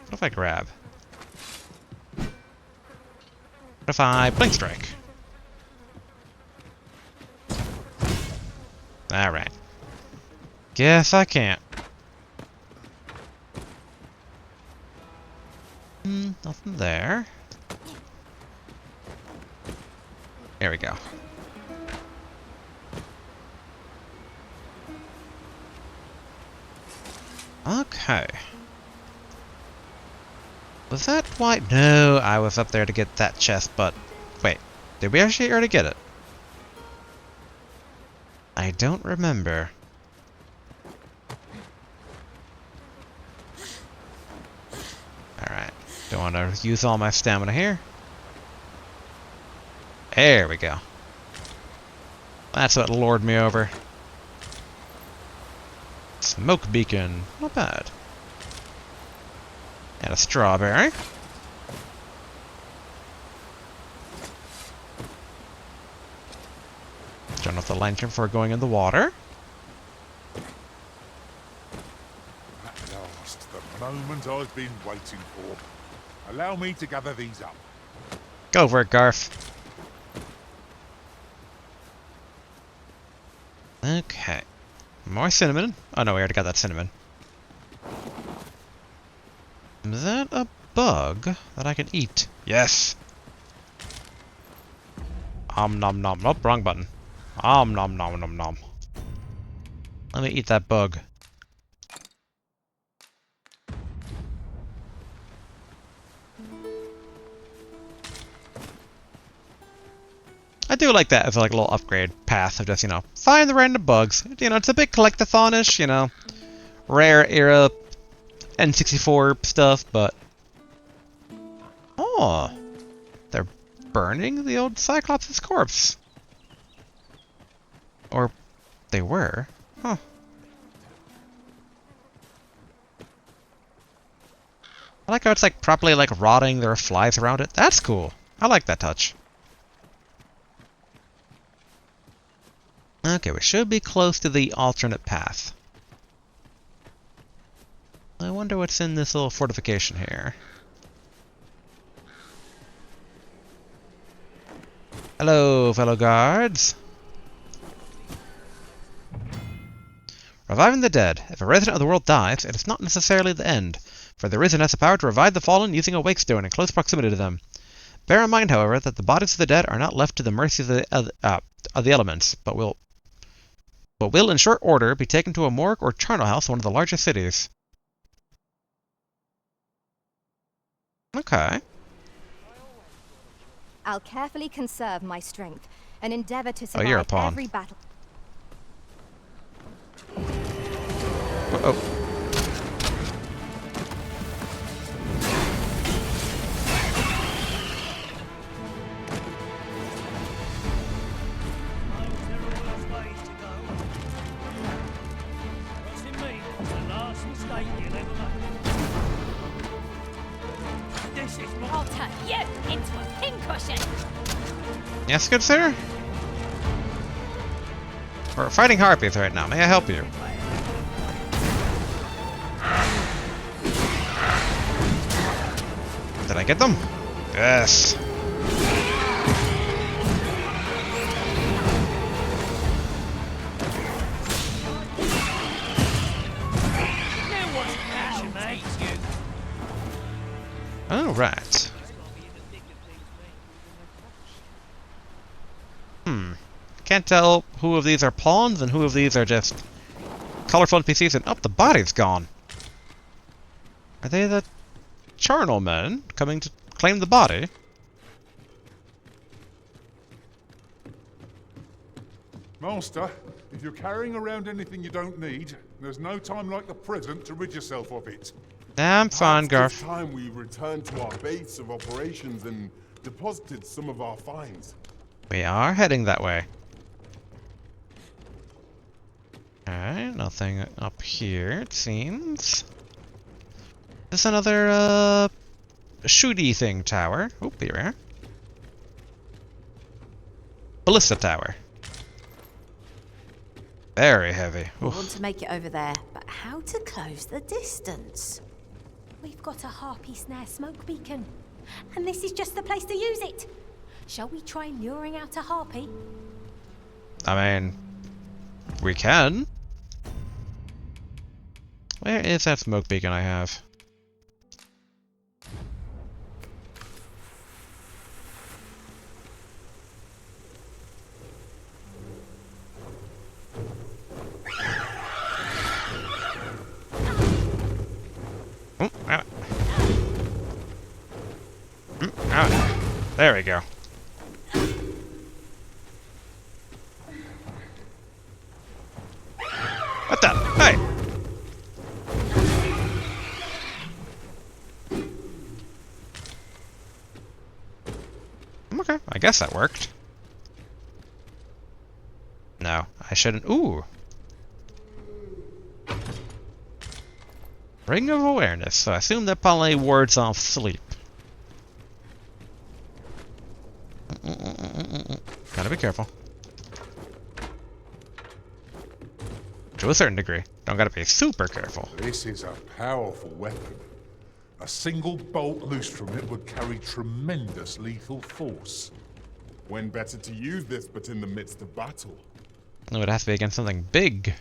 What if I grab? What if I blink strike? Alright. Guess I can't. Nothing there. There we go. Okay. Was that why? No, I was up there to get that chest, but... Wait, did we actually already get it? I don't remember. Alright. Don't want to use all my stamina here. There we go. That's what lured me over. Smoke beacon. Not bad. And a strawberry. Turn off the lantern before going in the water. At last, the moment I've been waiting for. Allow me to gather these up. Go for it, Garth. Okay. More cinnamon. Oh no, we already got that cinnamon. Is that a bug that I can eat? Yes! Nom nom. Nope, wrong button. Nom nom. Let me eat that bug. I do like that as like a little upgrade path of just, you know, find the random bugs. You know, it's a bit collectathon-ish, you know, rare era N64 stuff, but oh, they're burning the old Cyclops' corpse. Or they were. Huh. I like how it's like properly like rotting, there are flies around it. That's cool. I like that touch. Okay, we should be close to the alternate path. I wonder what's in this little fortification here. Hello, fellow guards. Reviving the dead. If a resident of the world dies, it is not necessarily the end, for the Risen has the power to revive the fallen using a wake stone in close proximity to them. Bear in mind, however, that the bodies of the dead are not left to the mercy of the elements, but will in short order be taken to a morgue or charnel house in one of the largest cities. Okay. I'll carefully conserve my strength and endeavor to Oh, you're a survive pawn. every battle. Uh-oh. I'll turn you into a pincushion. Yes, good sir? We're fighting harpies right now. May I help you? Did I get them? Yes. Oh, right. Can't tell who of these are pawns and who of these are just colorful NPCs and... Oh, the body's gone. Are they the charnel men coming to claim the body? Master, if you're carrying around anything you don't need, there's no time like the present to rid yourself of it. I'm fine, Perhaps it's Garf. time we returned to our base of operations and deposited some of our finds. We are heading that way. Alright, nothing up here, it seems. This another, shooty thing tower. Oop, be rare. Ballista tower. Very heavy. I want to make it over there, but how to close the distance? We've got a harpy snare smoke beacon, and this is just the place to use it. Shall we try luring out a harpy? I mean, we can. Where is that smoke beacon I have? There we go. What the? Hey! Okay, I guess that worked. No, I shouldn't. Ooh! Ring of Awareness, so I assume that probably wards off sleep. Gotta be careful. To a certain degree. Don't gotta be super careful. This is a powerful weapon. A single bolt loosed from it would carry tremendous lethal force. When better to use this but in the midst of battle? It would have to be against something big.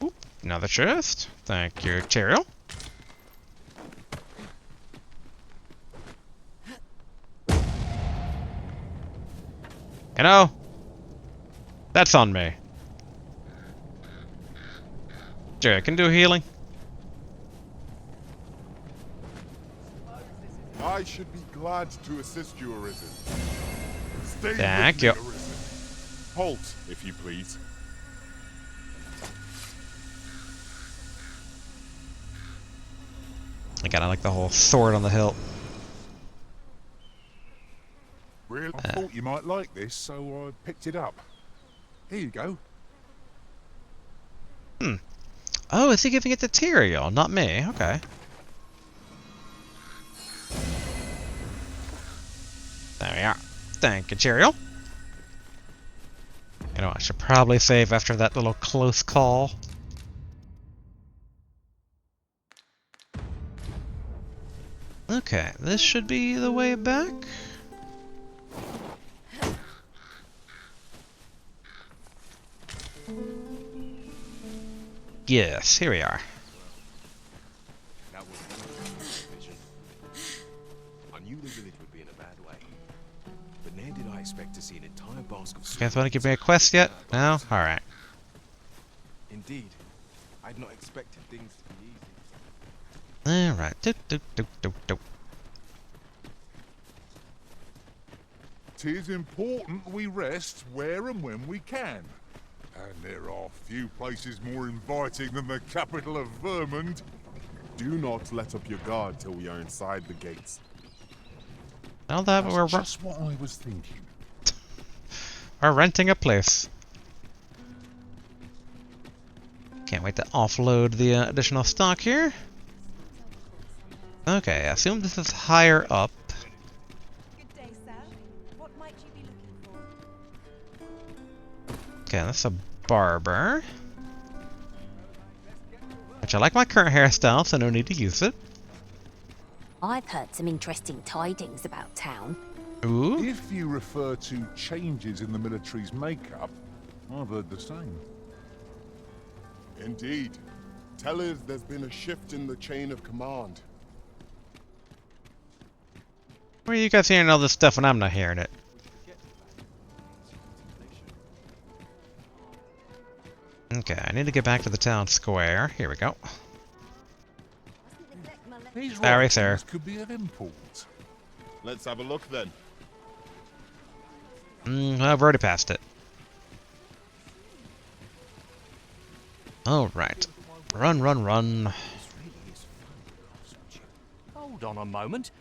Oop. Another chest. Thank you, Cheryl. You know, that's on me. Jerry, can do healing. I should be glad to assist you, Arisen. Stay Thank with you. me, Arisen. Halt, if you please. I kinda like the whole sword on the hilt. Really? I thought you might like this, so I picked it up. Here you go. Hmm. Oh, is he giving it to Tyrael, not me? Okay. There we are. Thank you, Tyrael. You know, I should probably save after that little close call. Okay, this should be the way back. Yes, here we are. That was a vision. I knew the village would be in a bad way, but never did I expect to see an entire basket of. You guys want to give me a quest yet? No? Alright. Indeed. I'd not expected things to be easy. Alright. Do, do, do, do, do. 'Tis important we rest where and when we can. And there are few places more inviting than the capital of Vermund. Do not let up your guard till we are inside the gates. Now that we're just what I was thinking. We're renting a place. Can't wait to offload the additional stock here. Okay, I assume this is higher up. Good day, sir. What might you be looking for? Okay, that's a barber. Which I like my current hairstyle, so no need to use it. I've heard some interesting tidings about town. Ooh. If you refer to changes in the military's makeup, I've heard the same. Indeed. Tell us there's been a shift in the chain of command. Where are you guys hearing all this stuff when I'm not hearing it? Okay, I need to get back to the town square. Here we go. These Sorry, sir. writings could be of import. Let's have a look then. I've already passed it. Alright. Run, run, run. Hold on a moment.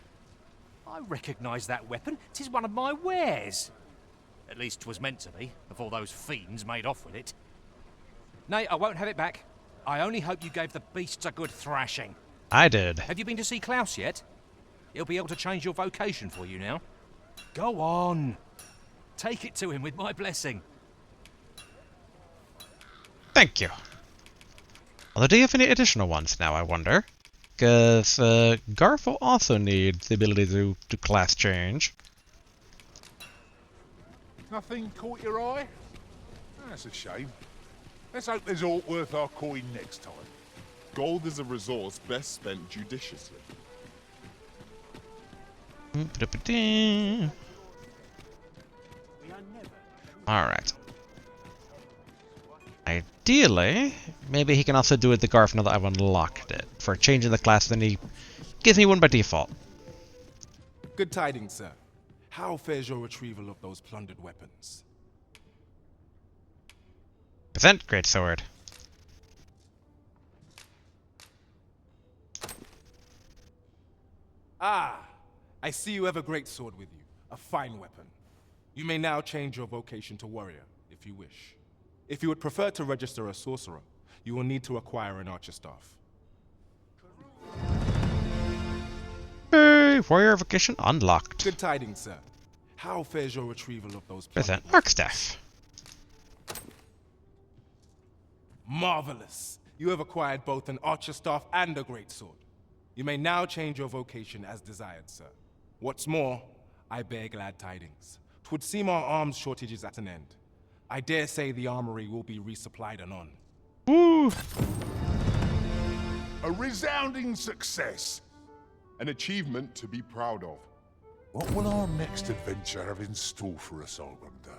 I recognise that weapon. 'Tis one of my wares. At least 'twas meant to be, before those fiends made off with it. Nay, I won't have it back. I only hope you gave the beasts a good thrashing. I did. Have you been to see Klaus yet? He'll be able to change your vocation for you now. Go on. Take it to him with my blessing. Thank you. Although, do you have any additional ones now, I wonder? Because Garth will also need the ability to class change. Nothing caught your eye? That's a shame. Let's hope there's aught worth our coin next time. Gold is a resource best spent judiciously. Alright. Ideally, maybe he can also do it to Garth now that I've unlocked it. For changing the class, then he gives me one by default. Good tidings, sir. How fares your retrieval of those plundered weapons? Present greatsword. Ah, I see you have a great sword with you. A fine weapon. You may now change your vocation to warrior, if you wish. If you would prefer to register a sorcerer, you will need to acquire an archer staff. Hey, warrior vocation unlocked. Good tidings, sir. How fares your retrieval of those Present arc staff. Marvelous! You have acquired both an archer staff and a great sword. You may now change your vocation as desired, sir. What's more, I bear glad tidings. 'Twould seem our arms shortage is at an end. I dare say the armory will be resupplied anon. Woo! A resounding success. An achievement to be proud of. What will our next adventure have in store for us, I wonder?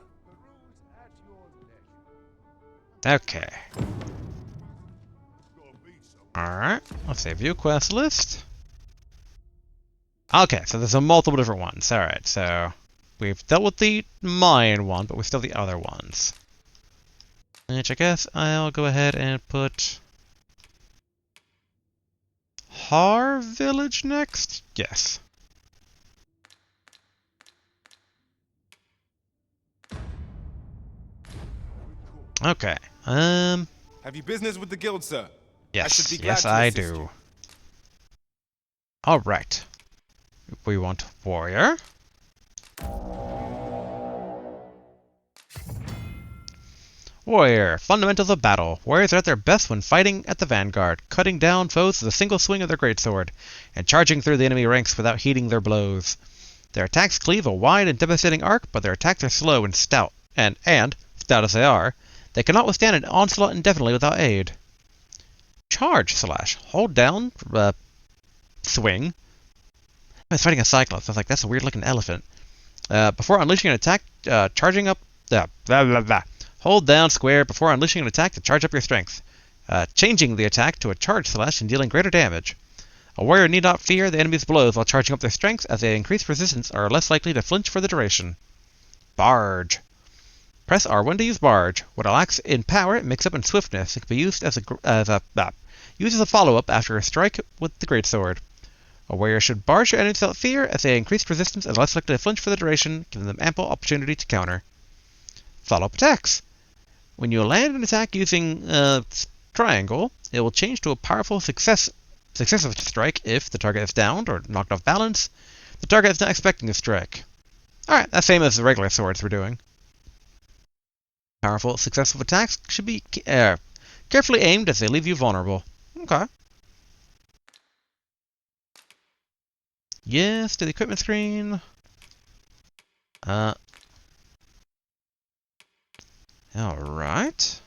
Okay. Alright, let's say view quest list. Okay, so there's a multiple different ones. Alright, so we've dealt with the mine one, but we still have the other ones. Which I guess I'll go ahead and put Har Village next? Yes. Okay. Have you business with the guild, sir? Yes, yes, I do. All right. We want warrior. Warrior. Fundamentals of battle. Warriors are at their best when fighting at the vanguard, cutting down foes with a single swing of their greatsword, and charging through the enemy ranks without heeding their blows. Their attacks cleave a wide and devastating arc, but their attacks are slow and stout, and stout as they are, they cannot withstand an onslaught indefinitely without aid. Charge slash. Hold down, swing. I was fighting a cyclops. I was like, that's a weird looking elephant. Before unleashing an attack, charging up, blah, blah, blah. Hold down square before unleashing an attack to charge up your strength. Changing the attack to a charge slash and dealing greater damage. A warrior need not fear the enemy's blows while charging up their strength, as they increase resistance are less likely to flinch for the duration. Barge. Press R1 to use Barge. What it lacks in power, it makes up in swiftness. It can be used as a follow-up after a strike with the greatsword. A warrior should barge your enemies without fear, as they increase resistance and less likely to flinch for the duration, giving them ample opportunity to counter. Follow-up attacks. When you land an attack using triangle, it will change to a powerful successive strike if the target is downed or knocked off balance. The target is not expecting a strike. Alright, that's same as the regular swords we're doing. Powerful successive attacks should be carefully aimed as they leave you vulnerable. Okay. Yes, to the equipment screen. Alright.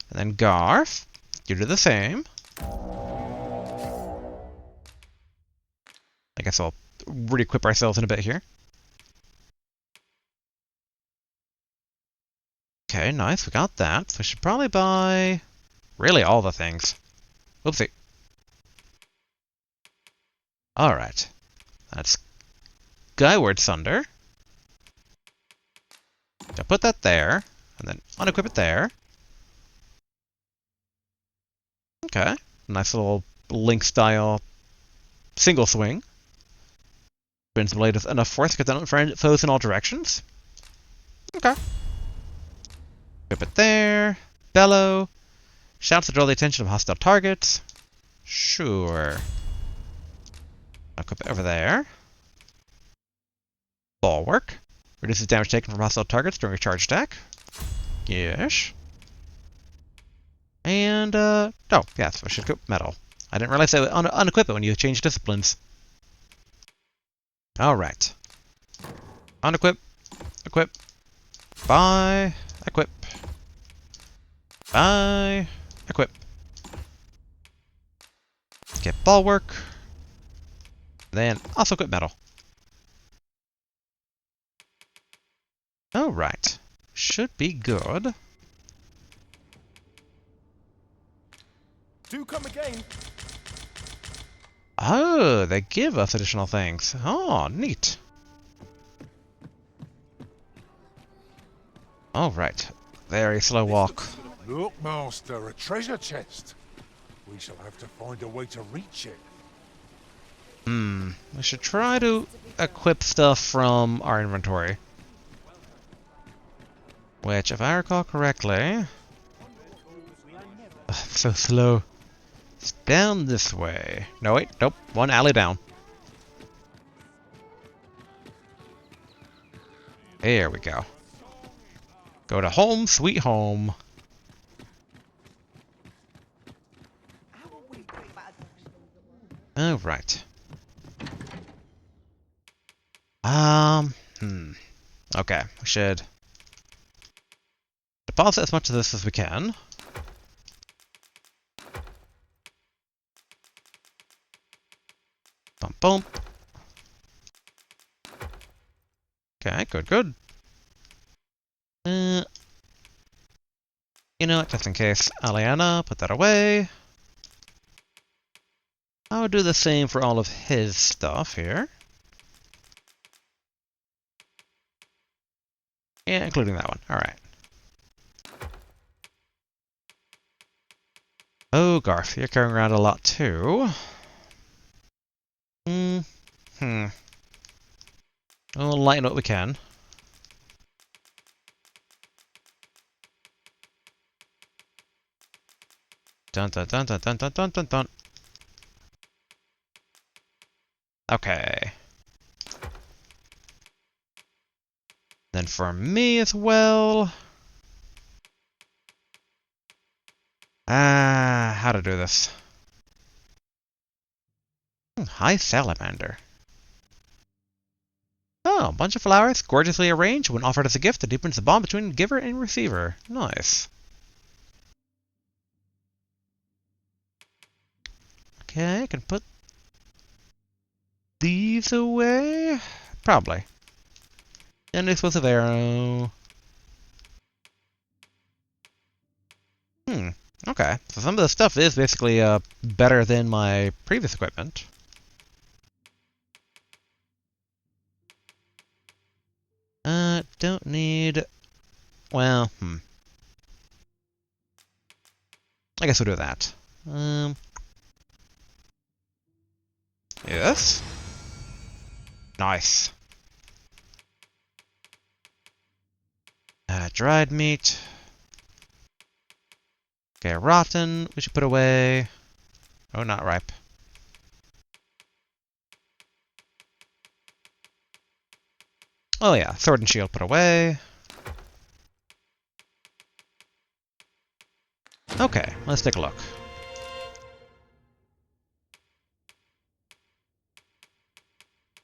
And then Garth, you do the same. I guess I'll re-equip ourselves in a bit here. Okay, nice, we got that. So we should probably buy really all the things. Oopsie. Alright. That's Skyward Sunder. So put that there, and then unequip it there. Okay. Nice little Link style single swing. Spins the blade with enough force to cut down foes in all directions. Okay. Equip it there. Bellow. Shouts to draw the attention of hostile targets. Sure. Equip it over there. Bulwark. Reduces damage taken from hostile targets during a charge attack. Yes. And, oh, yes, I should equip metal. I didn't realize I would unequip it when you change disciplines. Alright. Unequip. Equip. Buy. Equip. Buy. Equip. Get bulwark. Then also equip metal. Alright. Should be good. Do come again. Oh, they give us additional things. Oh, neat. Alright. Very slow walk. Look, Master, a treasure chest. We shall have to find a way to reach it. We should try to equip stuff from our inventory. Which, if I recall correctly... so slow. It's down this way. No, wait, nope. One alley down. There we go. Go to home, sweet home. Alright. Okay, we should deposit as much of this as we can. Bump, bump. Okay, good, good. You know what, just in case, Aliana, put that away. I would do the same for all of his stuff here. Yeah, including that one. Alright. Oh, Garth, you're carrying around a lot too. We'll lighten what we can. Dun dun dun dun dun dun dun dun dun. Okay. Then for me as well. How to do this? High salamander. Oh, a bunch of flowers, gorgeously arranged. When offered as a gift, it deepens the bond between giver and receiver. Nice. Okay, I can put these away? Probably. And explosive arrow. Okay. So some of the stuff is basically better than my previous equipment. Don't need... Well, I guess we'll do that. Yes. Nice. Dried meat. Okay, rotten. We should put away. Oh, not ripe. Oh yeah, sword and shield put away. Okay, let's take a look.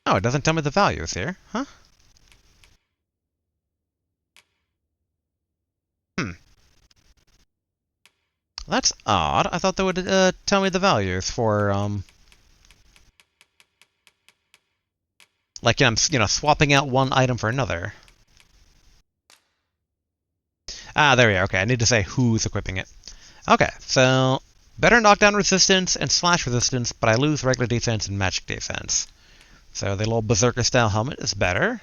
Oh, it doesn't tell me the values here, huh? That's odd. I thought they would tell me the values for like I'm swapping out one item for another. Ah, there we go. Okay, I need to say who's equipping it. Okay, so better knockdown resistance and slash resistance, but I lose regular defense and magic defense. So the little berserker style helmet is better.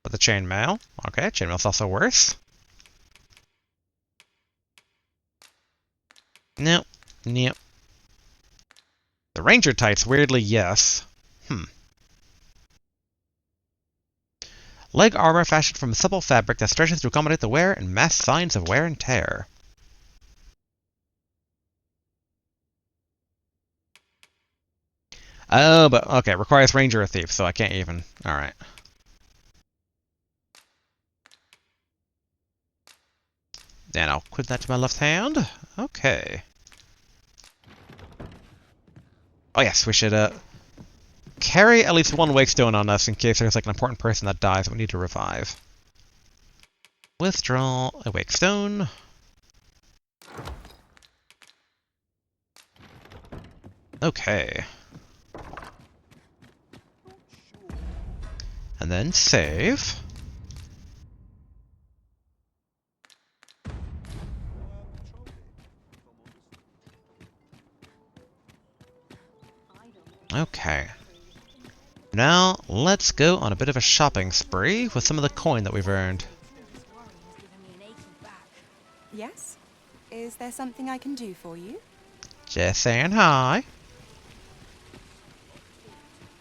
But the chainmail, okay, chainmail's also worse. Nope, nope. The ranger tights, weirdly, yes. Leg armor fashioned from a supple fabric that stretches to accommodate the wearer and masks signs of wear and tear. Oh, but okay, requires ranger or thief, so I can't even. Alright. Then I'll put that to my left hand. Okay. Oh yes, we should carry at least one wake stone on us in case there's like an important person that dies that we need to revive. Withdraw a wake stone. Okay. And then save. Okay. Now, let's go on a bit of a shopping spree with some of the coin that we've earned. Yes? Is there something I can do for you? Just saying hi.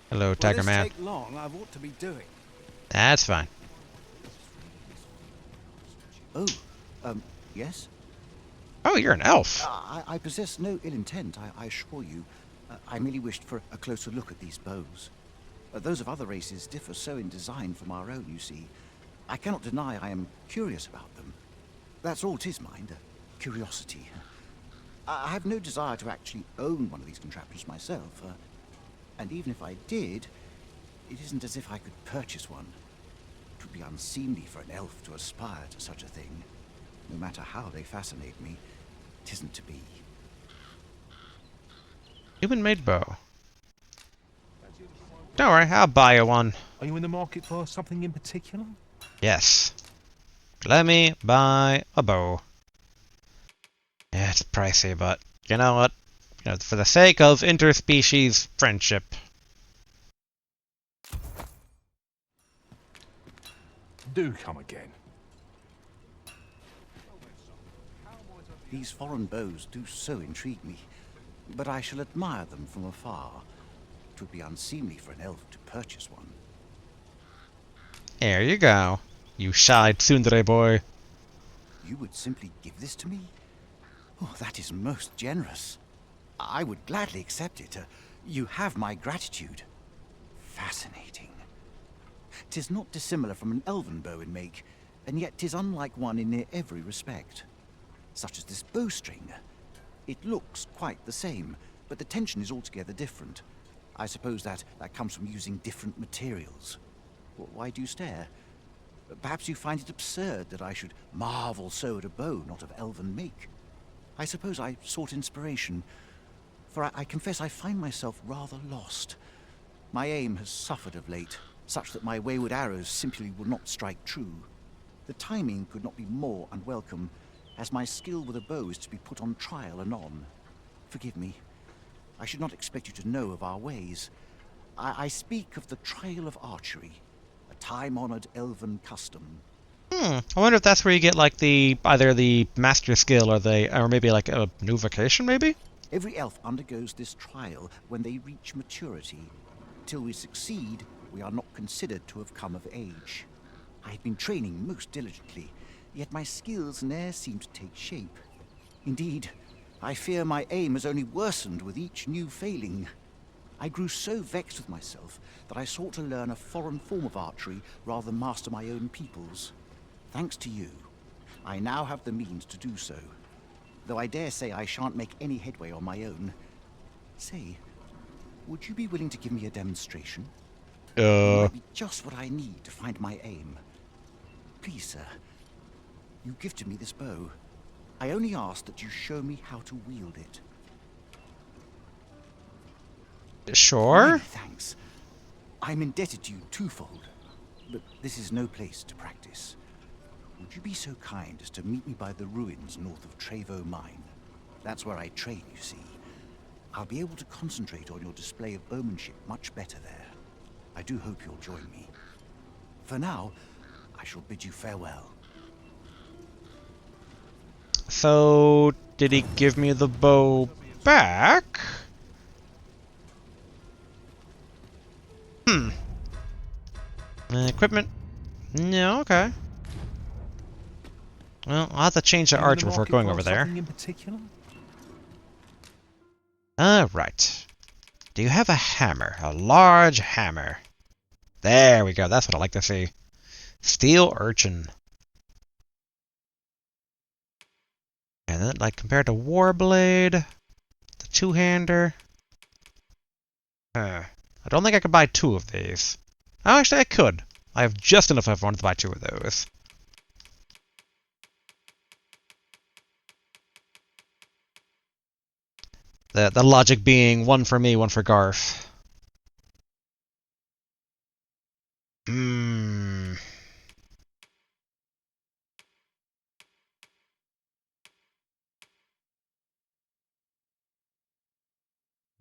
Hello, Tiger Man. Take long, I've ought to be doing. That's fine. Oh, yes? Oh, you're an elf. I possess no ill intent, I assure you. I merely wished for a closer look at these bows. Those of other races differ so in design from our own, you see. I cannot deny I am curious about them. That's all 'tis, mind, curiosity. I have no desire to actually own one of these contraptions myself, and even if I did, it isn't as if I could purchase one. It would be unseemly for an elf to aspire to such a thing. No matter how they fascinate me, it isn't to be. Human-made bow. Don't worry, I'll buy you one. Are you in the market for something in particular? Yes. Let me buy a bow. Yeah, it's pricey, but you know what? You know, for the sake of interspecies friendship. Do come again. These foreign bows do so intrigue me, but I shall admire them from afar. It would be unseemly for an elf to purchase one. Here you go, you shy tsundere boy. You would simply give this to me? Oh, that is most generous. I would gladly accept it. You have my gratitude. Fascinating. 'Tis not dissimilar from an elven bow in make, and yet 'tis unlike one in near every respect. Such as this bowstring. It looks quite the same, but the tension is altogether different. I suppose that comes from using different materials. Why do you stare? Perhaps you find it absurd that I should marvel so at a bow not of elven make. I suppose I sought inspiration, for I confess I find myself rather lost. My aim has suffered of late, such that my wayward arrows simply will not strike true. The timing could not be more unwelcome, as my skill with a bow is to be put on trial anon. Forgive me. I should not expect you to know of our ways. I speak of the trial of archery, a time-honored elven custom. I wonder if that's where you get like either the master skill or maybe like a new vocation, maybe? Every elf undergoes this trial when they reach maturity. Till we succeed, we are not considered to have come of age. I have been training most diligently, yet my skills ne'er seem to take shape. Indeed, I fear my aim has only worsened with each new failing. I grew so vexed with myself that I sought to learn a foreign form of archery rather than master my own people's. Thanks to you, I now have the means to do so. Though I dare say I shan't make any headway on my own. Say, would you be willing to give me a demonstration? It might be just what I need to find my aim. Please, sir, you gifted me this bow. I only ask that you show me how to wield it. Sure. Many thanks. I'm indebted to you twofold, but this is no place to practice. Would you be so kind as to meet me by the ruins north of Trevo Mine? That's where I train, you see. I'll be able to concentrate on your display of bowmanship much better there. I do hope you'll join me. For now, I shall bid you farewell. So, did he give me the bow back? Equipment? No, okay. Well, I'll have to change the archer before going over there. In particular? Right. Do you have a hammer? A large hammer. There we go, that's what I like to see. Steel urchin. And then, like, compared to Warblade, the two-hander. I don't think I could buy two of these. Oh, actually, I could. I have just enough if I wanted to buy two of those. The logic being one for me, one for Garth. I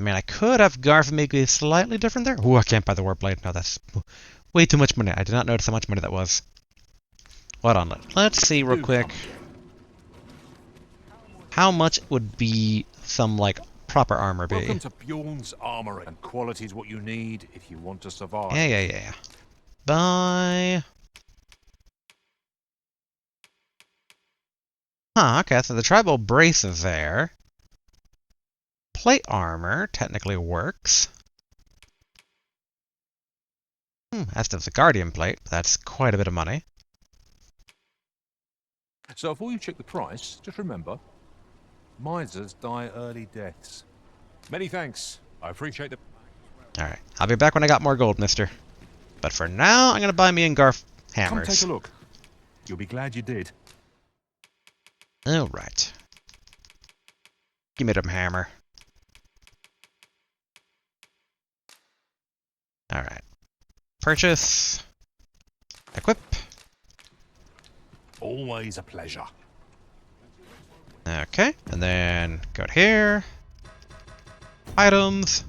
mean, I could have Garth make it slightly different there. Ooh, I can't buy the Warblade. No, that's way too much money. I did not notice how much money that was. Hold on, let's see real quick. How much would be some, like, proper armor be? Welcome to Bjorn's Armory, and quality is what you need if you want to survive. Yeah. Buy... Huh, okay, so the tribal brace is there. Plate armor technically works. As does the Guardian plate, but that's quite a bit of money. So before you check the price, just remember, misers die early deaths. Many thanks. I appreciate the... Alright, I'll be back when I got more gold, mister. But for now, I'm gonna buy me and Garth hammers. Come take a look. You'll be glad you did. Alright. Give me them hammer. Alright. Purchase. Equip. Always a pleasure. Okay, and then go to here. Items.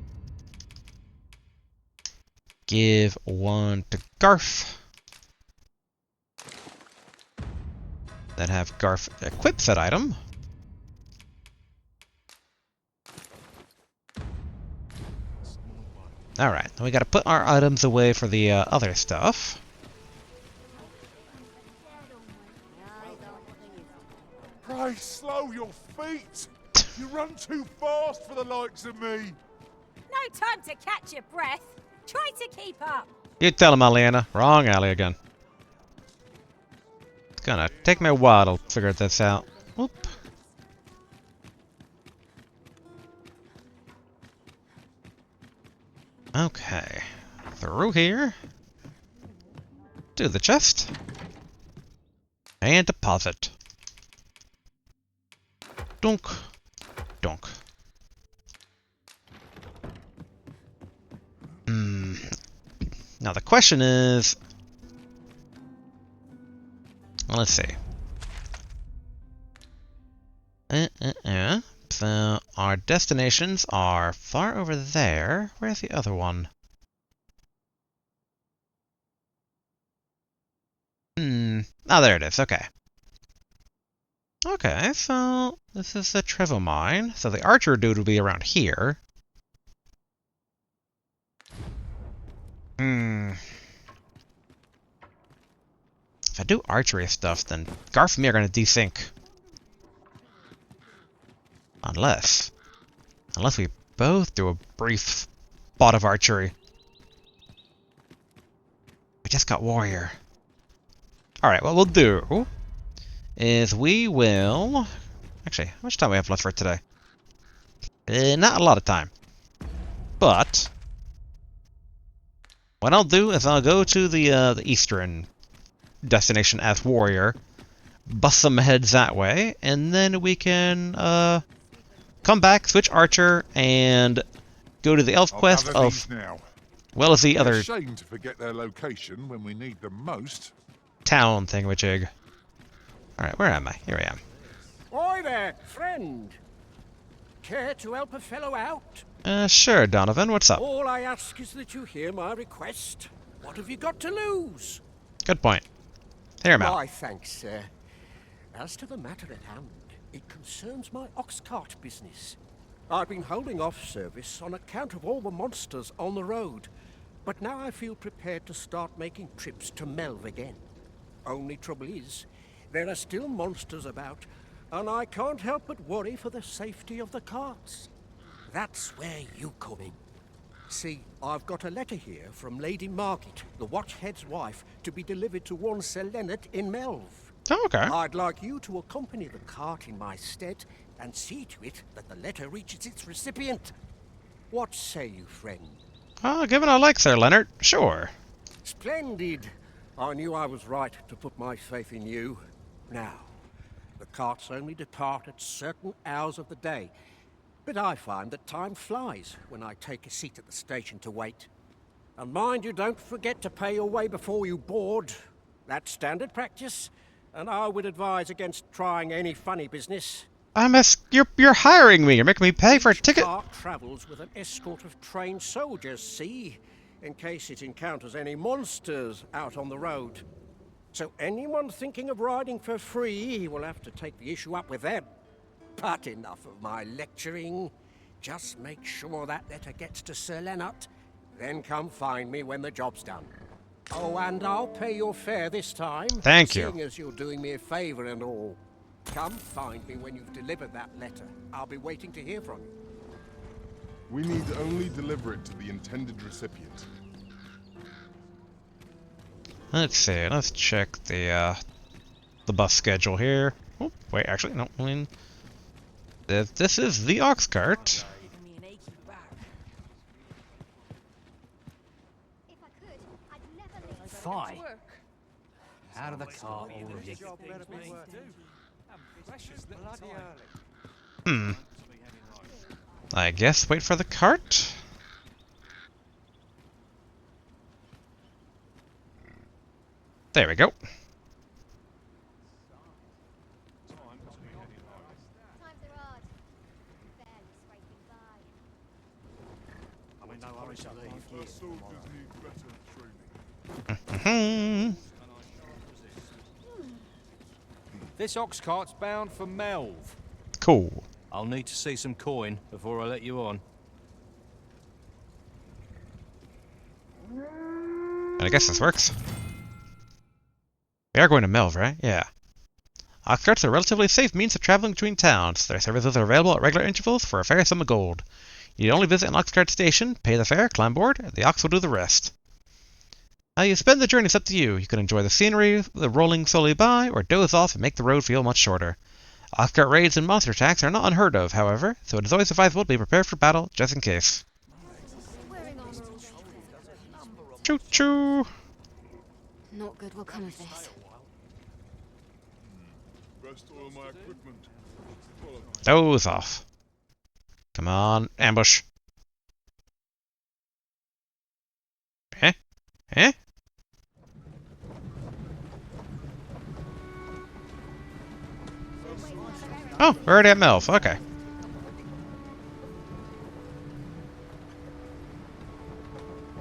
Give one to Garf. Then have Garf equip said item. Alright, then we gotta put our items away for the other stuff. Pray slow your feet! You run too fast for the likes of me! No time to catch your breath. Try to keep up. You tell him, Aliena. Wrong alley again. It's gonna take me a while to figure this out. Whoop. Okay. Through here. To the chest. And deposit. Dunk. Dunk. Now the question is... Well, let's see. So, our destinations are far over there. Where's the other one? Oh, there it is. Okay. Okay, so this is the Trevo mine. So the archer dude will be around here. If I do archery stuff, then Garf and me are going to desync. Unless we both do a brief spot of archery. We just got Warrior. Alright, what we'll do is we will... Actually, how much time do we have left for today? Not a lot of time. But what I'll do is I'll go to the eastern destination as Warrior, bust some heads that way, and then we can come back, switch Archer, and go to the elf quest of well as the other Shame to forget their location when we need them most. Town thingamajig. Alright, where am I? Here I am. Oi there, friend. Care to help a fellow out? Sure, Donovan, what's up? All I ask is that you hear my request. What have you got to lose? Good point. Hear him out. Why, thanks, sir. As to the matter at hand, it concerns my ox cart business. I've been holding off service on account of all the monsters on the road, but now I feel prepared to start making trips to Melv again. Only trouble is, there are still monsters about, and I can't help but worry for the safety of the carts. That's where you come in. See, I've got a letter here from Lady Margit, the Watchhead's wife, to be delivered to one Sir Leonard in Melv. Oh, okay. I'd like you to accompany the cart in my stead and see to it that the letter reaches its recipient. What say you, friend? Given I like Sir Leonard, sure. Splendid. I knew I was right to put my faith in you. Now, the carts only depart at certain hours of the day, but I find that time flies when I take a seat at the station to wait. And mind you don't forget to pay your way before you board. That's standard practice, and I would advise against trying any funny business. You're hiring me. You're making me pay for a ticket. Each cart travels with an escort of trained soldiers, see? In case it encounters any monsters out on the road. So anyone thinking of riding for free will have to take the issue up with them. But enough of my lecturing. Just make sure that letter gets to Sir Leonard, then come find me when the job's done. Oh, and I'll pay your fare this time. Thank you. Seeing as you're doing me a favor and all. Come find me when you've delivered that letter. I'll be waiting to hear from you. We need only deliver it to the intended recipient. Let's see. Let's check the bus schedule here. Oh, wait, actually, no. I mean, this is the ox cart. Fie. Out of the cart already. I guess wait for the cart? There we go. This ox cart's bound for Melv. Cool. I'll need to see some coin before I let you on. And I guess this works. We are going to Melv, right? Yeah. Ox carts are a relatively safe means of traveling between towns. Their services are available at regular intervals for a fair sum of gold. You only visit an ox cart station, pay the fare, climb board, and the ox will do the rest. How you spend the journey is up to you. You can enjoy the scenery, the rolling slowly by, or doze off and make the road feel much shorter. Ox cart raids and monster attacks are not unheard of, however, so it is always advisable to be prepared for battle, just in case. Choo-choo! Not good will come of this. Rest all my equipment. Doze off. Come on, ambush. Eh? Eh? Oh, we're already at Melv. Okay.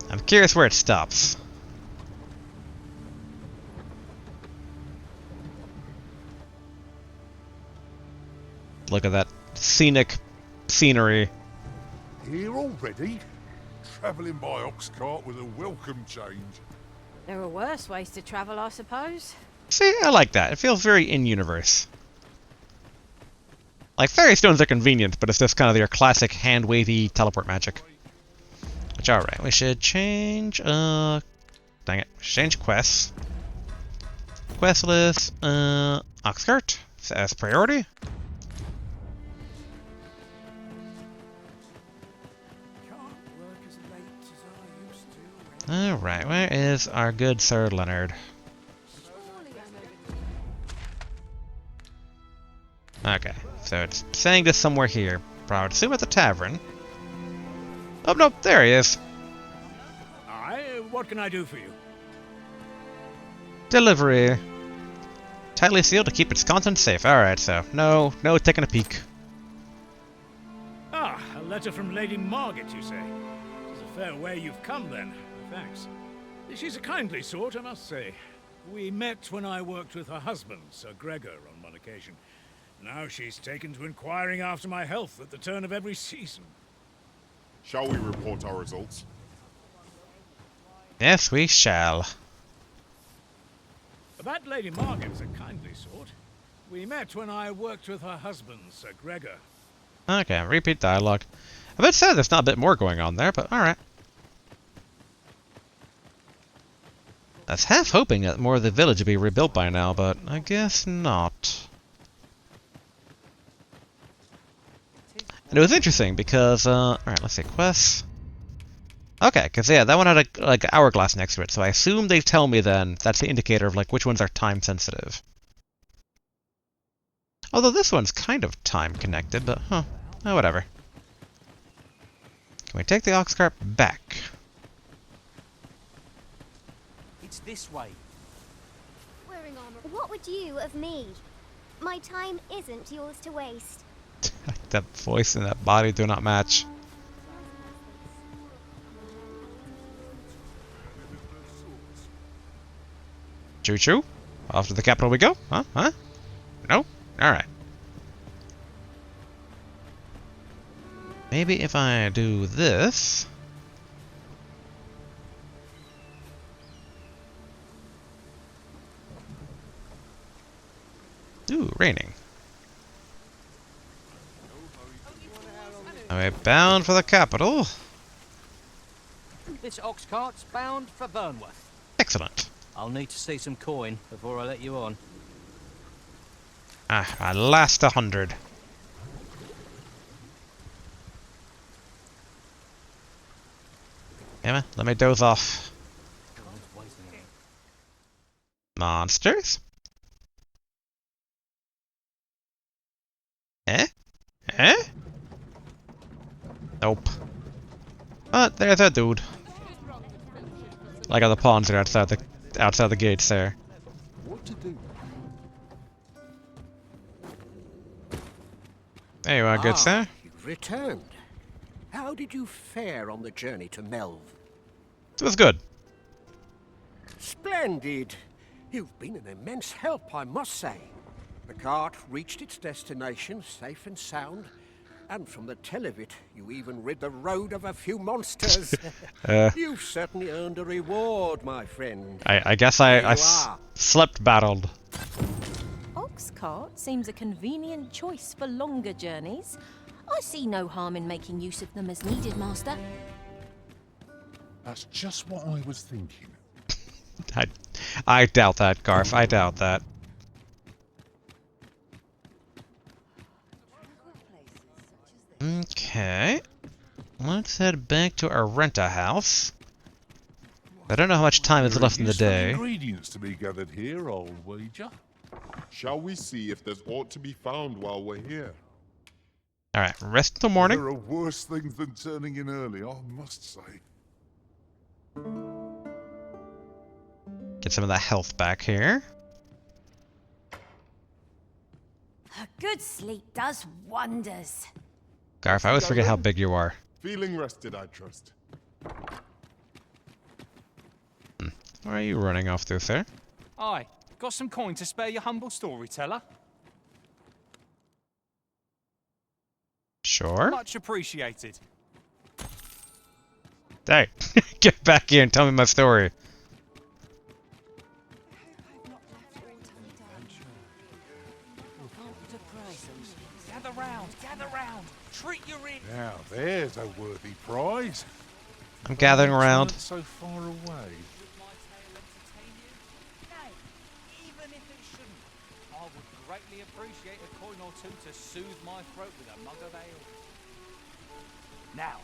I'm curious where it stops. Look at that scenic scenery. Here already? Travelling by ox cart was a welcome change. There are worse ways to travel, I suppose. See, I like that. It feels very in-universe. Like, fairy stones are convenient, but it's just kind of your classic hand-wavy teleport magic. Which, alright, we should change, dang it, we should change quests. Quest list, ox cart, as priority. Alright, where is our good Sir Leonard? Okay, so it's saying this somewhere here. I would assume at the tavern. Oh no, there he is. Aye, what can I do for you? Delivery. Tightly sealed to keep its contents safe. Alright, so no taking a peek. Ah, a letter from Lady Margaret, you say? It's a fair way you've come then. Thanks. She's a kindly sort, I must say. We met when I worked with her husband, Sir Gregor, on one occasion. Now she's taken to inquiring after my health at the turn of every season. Shall we report our results? Yes, we shall. That Lady Margaret's a kindly sort. We met when I worked with her husband, Sir Gregor. Okay, repeat dialogue. A bit sad there's not a bit more going on there, but alright. I was half hoping that more of the village would be rebuilt by now, but I guess not. And it was interesting because, alright, let's see, quests. Okay, because yeah, that one had a like hourglass next to it, so I assume they tell me then that's the indicator of like which ones are time sensitive. Although this one's kind of time connected, but oh, whatever. Can we take the ox cart back? It's this way. Wearing armor. What would you of me? My time isn't yours to waste. That voice and that body do not match. Choo-choo? Off to the capital we go? Huh? Huh? No? Alright. Maybe if I do this... Ooh, raining. We're bound for the capital. This ox cart's bound for Vernworth. Excellent. I'll need to see some coin before I let you on. Ah, our last 100. Emma, let me doze off. Monsters? Eh? Eh? Nope. But there's a dude. Like all the pawns are outside the gates there. What to do? There you are, good sir. You've returned. How did you fare on the journey to Melv? It was good. Splendid. You've been an immense help, I must say. The cart reached its destination safe and sound, and from the tell of it, you even rid the road of a few monsters. You've certainly earned a reward, my friend. I guess I slept battled. Ox cart seems a convenient choice for longer journeys. I see no harm in making use of them as needed, Master. That's just what I was thinking. I doubt that, Garf. I doubt that. Okay. Let's head back to our rent-a-house. I don't know how much time is left in the day. Ingredients to be gathered here, I'll wager. Shall we see if there's aught to be found while we're here? Alright, rest of the morning. There are worse things than turning in early, I must say. Get some of that health back here. A good sleep does wonders. Garf, I always forget how big you are. Feeling rested, I trust. Where are you running off to, sir? Aye, got some coin to spare your humble storyteller? Sure. Much appreciated. Hey, get back here and tell me my story. Gather round, treat your in. Now there's a worthy prize. I'm gathering around. So far away. Even if it shouldn't, I would greatly appreciate a coin or two to soothe my throat with a mug of ale. Now,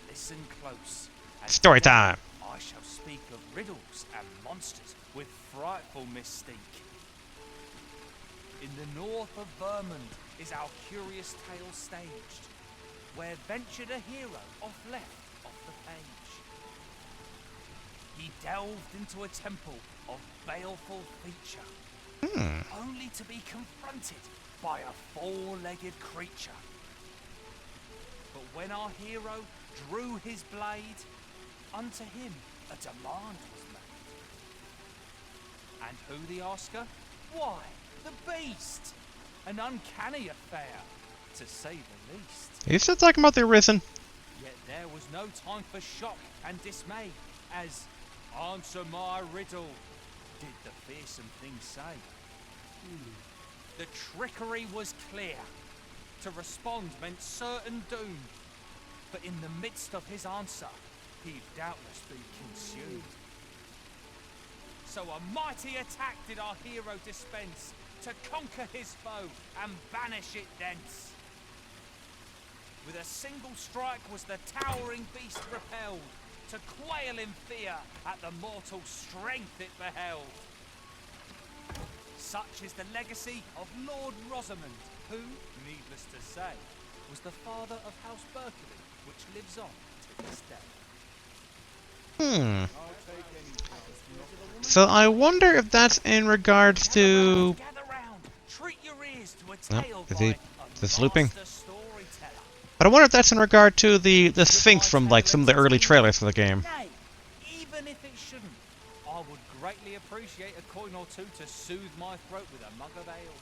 listen close. Story time. I shall speak of riddles and monsters with frightful mystique. In the north of Vermund is our curious tale staged, where ventured a hero off the page. He delved into a temple of baleful feature, only to be confronted by a four-legged creature. But when our hero drew his blade, unto him a demand was made. And who the asker? Why, the beast! An uncanny affair, to say the least. Are you still talking about the Arisen? Yet there was no time for shock and dismay, as answer my riddle, did the fearsome thing say. The trickery was clear. To respond meant certain doom. But in the midst of his answer, he'd doubtless be consumed. So a mighty attack did our hero dispense, to conquer his foe and banish it thence. With a single strike was the towering beast repelled, to quail in fear at the mortal strength it beheld. Such is the legacy of Lord Rosamond, who, needless to say, was the father of House Berkeley, which lives on to this day. So I wonder if that's in regards to... No, is this looping? But I wonder if that's in regard to the Sphinx from like some of the early trailers for the game. Even if it shouldn't, I would greatly appreciate a coin or two to soothe my throat with a mug of ale.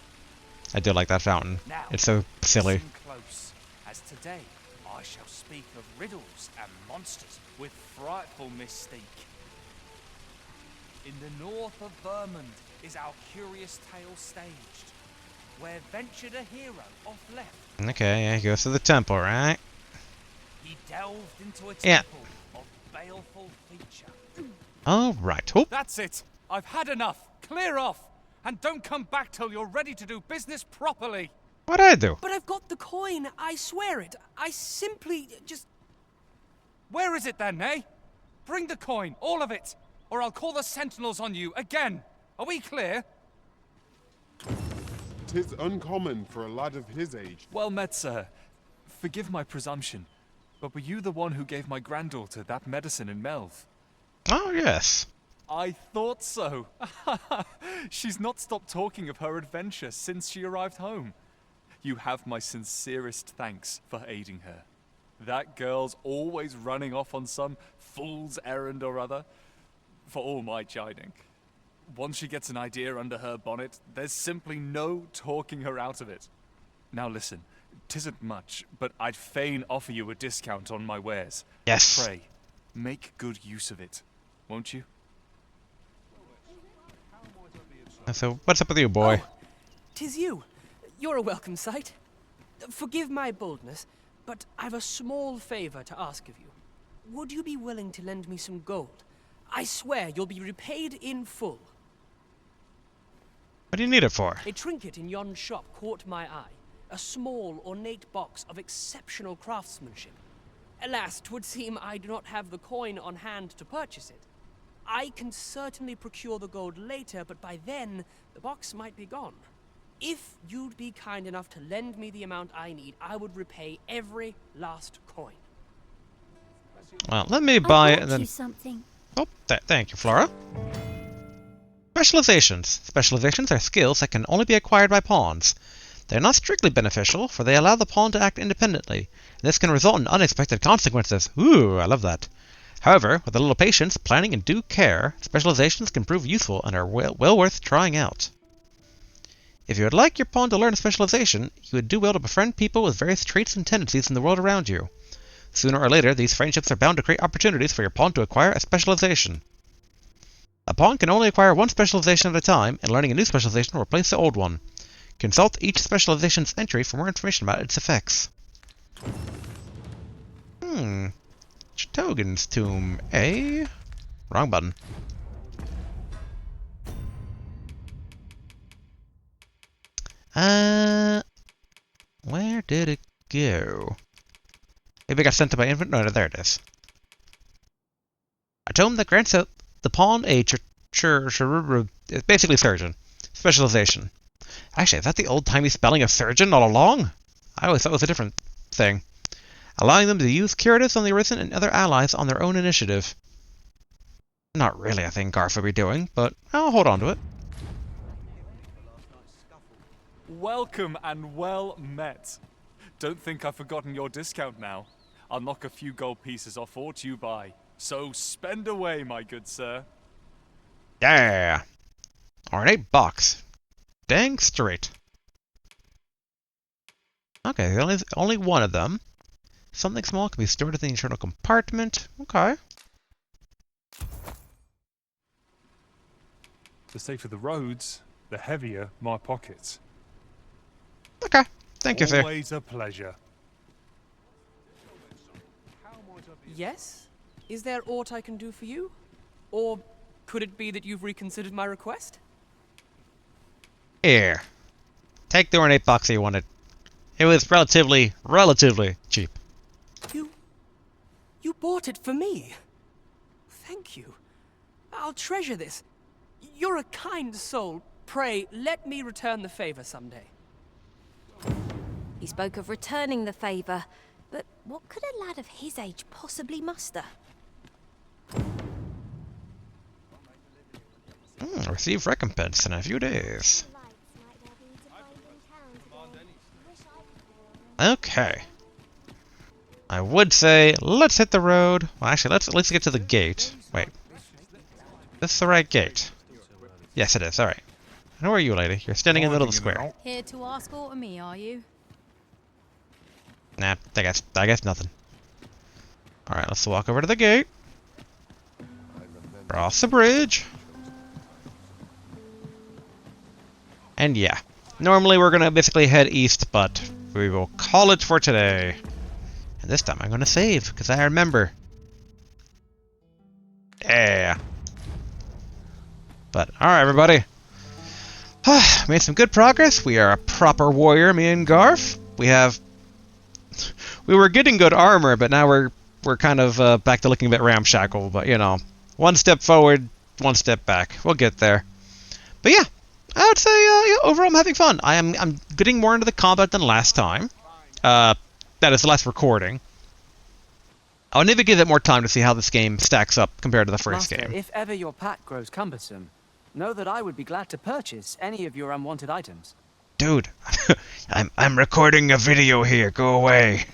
I do like that fountain. Now, It's so silly. listen close, as today I shall speak of riddles and monsters with frightful mystique. In the north of Vermund is our curious tale staged, where ventured a hero off left. Okay, yeah, he goes to the temple, right? He delved into a Yeah. temple of baleful feature. Alright. Oh, That's it. I've had enough. Clear off. And don't come back till you're ready to do business properly. what'd I do? But I've got the coin, I swear it. I simply just... Where is it then, eh? Bring the coin, all of it, or I'll call the sentinels on you again. Are we clear? 'Tis uncommon for a lad of his age. Well met, sir. Forgive my presumption, but were you the one who gave my granddaughter that medicine in Melv? Oh, yes. I thought so. She's not stopped talking of her adventure since she arrived home. You have my sincerest thanks for aiding her. That girl's always running off on some fool's errand or other, for all my chiding. Once she gets an idea under her bonnet, there's simply no talking her out of it. Now listen, 'tisn't much, but I'd fain offer you a discount on my wares. Yes. Pray, make good use of it, won't you? So, what's up with you, boy? Oh, 'tis you. You're a welcome sight. Forgive my boldness, but I've a small favor to ask of you. Would you be willing to lend me some gold? I swear you'll be repaid in full. What do you need it for? A trinket in yon shop caught my eye. A small, ornate box of exceptional craftsmanship. Alas, 'twould seem I do not have the coin on hand to purchase it. I can certainly procure the gold later, but by then, the box might be gone. If you'd be kind enough to lend me the amount I need, I would repay every last coin. Well, let me buy it and then... you something. Oh, thank you, Flora. Specializations. Specializations are skills that can only be acquired by pawns. They are not strictly beneficial, for they allow the pawn to act independently. This can result in unexpected consequences. Ooh, I love that. However, with a little patience, planning, and due care, specializations can prove useful and are well worth trying out. If you would like your pawn to learn a specialization, you would do well to befriend people with various traits and tendencies in the world around you. Sooner or later, these friendships are bound to create opportunities for your pawn to acquire a specialization. A pawn can only acquire one specialization at a time, and learning a new specialization will replace the old one. Consult each specialization's entry for more information about its effects. Chtogan's Tomb, eh? Wrong button. Where did it go? Maybe I got sent to my infant? No, there it is. A tome that grants out the pawn a it's basically surgeon. Specialization. Actually, is that the old-timey spelling of surgeon all along? I always thought it was a different thing. Allowing them to use curatives on the arisen and other allies on their own initiative. Not really a thing Garth would be doing, but I'll hold on to it. Welcome and well met. Don't think I've forgotten your discount now. I'll knock a few gold pieces off aught you buy. So spend away, my good sir. Yeah. Ornate box. Dang straight. Okay, there's only one of them. Something small can be stored in the internal compartment. Okay. The safer the roads, the heavier my pockets. Okay. Thank you, sir. Always a pleasure. Yes? Is there aught I can do for you? Or could it be that you've reconsidered my request? Here. Take the ornate box that you wanted. It was relatively cheap. You bought it for me. Thank you. I'll treasure this. You're a kind soul. Pray, let me return the favor someday. He spoke of returning the favour, but what could a lad of his age possibly muster? Receive recompense in a few days. Okay. I would say, let's hit the road. Well, actually, let's at least get to the gate. Wait. Is this the right gate? Yes, it is. Alright. Who are you, lady? You're standing in the middle of the square. Here to ask aught of me, are you? Nah, I guess nothing. Alright, let's walk over to the gate. Cross the bridge. And yeah. Normally we're gonna basically head east, but we will call it for today. And this time I'm gonna save, because I remember. Yeah. But, alright everybody. Made some good progress. We are a proper warrior, me and Garth. We were getting good armor, but now we're kind of back to looking a bit ramshackle. But, you know, one step forward, one step back. We'll get there. But yeah, I would say yeah, overall I'm having fun. I'm getting more into the combat than last time. That is the last recording. I'll need to give it more time to see how this game stacks up compared to the first Master, game. if ever your pack grows cumbersome, know that I would be glad to purchase any of your unwanted items. Dude, I'm recording a video here. Go away.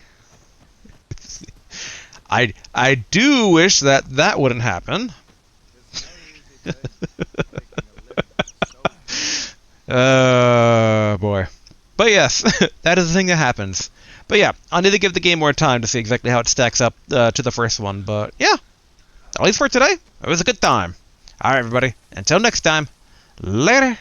I do wish that wouldn't happen. Boy. But yes, that is the thing that happens. But yeah, I'll need to give the game more time to see exactly how it stacks up to the first one. But yeah, at least for today, it was a good time. Alright, everybody. Until next time, later.